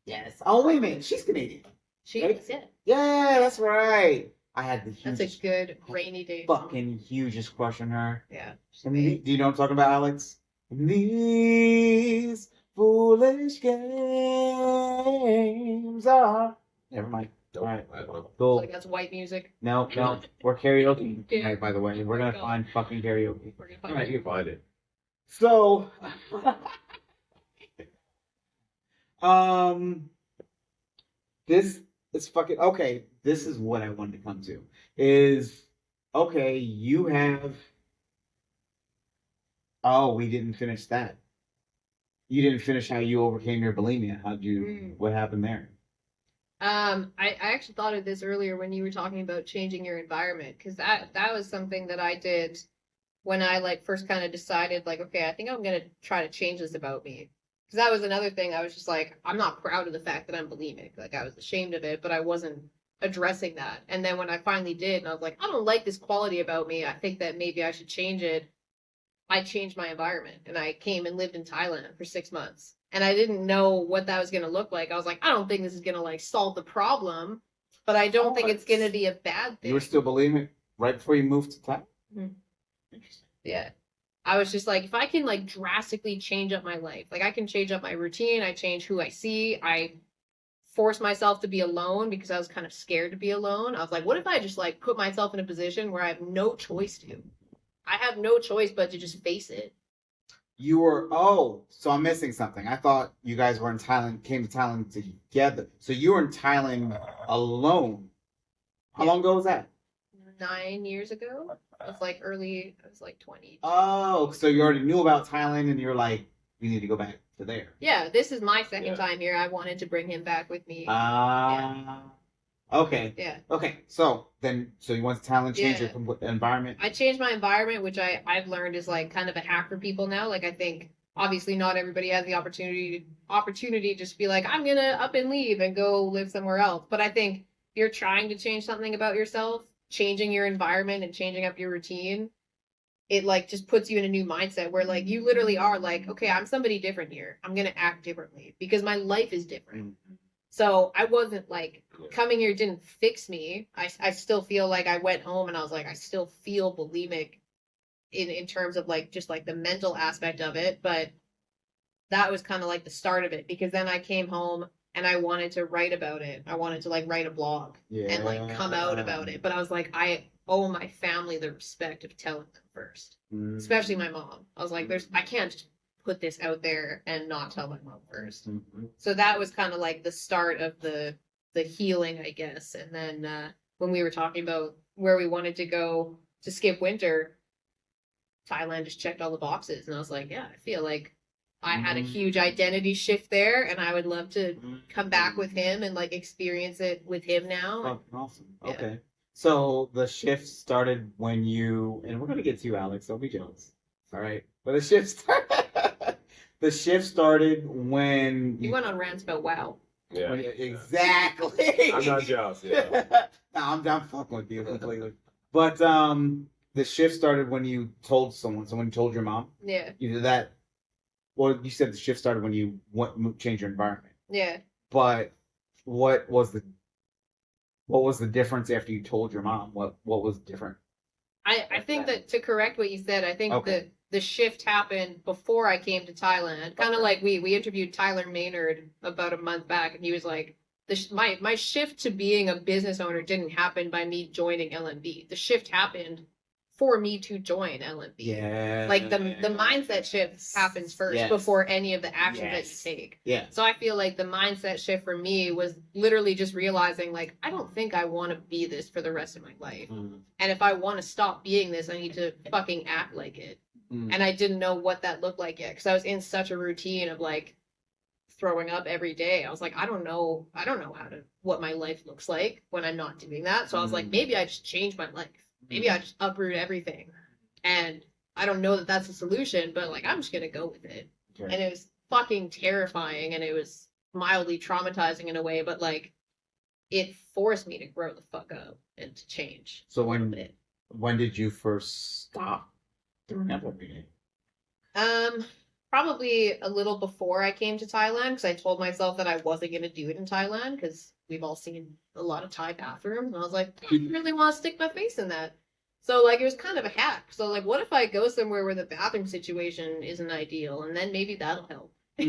Yes. Oh, wait a minute. She's Canadian. She right? is, yeah. Yeah, that's right. I had the hugest, That's a good rainy day. fucking hugest crush on her. Yeah. Do you know what I'm talking about, Alex? These foolish games are. Never mind. All right. Cool. Like that's white music. No, we're karaoke Yeah. tonight, by the way. We're gonna God. find fucking karaoke. We're gonna All find right, you can find it. So, this is fucking okay. This is what I wanted to come to. Is okay. You have. Oh, we didn't finish that. You didn't finish how you overcame your bulimia. How'd you? What happened there? I actually thought of this earlier when you were talking about changing your environment, because that was something that I did when I like first kind of decided like, okay, I think I'm gonna try to change this about me. Because that was another thing. I was just like, I'm not proud of the fact that I'm bulimic. Like I was ashamed of it, but I wasn't addressing that. And then when I finally did, and I was like, I don't like this quality about me. I think that maybe I should change it. I changed my environment and I came and lived in Thailand for 6 months. And I didn't know what that was going to look like. I was like, I don't think this is going to like solve the problem, but I don't think it's going to be a bad thing. You were still bulimic right before you moved to Thailand? Mm-hmm. Interesting. Yeah. I was just like, if I can like drastically change up my life, like I can change up my routine, I change who I see, I force myself to be alone because I was kind of scared to be alone. I was like, what if I just like put myself in a position where I have no choice to? I have no choice but to just face it. You were so I'm missing something. I thought you guys were in Thailand, came to Thailand together. So you were in Thailand alone. How long ago was that? 9 years ago. It was like early. I was like 20. Oh, so you already knew about Thailand, and you're like, we need to go back to there. Yeah, this is my second time here. I wanted to bring him back with me. Okay. Yeah. Okay. So you went to Thailand, change your environment. I changed my environment, which I've learned is like kind of a hack for people now. Like I think obviously not everybody has the opportunity to just be like, I'm gonna up and leave and go live somewhere else. But I think if you're trying to change something about yourself, changing your environment and changing up your routine, it like just puts you in a new mindset where like you literally are like, okay, I'm somebody different here. I'm gonna act differently because my life is different. Mm-hmm. So I wasn't like coming here didn't fix me. I still feel like I went home and I was like, I still feel bulimic in terms of like just like the mental aspect of it. But that was kind of like the start of it, because then I came home and I wanted to write about it. I wanted to like write a blog and like come out about it. But I was like, I owe my family the respect of telling them first, especially my mom. I was like, I can't just put this out there and not tell my mom first. So that was kind of like the start of the healing, I guess. And then when we were talking about where we wanted to go to skip winter, Thailand just checked all the boxes. And I was like, yeah, I feel like I had a huge identity shift there, and I would love to come back with him and like experience it with him now. Oh, awesome. Yeah. Okay. So the shift started when you, and we're going to get to you, Alex. Don't be jealous. All right. But the shift started when you went on rants about WoW. Yeah. Exactly. I'm not jealous. Yeah. No, I'm fucking with you completely. But the shift started when you told someone. Someone told your mom. Yeah. You did that. Well, you said the shift started when you changed your environment. Yeah. But what was the difference after you told your mom? What was different? I think that to correct what you said, I think that the shift happened before I came to Thailand. Kind of like we interviewed Tyler Maynard about a month back, and he was like, my shift to being a business owner didn't happen by me joining LNB. The shift happened for me to join LNB. Yeah. Like the mindset shift happens first before any of the actions that you take. Yeah. So I feel like the mindset shift for me was literally just realizing like, I don't think I want to be this for the rest of my life. And if I want to stop being this, I need to fucking act like it. And I didn't know what that looked like yet, because I was in such a routine of like throwing up every day. I was like, I don't know what my life looks like when I'm not doing that. So I was like, maybe I just change my life. Maybe I just uproot everything. And I don't know that that's a solution, but like, I'm just going to go with it. Okay. And it was fucking terrifying, and it was mildly traumatizing in a way, but like, it forced me to grow the fuck up and to change. So a little bit. when did you first stop throwing up every day? Probably a little before I came to Thailand, because I told myself that I wasn't going to do it in Thailand, because we've all seen a lot of Thai bathrooms, and I was like, I don't really want to stick my face in that. So, like, it was kind of a hack. So, like, what if I go somewhere where the bathroom situation isn't ideal, and then maybe that'll help. I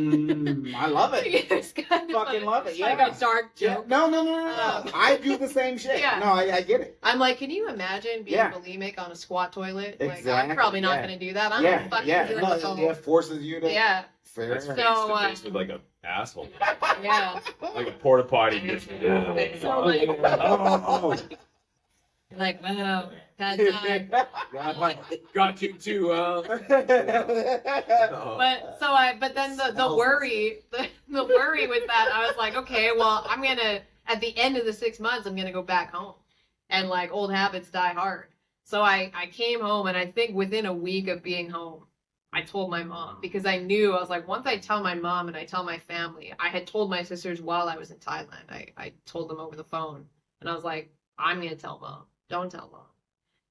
love it. It's kind of Fucking love it. Yeah. like a dark joke. Yeah. No. I do the same shit. Yeah. No, I get it. I'm like, can you imagine being bulimic on a squat toilet? Like, I'm probably not going to do that. I'm going to fucking do it at home. Yeah, forces you to. Yeah. Fair. That's So, face to face with like a asshole, Yeah. like a porta potty. So, like, wow, bad time. Got you too. But then the worry, the worry with that, I was like, okay, well, at the end of the 6 months, I'm gonna go back home, and like old habits die hard. So I came home, and I think within a week of being home, I told my mom, because I knew, I was like, once I tell my mom and I tell my family, I had told my sisters while I was in Thailand, I told them over the phone, and I was like, I'm gonna tell mom, don't tell mom.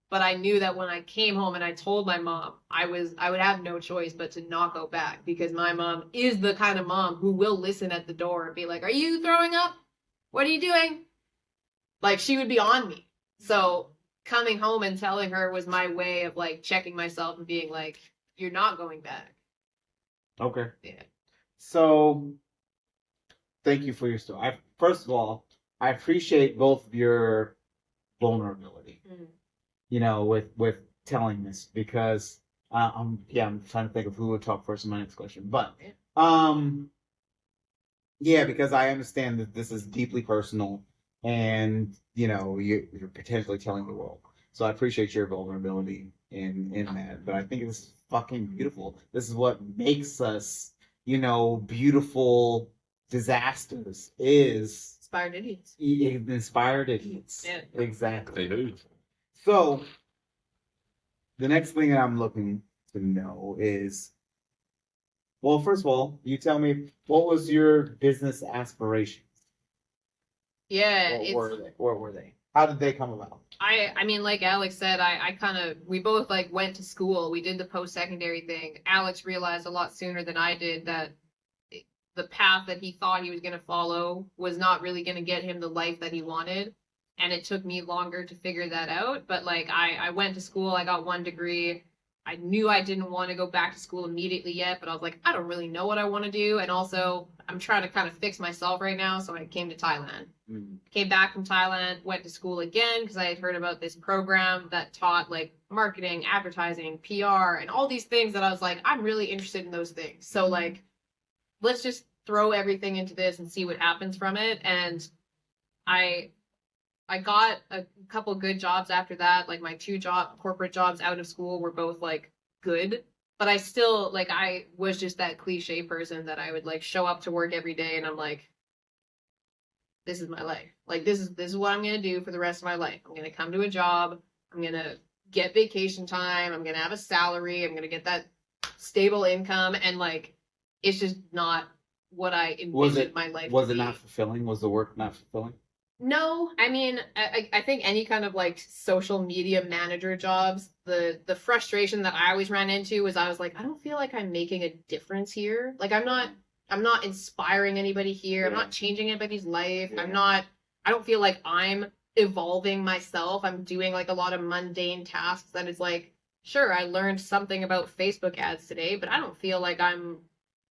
But I knew that when I came home and I told my mom, I would have no choice but to not go back, because my mom is the kind of mom who will listen at the door and be like, are you throwing up? What are you doing? Like, she would be on me. So coming home and telling her was my way of like checking myself and being like, you're not going back. Okay. Yeah. So, thank you for your story. First of all, I appreciate both of your vulnerability. You know, with telling this, because I'm trying to think of who would talk first in my next question, but because I understand that this is deeply personal, and you know you're potentially telling the world. So I appreciate your vulnerability in that. But I think this is fucking beautiful. This is what makes us, beautiful disasters is Inspired idiots. Inspired idiots. Yeah. Exactly. They do. So, the next thing that I'm looking to know is, well, first of all, you tell me, what was your business aspirations? Yeah. What were they? How did they come about? I mean, like Alex said, we both like went to school. We did the post-secondary thing. Alex realized a lot sooner than I did that the path that he thought he was going to follow was not really going to get him the life that he wanted. And it took me longer to figure that out. But like, I went to school, I got 1 degree. I knew I didn't want to go back to school immediately yet, but I was like, I don't really know what I want to do. And also, I'm trying to kind of fix myself right now. So I came to Thailand. Came back from Thailand, went to school again because I had heard about this program that taught like marketing, advertising, PR, and all these things that I was like, I'm really interested in those things. So like, let's just throw everything into this and see what happens from it. And I got a couple good jobs after that. Like my 2 corporate jobs out of school were both like good, but I still like, I was just that cliche person that I would like show up to work every day and I'm like, this is my life. Like this is what I'm going to do for the rest of my life. I'm going to come to a job. I'm going to get vacation time. I'm going to have a salary. I'm going to get that stable income. And like, it's just not what I envisioned my life to be. Was it not fulfilling? Was the work not fulfilling? No, I mean, I think any kind of like social media manager jobs, the frustration that I always ran into was I was like, I don't feel like I'm making a difference here. Like I'm not inspiring anybody here. Yeah. I'm not changing anybody's life. Yeah. I don't feel like I'm evolving myself. I'm doing like a lot of mundane tasks that is like, sure, I learned something about Facebook ads today, but I don't feel like I'm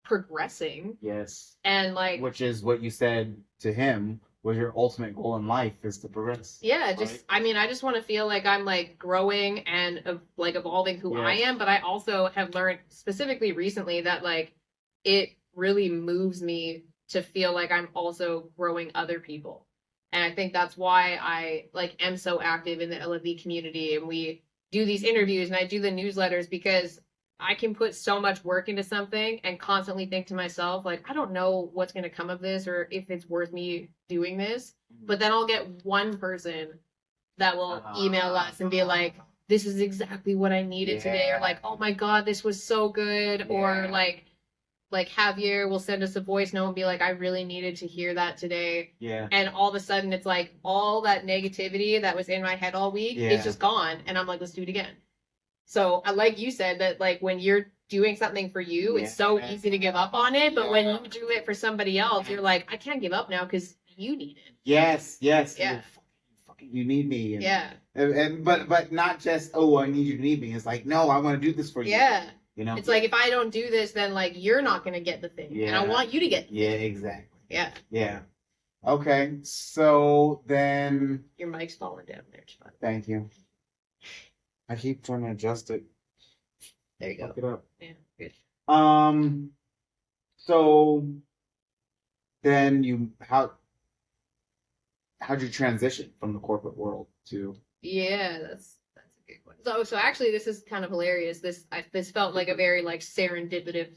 progressing. Yes. And like, which is what you said to him. Was your ultimate goal in life is to progress. Yeah, just I mean, I just want to feel like I'm like growing and like evolving who I am, but I also have learned specifically recently that like it really moves me to feel like I'm also growing other people. And I think that's why I like am so active in the LFV community, and we do these interviews and I do the newsletters, because I can put so much work into something and constantly think to myself, like, I don't know what's going to come of this or if it's worth me doing this. But then I'll get one person that will email us and be like, this is exactly what I needed today. Or like, oh my God, this was so good. Yeah. Or like, like Javier will send us a voice note and be like, I really needed to hear that today. Yeah. And all of a sudden it's like all that negativity that was in my head all week is just gone. And I'm like, let's do it again. So like you said, that like when you're doing something for you, it's so easy to give up on it. But when you do it for somebody else, you're like, I can't give up now because you need it. Yes. Yeah. You need me. And, Yeah. But not just, oh, I need you to need me. It's like, no, I want to do this for you. Yeah. You know? It's like, if I don't do this, then like you're not going to get the thing. Yeah. And I want you to get the Yeah, thing. exactly. Yeah. Yeah. Okay. So then. Your mic's falling down there. It's fine. Thank you. I keep trying to adjust it. There you go. Fuck it up. Yeah. Good. So then how'd you transition from the corporate world to? Yeah, that's a good one. So actually, this is kind of hilarious. This felt like a very like serendipitous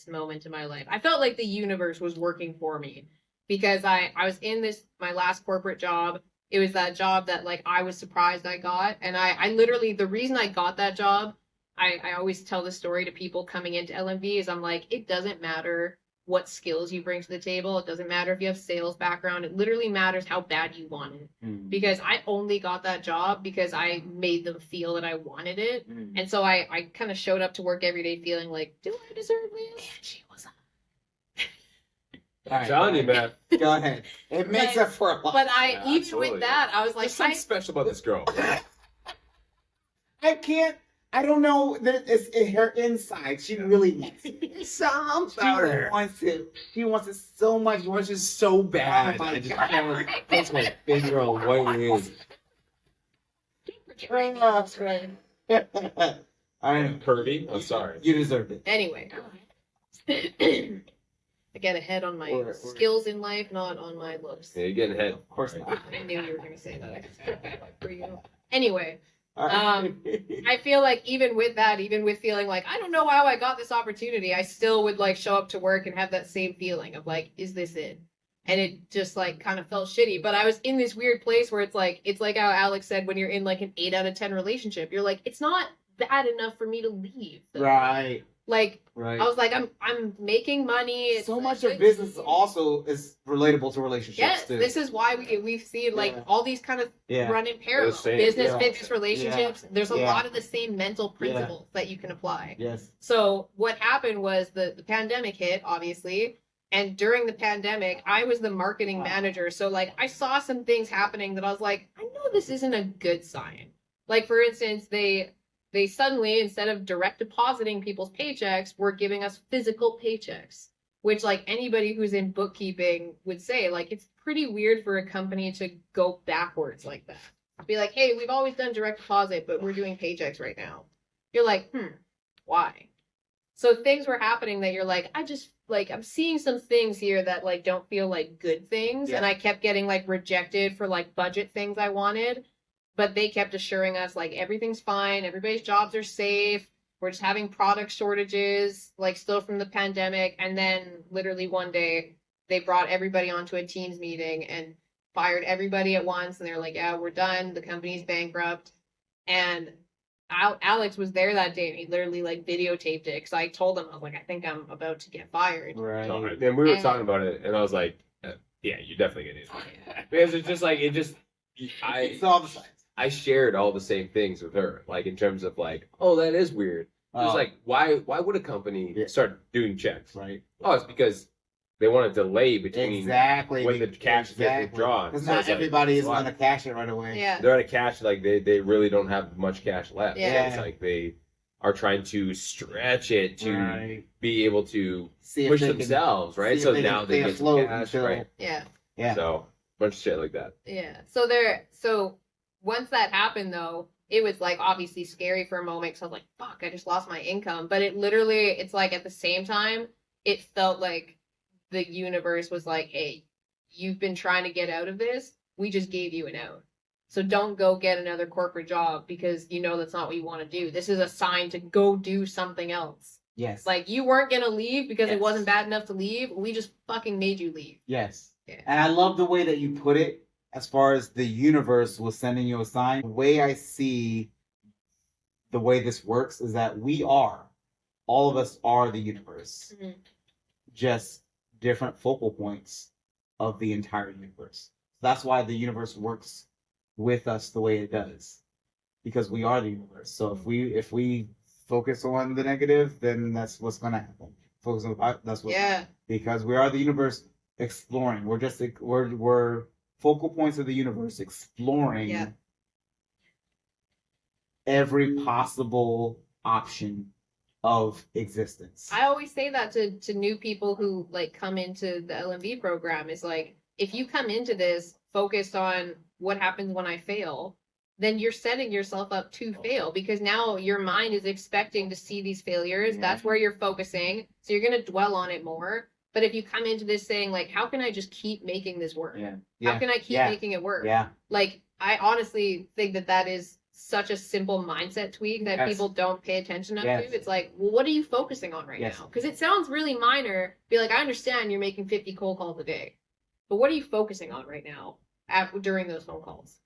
moment in my life. I felt like the universe was working for me because I was in my last corporate job. It was that job that like I was surprised I got, and I literally, the reason I got that job, I always tell this story to people coming into LMV, is I'm like, it doesn't matter what skills you bring to the table. It doesn't matter if you have sales background. It literally matters how bad you want it. Because I only got that job because I made them feel that I wanted it. And so I kind of showed up to work every day feeling like, do I deserve this? And she was I'm telling you, man. Go ahead. It makes up for a lot. But Yeah, even absolutely. with that, I was like, There's something special about this girl. I don't know that it's in her inside. She really wants it. Something about her. She wants it so much. She wants it so bad. Oh my I just God. can't place my finger on what it is. I'm Pervy? I'm sorry. You deserve it. Anyway. I get ahead on my Or- skills in life, not on my looks. Yeah, you're getting ahead. Of course not. I knew you were going to say that. I could say that for you. Anyway, All right. I feel like even with that, even with feeling like, I don't know how I got this opportunity, I still would like show up to work and have that same feeling of like, is this it? And it just like kind of felt shitty. But I was in this weird place where it's like how Alex said, when you're in like an 8 out of 10 relationship, you're like, it's not bad enough for me to leave. Right. Like, Right. I was like, I'm making money. It's So like, much of business also is relatable to relationships Yes, too. this is why we've seen like Yeah. all these kind of Yeah. run in parallel. Those same- Business, yeah. fitness, relationships. There's a Yeah. lot of the same mental principles that you can apply. Yes. So what happened was the pandemic hit, obviously. And during the pandemic, I was the marketing manager. So like I saw some things happening that I was like, I know this isn't a good sign. Like for instance, they suddenly, instead of direct depositing people's paychecks, were giving us physical paychecks, which like anybody who's in bookkeeping would say, like, it's pretty weird for a company to go backwards like that. Be like, hey, we've always done direct deposit, but we're doing paychecks right now. You're like, why? So things were happening that you're like, I'm seeing some things here that like don't feel like good things. Yeah. And I kept getting like rejected for like budget things I wanted. But they kept assuring us like everything's fine, everybody's jobs are safe, we're just having product shortages, like still from the pandemic. And then literally one day they brought everybody onto a Teams meeting and fired everybody at once. And they're like, yeah, we're done. The company's bankrupt. And Alex was there that day and he literally like videotaped it because I told him, I was like, I think I'm about to get fired. Right. And we were talking about it, and I was like, yeah, you're definitely getting it. Because it's just like, It's all the signs. I shared all the same things with her, like in terms of like, oh, that is weird. It was like, why would a company start doing checks? Right. Oh, it's because they want to delay between Exactly. when the cash gets withdrawn. Because So not it's like, everybody is why? going to cash it right away. Yeah. They're at a cash, like they really don't have much cash left. Yeah. So it's like they are trying to stretch it to Right. be able to See if push they can- themselves, right? see So if they can now stay they get some afloat cash, until- right? Yeah. Yeah. So bunch of shit like that. Yeah. So once that happened though, it was like obviously scary for a moment because I was like, fuck, I just lost my income. But it's like at the same time, it felt like the universe was like, hey, you've been trying to get out of this. We just gave you an out. So don't go get another corporate job because you know that's not what you want to do. This is a sign to go do something else. Yes. Like you weren't going to leave because it Yes. wasn't bad enough to leave. We just fucking made you leave. Yes. Yeah. And I love the way that you put it as far as the universe was sending you a sign. The way I see the way this works is that we are all of us are the universe, just different focal points of the entire universe. That's why the universe works with us the way it does, because we are the universe. So if we focus on the negative, then that's what's going to happen. Focus on that's what. Yeah. Because we are the universe exploring. We're focal points of the universe exploring every possible option of existence. I always say that to new people who like come into the LMV program is like, if you come into this focused on what happens when I fail, then you're setting yourself up to fail, because now your mind is expecting to see these failures. Yeah. That's where you're focusing. So you're going to dwell on it more. But if you come into this saying like, how can I just keep making this work? Yeah. How can I keep making it work? Yeah. Like, I honestly think that is such a simple mindset tweak that people don't pay attention to. It's like, well, what are you focusing on right now? Because it sounds really minor. Be like, I understand you're making 50 cold calls a day, but what are you focusing on right now during those phone calls?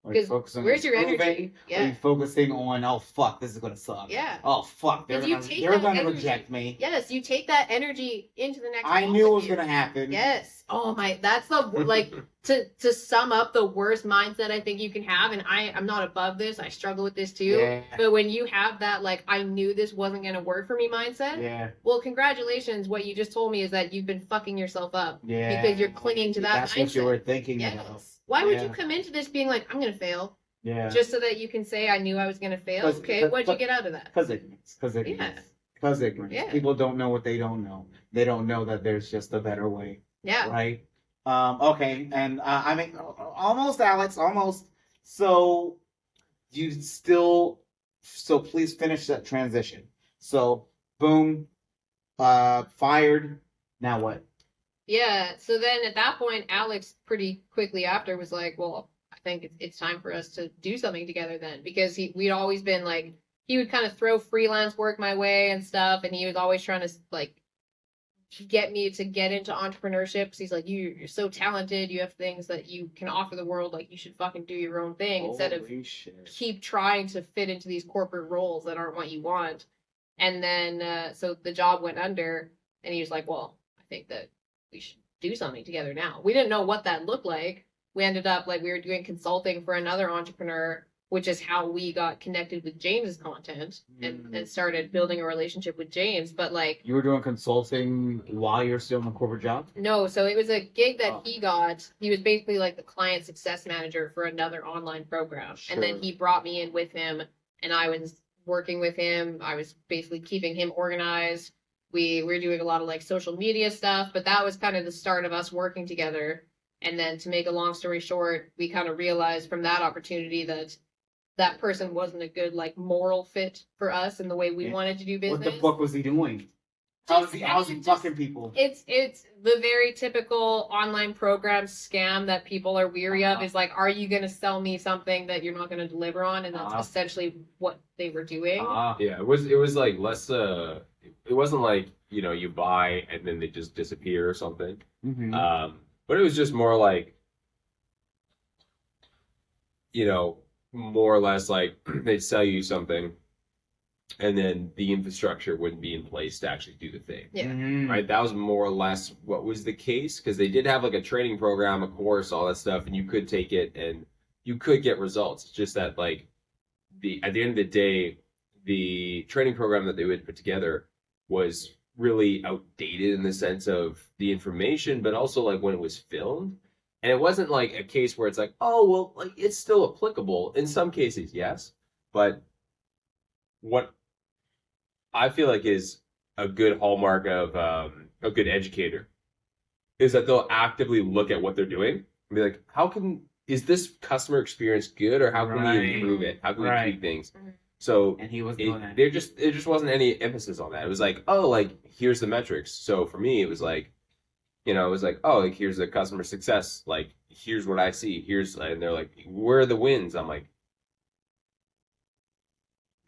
Because where's your energy? Are you focusing on, oh fuck, this is gonna suck? Yeah. Oh fuck, they're gonna reject me. Yes, you take that energy into the next. I knew it was gonna happen. Yes. Oh my, that's the like to sum up the worst mindset I think you can have. And I'm not above this. I struggle with this too. Yeah. But when you have that like, I knew this wasn't gonna work for me mindset. Yeah. Well, congratulations. What you just told me is that you've been fucking yourself up. Yeah. Because you're clinging to that. That's mindset. what you were thinking about. Why would you come into this being like, I'm going to fail? Yeah. Just so that you can say, I knew I was going to fail? Okay, what'd you get out of that? Because ignorance. Because ignorance. Yeah. People don't know what they don't know. They don't know that there's just a better way. Yeah. Right? Okay, and I mean, almost, Alex, almost. So, so please finish that transition. So, boom, fired, now what? Yeah, so then at that point, Alex pretty quickly after was like, well, I think it's time for us to do something together then. Because we'd always been like, he would kind of throw freelance work my way and stuff. And he was always trying to like get me to get into entrepreneurship. Because he's like, you're so talented. You have things that you can offer the world. Like, you should fucking do your own thing instead of keep trying to fit into these corporate roles that aren't what you want. And then, so the job went under. And he was like, well, I think that we should do something together now. We didn't know what that looked like. We ended up like we were doing consulting for another entrepreneur, which is how we got connected with James's content and started building a relationship with James. But like, you were doing consulting while you're still in a corporate job? No, so it was a gig that he got. He was basically like the client success manager for another online program. Sure. And then he brought me in with him, and I was working with him. I was basically keeping him organized. We were doing a lot of like social media stuff, but that was kind of the start of us working together. And then to make a long story short, we kind of realized from that opportunity that that person wasn't a good like moral fit for us and the way we wanted to do business. What the fuck was he doing? How's he fucking people? It's the very typical online program scam that people are weary of. Is like, are you going to sell me something that you're not going to deliver on? And that's essentially what they were doing. Yeah, it was like less. It wasn't like, you know, you buy and then they just disappear or something. Mm-hmm. But it was just more like, you know, more or less like they'd sell you something and then the infrastructure wouldn't be in place to actually do the thing. Yeah. Mm-hmm. Right? That was more or less what was the case, because they did have like a training program, a course, all that stuff, and you could take it and you could get results. It's just that like at the end of the day, the training program that they would put together was really outdated in the sense of the information, but also like when it was filmed. And it wasn't like a case where it's like, oh, well, like it's still applicable. In some cases, yes. But what I feel like is a good hallmark of a good educator is that they'll actively look at what they're doing and be like, is this customer experience good, or how can we improve it? How can we tweak things? So and he was doing that. There just wasn't any emphasis on that. It was like, oh, like here's the metrics. So for me, it was like, you know, it was like, oh, like here's the customer success. Like here's what I see. And they're like, where are the wins? I'm like,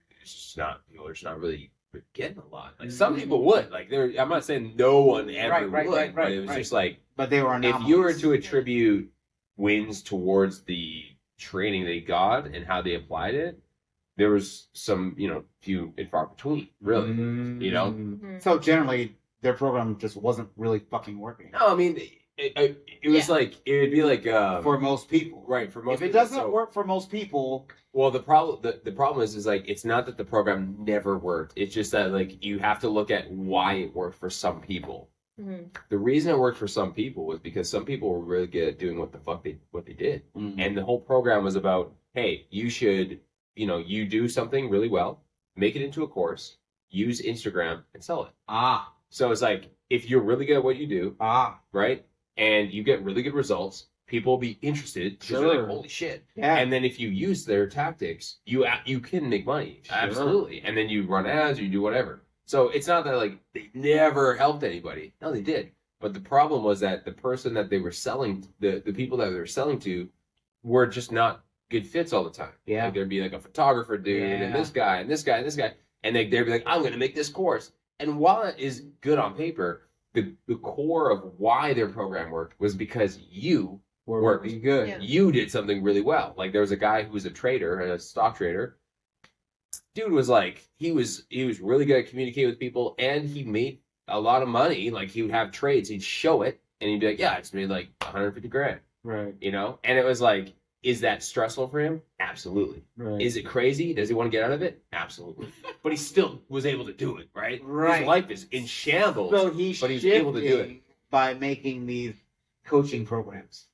people are just not really getting a lot. Like some people would. Like I'm not saying no one ever would, but it was just like, but they were anomalies. If you were to attribute wins towards the training they got and how they applied it, there was some, few and far between, really. Mm-hmm. So generally, their program just wasn't really fucking working. No, I mean, it was like, it would be like for most people, right? For most, if it people, doesn't work for most people, well, the problem is like it's not that the program never worked. It's just that like you have to look at why it worked for some people. Mm-hmm. The reason it worked for some people was because some people were really good at doing what they did, and the whole program was about, hey, you should, you do something really well, make it into a course, use Instagram and sell it. So it's like if you're really good at what you do, right, and you get really good results, people will be interested because they're like, holy shit. Yeah. And then if you use their tactics, you can make money. Sure. Absolutely. And then you run ads or you do whatever. So it's not that like they never helped anybody. No, they did. But the problem was that the person that they were selling, the people that they were selling to were just not good fits all the time. Yeah. Like there'd be like a photographer dude and this guy and this guy and this guy. And they'd be like, I'm going to make this course. And while it is good on paper, the core of why their program worked was because you worked good. Yeah. You did something really well. Like there was a guy who was a trader, a stock trader. Dude was like, he was really good at communicating with people, and he made a lot of money. Like he would have trades, he'd show it, and he'd be like, yeah, I just made like 150 grand. Right. And it was like, is that stressful for him? Absolutely. Right. Is it crazy? Does he want to get out of it? Absolutely. But he still was able to do it, right? Right. His life is in shambles. So but he's able to do it by making these coaching programs.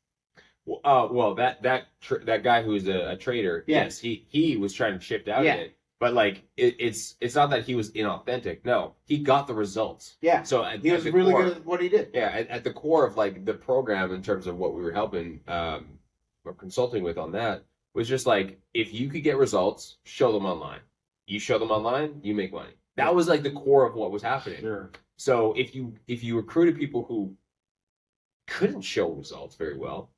Well, that guy who's a trader, yes, he was trying to shift out of it, but like it's not that he was inauthentic. No, he got the results. Yeah. So he was really good at what he did. Yeah, at the core of like the program in terms of what we were helping or consulting with on that was just like if you could get results, show them online. You show them online, you make money. That was like the core of what was happening. Sure. So if you recruited people who couldn't show results very well,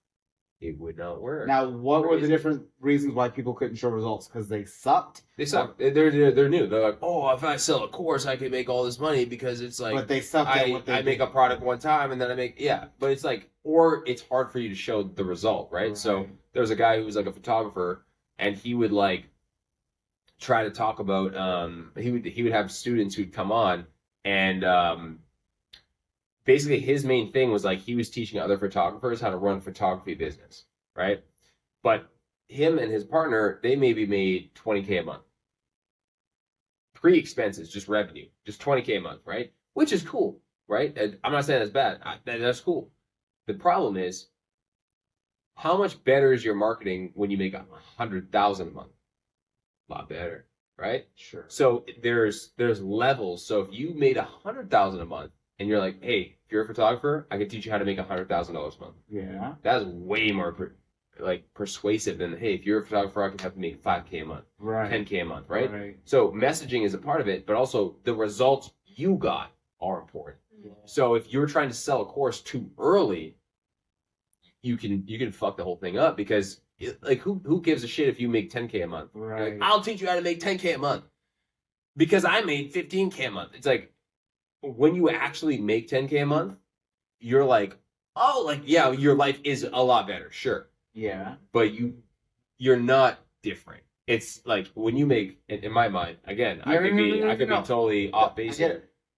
it would not work. Now, what were the different reasons why people couldn't show results? Because they sucked? They suck. They're new. They're like, oh, if I sell a course, I can make all this money because it's like. But they sucked at what they I make a product one time and then I make but it's like, or it's hard for you to show the result, right? So there was a guy who was like a photographer, and he would like try to talk about. He would have students who'd come on, and basically his main thing was like he was teaching other photographers how to run photography business, right? But him and his partner, they maybe made $20K a month. Pre-expenses, just revenue, just $20K a month, right? Which is cool, right? And I'm not saying that's bad. That's cool. The problem is, how much better is your marketing when you make $100,000 a month? A lot better, right? Sure. So there's levels. So if you made $100,000 a month, and you're like, hey, if you're a photographer, I can teach you how to make $100,000 a month. Yeah. That is way more persuasive than, hey, if you're a photographer, I can help you make $5K a month, right, $10K a month, right? So messaging is a part of it, but also the results you got are important. Yeah. So if you're trying to sell a course too early, you can fuck the whole thing up because like who gives a shit if you make 10K a month? Right. Like, I'll teach you how to make 10K a month because I made 15K a month. It's like, when you actually make 10K a month, you're like, oh, like, yeah, your life is a lot better, sure. Yeah. But you're not different. It's like when you make, in my mind, again, I could be totally off base.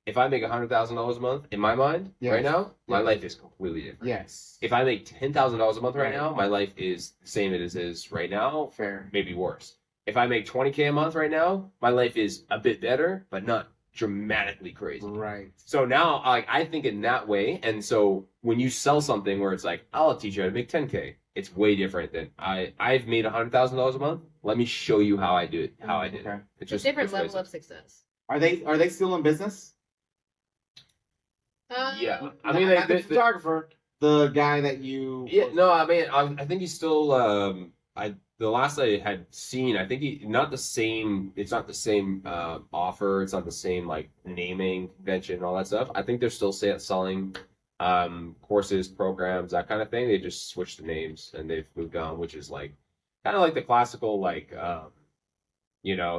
If I make $100,000 a month, in my mind, right now, my life is completely different. Yes. If I make $10,000 a month right now, my life is the same as it is right now. Fair. Maybe worse. If I make 20K a month right now, my life is a bit better, but not dramatically crazy. Right. So now I think in that way, and so when you sell something where it's like, I'll teach you how to make 10K, it's way different than I've made $100,000 a month. Let me show you how I do it. How I did it. It's just a different level of success. Are they still in business? Yeah. I mean, the photographer, the guy that you. Yeah. No, I mean, I think he's still. The last I had seen, I think it's not the same offer. It's not the same like naming convention and all that stuff. I think they're still selling courses, programs, that kind of thing. They just switched the names and they've moved on, which is like kind of like the classical like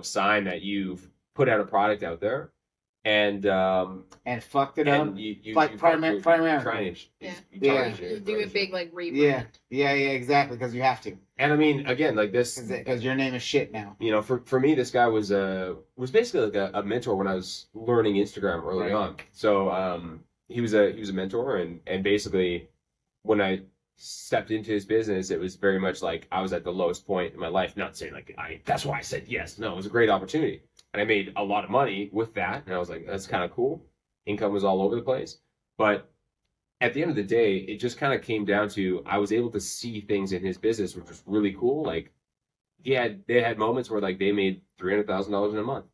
sign that you've put out a product out there and fucked it up. Like primarily. You do a big like rebrand. Yeah, exactly, because you have to. And I mean, again, like this, because your name is shit now. You know, for me, this guy was basically like a mentor when I was learning Instagram early on. So he was a mentor, and basically when I stepped into his business, it was very much like I was at the lowest point in my life. Not saying like that's why I said yes. No, it was a great opportunity. And I made a lot of money with that. And I was like, that's kind of cool. Income was all over the place. But at the end of the day, it just kind of came down to I was able to see things in his business, which was really cool. Like they had moments where like they made $300,000 in a month.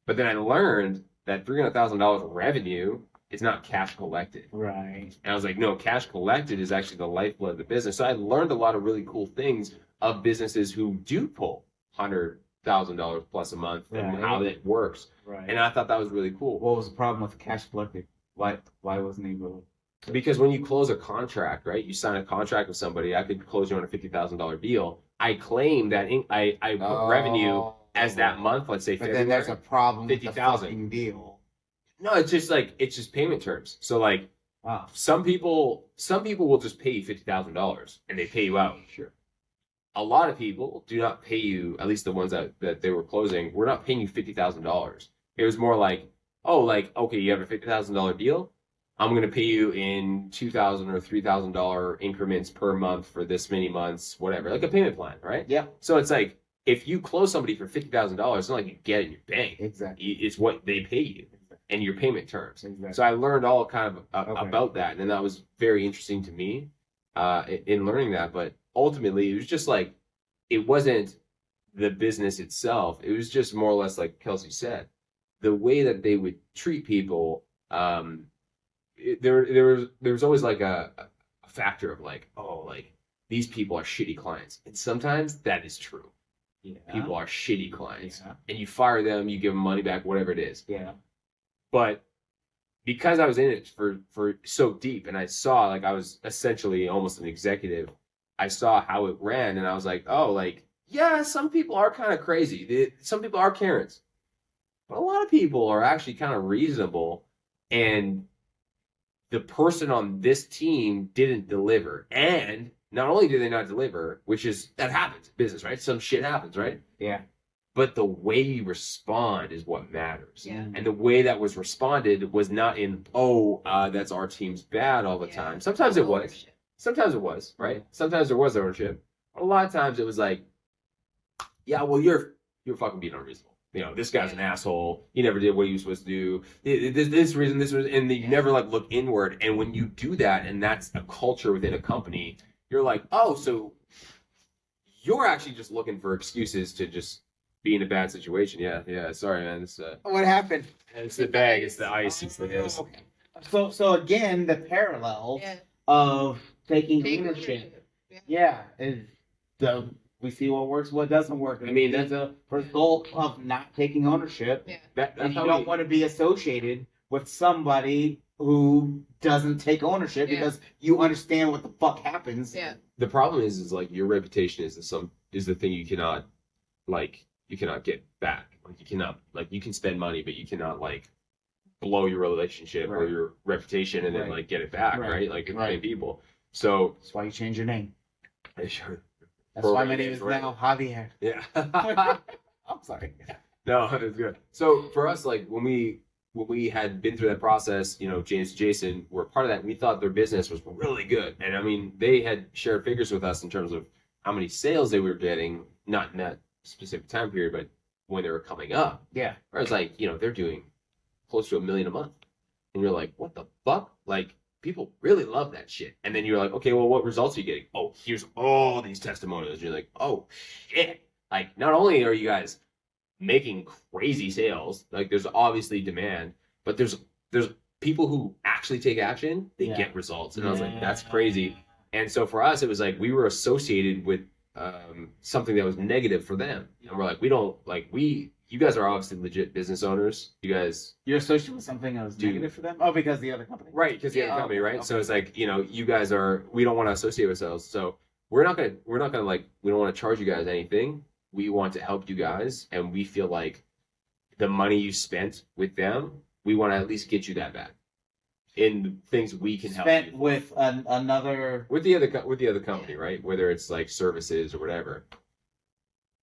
But then I learned that $300,000 revenue is not cash collected. Right. And I was like, no, cash collected is actually the lifeblood of the business. So I learned a lot of really cool things of businesses who do pull $100,000 plus a month and how that works. Right. And I thought that was really cool. What was the problem with the cash collected? Why wasn't he really? Because when you close a contract, right? You sign a contract with somebody. I could close you on a $50,000 deal. I claim that I put revenue as that month. Let's say February. But then there's a problem with the 50,000 fucking deal. No, it's just payment terms. So like, wow. Some people will just pay you $50,000 and they pay you out. Sure. A lot of people do not pay you, at least the ones that they were closing, we're not paying you $50,000. It was more like, oh, like, okay, you have a $50,000 deal. I'm going to pay you in $2,000 or $3,000 increments per month for this many months, whatever, like a payment plan, right? Yeah. So it's like, if you close somebody for $50,000, it's not like you get it in your bank. Exactly. It's what they pay you and your payment terms. Exactly. So I learned all kind of about that, and that was very interesting to me in learning that. But ultimately, it was just like, it wasn't the business itself. It was just more or less like Kelsey said, the way that they would treat people. There was always like a factor of like, oh, like these people are shitty clients, and sometimes that is true. Yeah. People are shitty clients, and you fire them, you give them money back, whatever it is. Yeah. But because I was in it for so deep, and I saw, like, I was essentially almost an executive, I saw how it ran, and I was like, oh, like, yeah, some people are kind of crazy. Some people are Karens, but a lot of people are actually kind of reasonable, and the person on this team didn't deliver. And not only did they not deliver, that happens in business, right? Some shit happens, right? Yeah. But the way you respond is what matters. Yeah. And the way that was responded was not in, that's our team's bad all the time. Sometimes it was. Sometimes it was, right? Sometimes there was ownership. A lot of times it was like, yeah, well, you're fucking being unreasonable. You know, this guy's an asshole. He never did what he was supposed to do. This reason, and you never like look inward. And when you do that, and that's a culture within a company, you're like, oh, so you're actually just looking for excuses to just be in a bad situation. Yeah. Sorry, man. It's what happened? It's the bag. It's the ice. It's the this. Okay. So again, the parallel of taking ownership. Yeah, is we see what works, what doesn't work. I mean, that's a result of not taking ownership. Yeah. That's and you don't want to be associated with somebody who doesn't take ownership because you understand what the fuck happens. Yeah. The problem is like your reputation is the thing you cannot get back. Like you can spend money, but you cannot like blow your relationship or your reputation and then like get it back, right? Like it's many people. So that's why you change your name. Sure. That's why my name is now Javier. Yeah. I'm sorry. No, it's good. So for us, like when we had been through that process, you know, James and Jason were part of that. And we thought their business was really good. And I mean, they had shared figures with us in terms of how many sales they were getting, not in that specific time period, but when they were coming up. Yeah. Where it's like, you know, they're doing close to $1 million a month. And you're like, what the fuck? Like, people really love that shit. And then you're like, okay, well, what results are you getting? Oh, here's all these testimonials. You're like, oh, shit. Like, not only are you guys making crazy sales, like there's obviously demand, but there's people who actually take action, they get results. And I was like, that's crazy. And so for us, it was like we were associated with something that was negative for them. And we're like, you guys are obviously legit business owners. You're associated with something that was negative for them? Oh, because the other company. Right, because the other company, right? Okay. So it's like, you know, we don't want to associate ourselves. So we don't want to charge you guys anything. We want to help you guys, and we feel like the money you spent with them we want to at least get you that back in things we can help Spent you with another. with the other company, right? Whether it's like services or whatever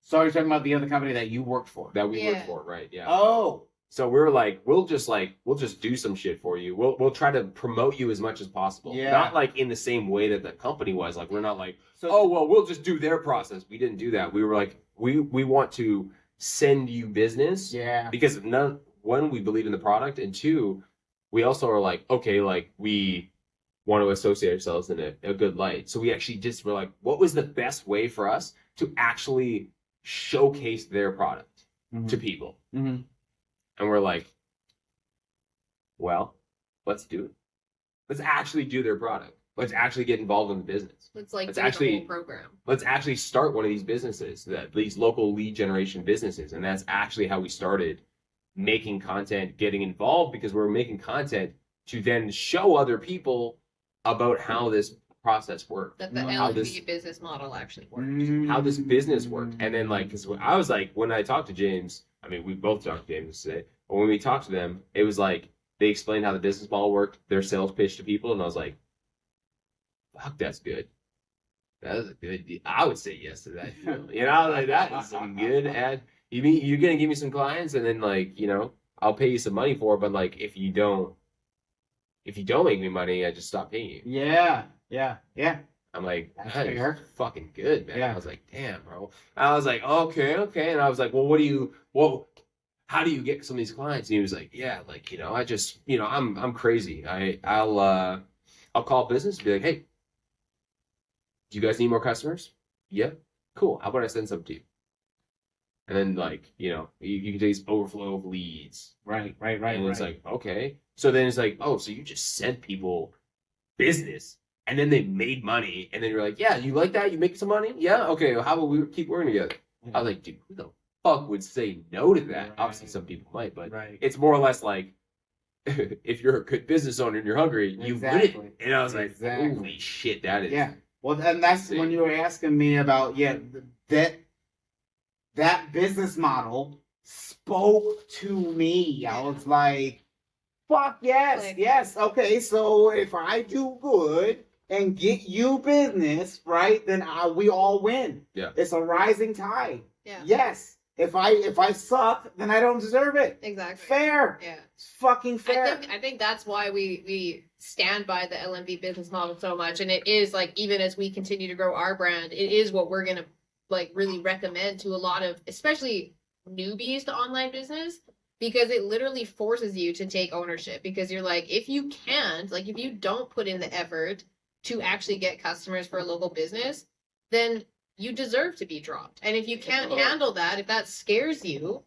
So you're talking about the other company that you worked for? that we work for, right? Yeah. Oh. So we were like, we'll just do some shit for you. We'll try to promote you as much as possible. Yeah. Not like in the same way that the company was. Like we're not like, So, oh well, we'll just do their process. We didn't do that. We were like, we want to send you business. Yeah. Because one, we believe in the product, and two, we also are like, okay, like we want to associate ourselves in a good light. So we actually just were like, what was the best way for us to actually showcase their product to people? Mm-hmm. And we're like, well, let's do it. Let's actually do their product. Let's actually get involved in the business. Let's like Let's do actually- the whole program. Let's actually start one of these businesses, these local lead generation businesses. And that's actually how we started making content, getting involved, because we're making content to then show other people about how this process worked. That the how L&D business model actually works. how this business worked. And then like, because I was like, when I talked to James, I mean, we both talked to James today, but when we talked to them, it was like, they explained how the business model worked, their sales pitch to people, and I was like, fuck, that's good. That is a good deal. I would say yes to that deal. You know, like that is some good ad. You mean you're gonna give me some clients, and then like, you know, I'll pay you some money for it, but like if you don't make me money, I just stop paying you. Yeah. I'm like, That's that is fair. fucking good, man. Yeah. I was like, damn, bro. I was like, okay. And I was like, well, how do you get some of these clients? And he was like, yeah, like, you know, I just, you know, I'm crazy. I'll call business and be like, hey, do you guys need more customers? Yeah, cool. How about I send some to you? And then like, you know, you can take this overflow of leads. Right. And it's like, okay. So then it's like, oh, so you just sent people business and then they made money. And then you're like, yeah, you like that? You make some money? Yeah? Okay, well, how about we keep working together? I was like, dude, who the fuck would say no to that? Right. Obviously, some people might, but Right. it's more or less like, if you're a good business owner and you're hungry, you would Exactly. it. And I was like, Exactly. holy shit, that is. Yeah. Well, and that's See. when you were asking me about that business model spoke to me. I was like, fuck yes, Like- yes. Okay, so if I do good and get you business, right, then we all win. Yeah. It's a rising tide. Yeah. Yes. If I suck, then I don't deserve it. Exactly. Fair. Yeah. It's fucking fair. I think that's why we stand by the LMB business model so much, and it is like, even as we continue to grow our brand, it is what we're gonna like really recommend to a lot of, especially newbies to online business, because it literally forces you to take ownership. Because you're like, if you can't, like, if you don't put in the effort to actually get customers for a local business, then you deserve to be dropped. And if you can't handle that, if that scares you,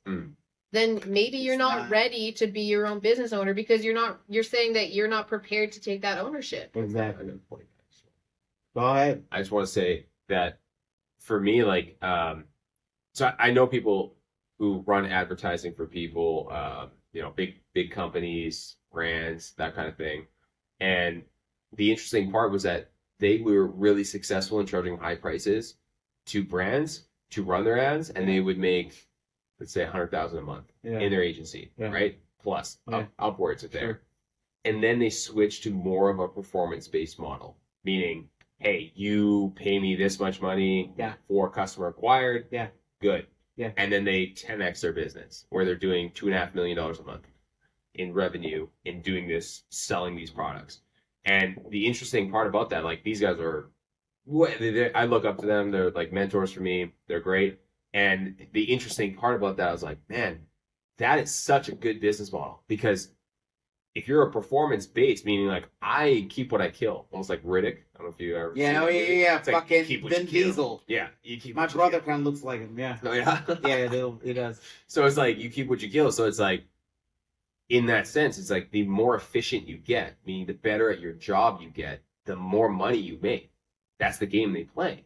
then maybe you're not ready to be your own business owner, because you're saying that you're not prepared to take that ownership. Exactly. Go ahead. I just want to say that for me, like, so I know people who run advertising for people, you know, big companies, brands, that kind of thing. And the interesting part was that they were really successful in charging high prices to brands to run their ads, and they would make, let's say, $100,000 a month in their agency, right? Plus upwards of there. Sure. And then they switched to more of a performance-based model, meaning, hey, you pay me this much money for customer acquired. Yeah. Good. Yeah. And then they 10x their business, where they're doing $2.5 million a month in revenue in doing this, selling these products. And the interesting part about that, like, these guys are, I look up to them. They're like mentors for me. They're great. And the interesting part about that, I was like, man, that is such a good business model, because if you're a performance based, meaning like I keep what I kill, almost like Riddick. I don't know if you ever. Yeah, seen oh, that movie. yeah. It's like, Fucking keep what Vin you kill. Diesel. Yeah, you keep. My what you brother kill. kind of looks like him. Yeah. Oh yeah. Yeah, it does. So it's like you keep what you kill. So it's like, in that sense, it's like the more efficient you get, meaning the better at your job you get, the more money you make. That's the game they play.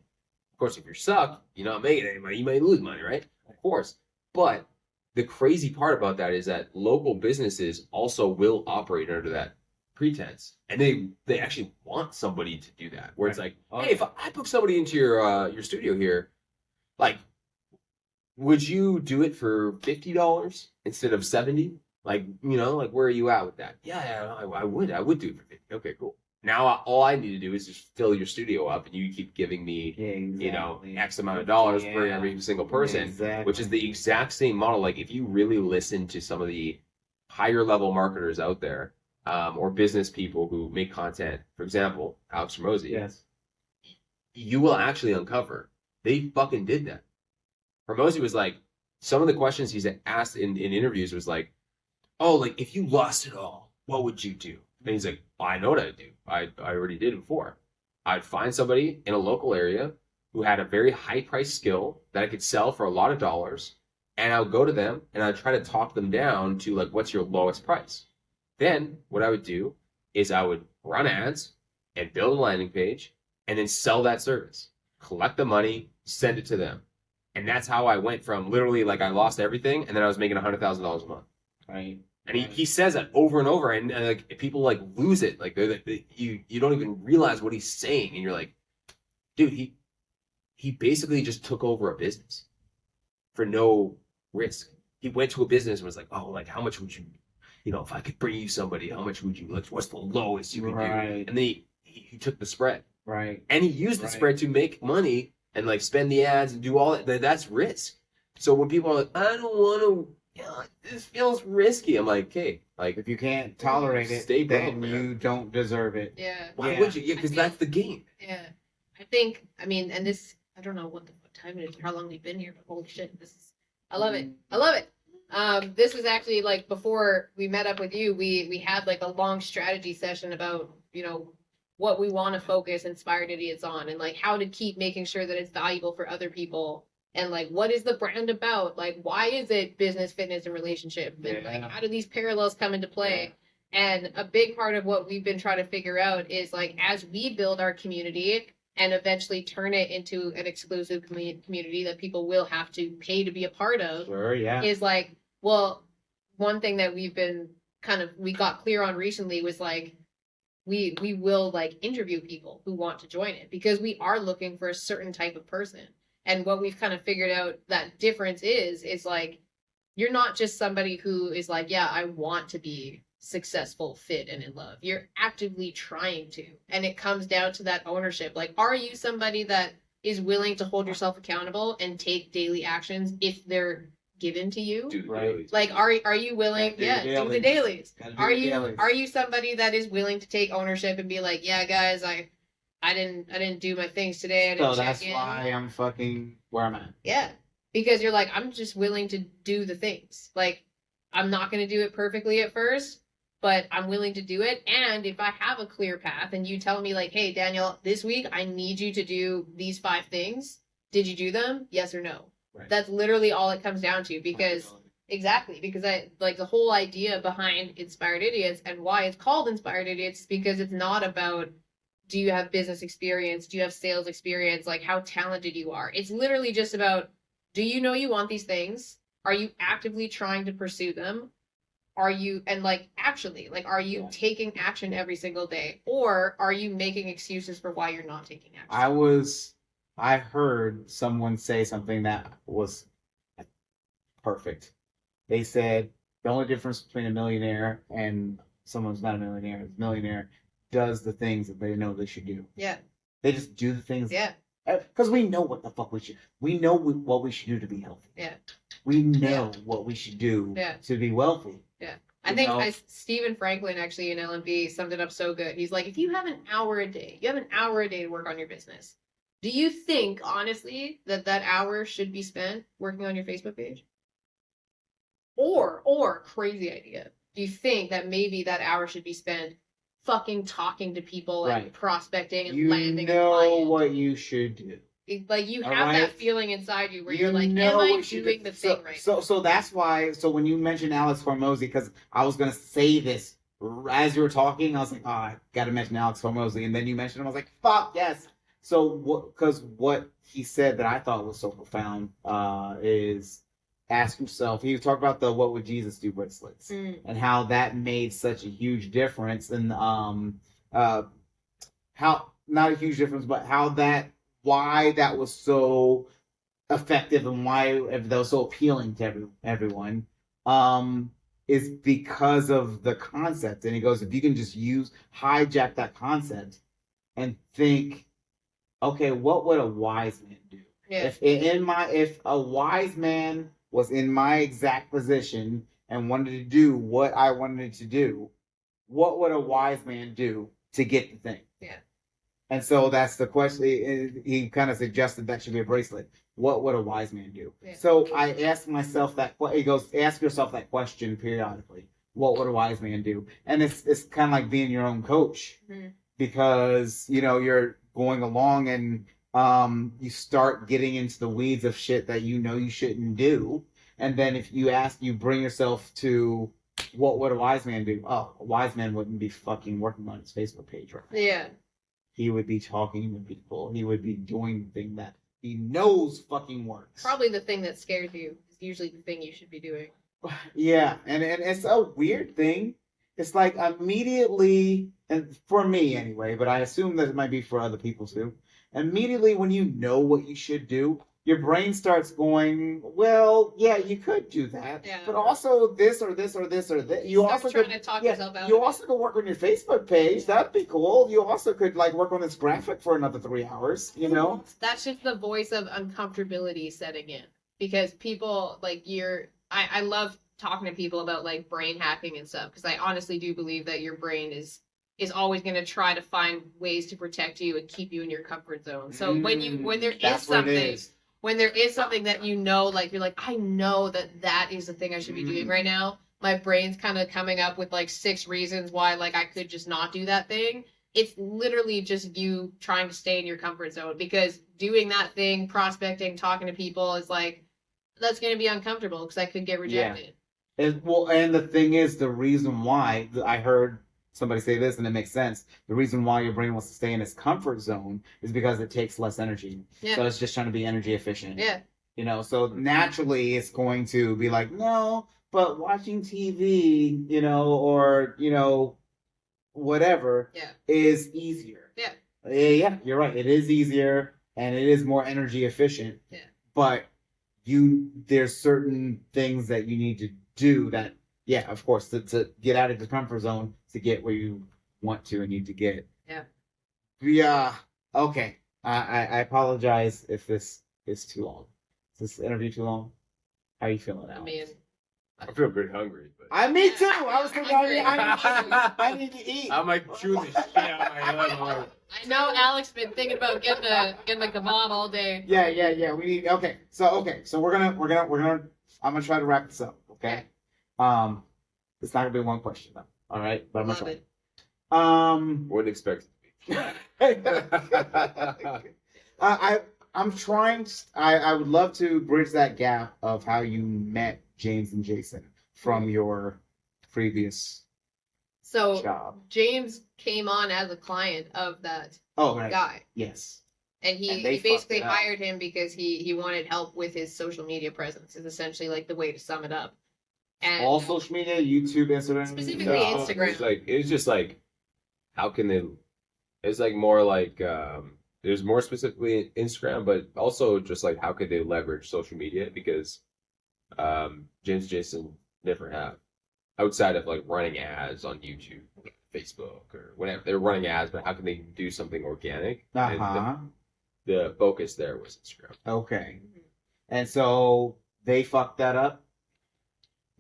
Of course, if you suck, you're not making any money. You might lose money, right? Of course. But the crazy part about that is that local businesses also will operate under that pretense, and they actually want somebody to do that. Where it's like, hey, if I book somebody into your studio here, like, would you do it for $50 instead of $70? Like, like, where are you at with that? Yeah, I would do it for 50. Okay, cool. Now all I need to do is just fill your studio up, and you keep giving me, X amount of dollars for every single person, which is the exact same model. Like, if you really listen to some of the higher level marketers out there, or business people who make content, for example, Alex Hormozy, Yes. you will actually uncover they fucking did that. Hormozy was like, some of the questions he's asked in interviews was like, oh, like, if you lost it all, what would you do? And he's like, well, I know what I'd do. I already did it before. I'd find somebody in a local area who had a very high price skill that I could sell for a lot of dollars. And I would go to them and I'd try to talk them down to, like, what's your lowest price? Then what I would do is I would run ads and build a landing page and then sell that service, collect the money, send it to them. And that's how I went from literally, like, I lost everything and then I was making $100,000 a month. Right. And he says that over and over, and like, people like lose it. Like, you don't even realize what he's saying, and you're like, dude, he basically just took over a business for no risk. He went to a business and was like, oh, like, how much would you, if I could bring you somebody, how much would you, like, what's the lowest you could do? And then he took the spread. Right. And he used the spread to make money and, like, spend the ads and do all that. That's risk. So when people are like, I don't want to, this feels risky. I'm like, okay, like, if you can't tolerate it, then you don't deserve it. Yeah. Why would you? Yeah, because that's the game. Yeah. I think, and this, I don't know what time it is, how long we've been here, but holy shit, I love it. I love it. This was actually, like, before we met up with you, we had, like, a long strategy session about, what we want to focus Inspired Idiots on, and, like, how to keep making sure that it's valuable for other people. And, like, what is the brand about? Like, why is it business, fitness, and relationship? And, like, how do these parallels come into play? And a big part of what we've been trying to figure out is, like, as we build our community and eventually turn it into an exclusive community that people will have to pay to be a part of, is, like, well, one thing that we've been we got clear on recently was, like, we will, like, interview people who want to join it, because we are looking for a certain type of person. And what we've kind of figured out that difference is, like, you're not just somebody who is like, yeah, I want to be successful, fit, and in love. You're actively trying to. And it comes down to that ownership. Like, are you somebody that is willing to hold yourself accountable and take daily actions if they're given to you? Like, are you willing? Do the dailies. Are you somebody that is willing to take ownership and be like, yeah, guys, I didn't do my things today. So that's why I'm fucking where I'm at. Yeah. Because you're like, I'm just willing to do the things. Like, I'm not going to do it perfectly at first, but I'm willing to do it. And if I have a clear path and you tell me, like, hey, Daniel, this week I need you to do these 5 things. Did you do them? Yes or no? Right. That's literally all it comes down to, because exactly, because I like the whole idea behind Inspired Idiots and why it's called Inspired Idiots, because it's not about, do you have business experience? Do you have sales experience? Like, how talented you are. It's literally just about, do you know you want these things? Are you actively trying to pursue them? Are you, and, like, actually, like, are you taking action every single day? Or are you making excuses for why you're not taking action? I heard someone say something that was perfect. They said the only difference between a millionaire and someone who's not a millionaire is a millionaire does the things that they know they should do. Yeah. They just do the things. Yeah. Because we know what the fuck we should. We know what we should do to be healthy. Yeah. We know what we should do to be wealthy. Yeah. I think Stephen Franklin, actually, in LMB, summed it up so good. He's like, if you have an hour a day, to work on your business. Do you think, honestly, that hour should be spent working on your Facebook page? Or crazy idea, do you think that maybe that hour should be spent fucking talking to people and prospecting and landing a client? You know what you should do. Like, you have that feeling inside you where you're like, am I doing the thing right? So that's why, so when you mentioned Alex Hormozy, because I was going to say this as you were talking, I was like, oh, I got to mention Alex Hormozy. And then you mentioned him, I was like, fuck, yes. So, because what he said that I thought was so profound is ask yourself, he talked about the what would Jesus do bracelets and how that made such a huge difference, and how, not a huge difference, but why that was so effective and why that was so appealing to everyone. is because of the concept. And he goes, if you can just hijack that concept and think, okay, what would a wise man do? Yeah. If a wise man was in my exact position and wanted to do what I wanted to do, what would a wise man do to get the thing? Yeah. And so that's the question. He kind of suggested that should be a bracelet. What would a wise man do? Yeah. So I asked myself that. He goes, ask yourself that question periodically. What would a wise man do? And it's kind of like being your own coach, because you're going along and you start getting into the weeds of shit that you shouldn't do, and then if you bring yourself to what would a wise man do? Oh, a wise man wouldn't be fucking working on his Facebook page right now. Yeah. He would be talking with people. He would be doing the thing that he knows fucking works. Probably the thing that scares you is usually the thing you should be doing. Yeah, and it's a weird thing. It's like immediately, and for me anyway, but I assume that it might be for other people too. Immediately when you know what you should do, your brain starts going, well, yeah, you could do that, but also this or this or this or that. You also trying could to talk yourself out. You also could work on your Facebook page. That'd be cool. You also could work on this graphic for another 3 hours. That's just the voice of uncomfortability setting in, because people I love talking to people about brain hacking and stuff, because I honestly do believe that your brain is always going to try to find ways to protect you and keep you in your comfort zone. So when there is something that you're like, I know that is the thing I should be doing right now. My brain's kind of coming up with 6 reasons why I could just not do that thing. It's literally just you trying to stay in your comfort zone, because doing that thing, prospecting, talking to people is that's going to be uncomfortable because I could get rejected. Yeah. And the thing is, the reason why I heard somebody say this, and it makes sense. The reason why your brain wants to stay in its comfort zone is because it takes less energy. Yeah. So it's just trying to be energy efficient. Yeah. So naturally it's going to be no, but watching TV, or, whatever is easier. Yeah. Yeah, you're right. It is easier and it is more energy efficient. Yeah. But there's certain things that you need to do that, yeah, of course, to get out of the comfort zone to get where you want to and need to get. Yeah. Yeah. Okay. I apologize if this is too long. Is this interview too long? How are you feeling, Alex? I feel pretty hungry. But... Me too. I was thinking I need to eat. I'm chewing the shit out of my head. I know Alex been thinking about getting the kebab all day. Yeah. We need. Okay. So we're gonna. I'm gonna try to wrap this up. Okay. It's not gonna be one question though. All right, but I'm gonna try. Wouldn't expect it to be. I'm trying. I would love to bridge that gap of how you met James and Jason from your previous job. James came on as a client of that guy. Yes. And he basically hired him because he wanted help with his social media presence, is essentially the way to sum it up. And all social media, YouTube, Instagram. Specifically Instagram. It's just how can they... It's more there's more specifically Instagram, but also just how could they leverage social media, because James and Jason never have, outside of running ads on YouTube, Facebook, or whatever. They're running ads, but how can they do something organic? And the focus there was Instagram. Okay. And so they fucked that up?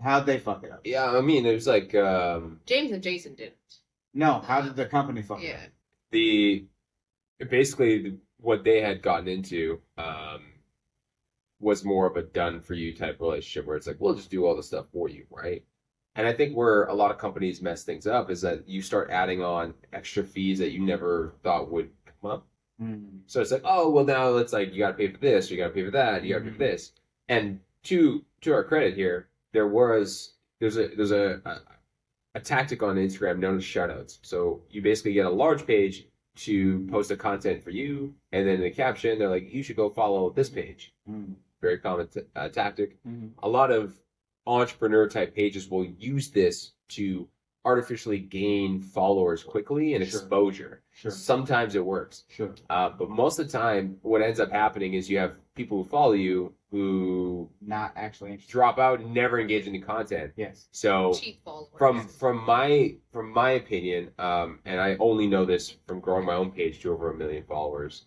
How'd they fuck it up? Yeah, I mean, it was James and Jason didn't. No, how did the company fuck it up? Basically, what they had gotten into was more of a done-for-you type relationship, where it's we'll just do all the stuff for you, right? And I think where a lot of companies mess things up is that you start adding on extra fees that you never thought would come up. So it's oh, well, now it's you got to pay for this, or you got to pay for that, you got to pay for this. And to our credit here, there's a tactic on Instagram known as shoutouts. So you basically get a large page to post the content for you, and then in the caption they're you should go follow this page. Very common tactic. A lot of entrepreneur type pages will use this to artificially gain followers quickly and exposure. Sure. Sometimes it works. Sure. But most of the time, what ends up happening is you have people who follow you, who Not actually interested. drop out and never engage in the content. Yes. So Cheap followers. from my opinion, and I only know this from growing my own page to over 1 million followers,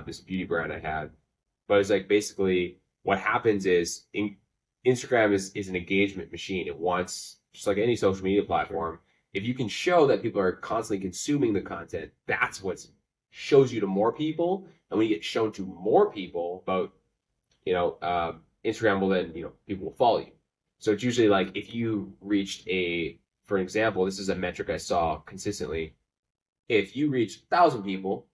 this beauty brand I had, but it's like basically what happens is Instagram is an engagement machine. It wants, just like any social media platform, if you can show that people are constantly consuming the content, that's what shows you to more people. And when you get shown to more people about, Instagram will then, people will follow you. So it's usually like if you reached for an example, this is a metric I saw consistently. If you reached 1,000 people,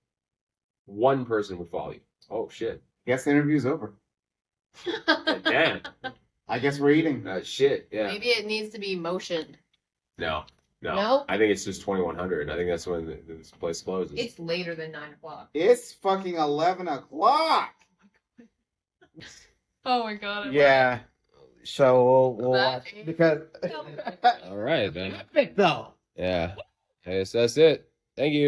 one person would follow you. Oh shit. Guess the interview's over. Damn. I guess we're eating. Shit. Yeah. Maybe it needs to be motioned. No. No? I think it's just 2100. I think that's when this place closes. It's later than 9 o'clock. It's fucking 11 o'clock. Oh my god. Yeah. So we'll That watch is- because All right, then. epic though. Yeah. I guess that's it. Thank you.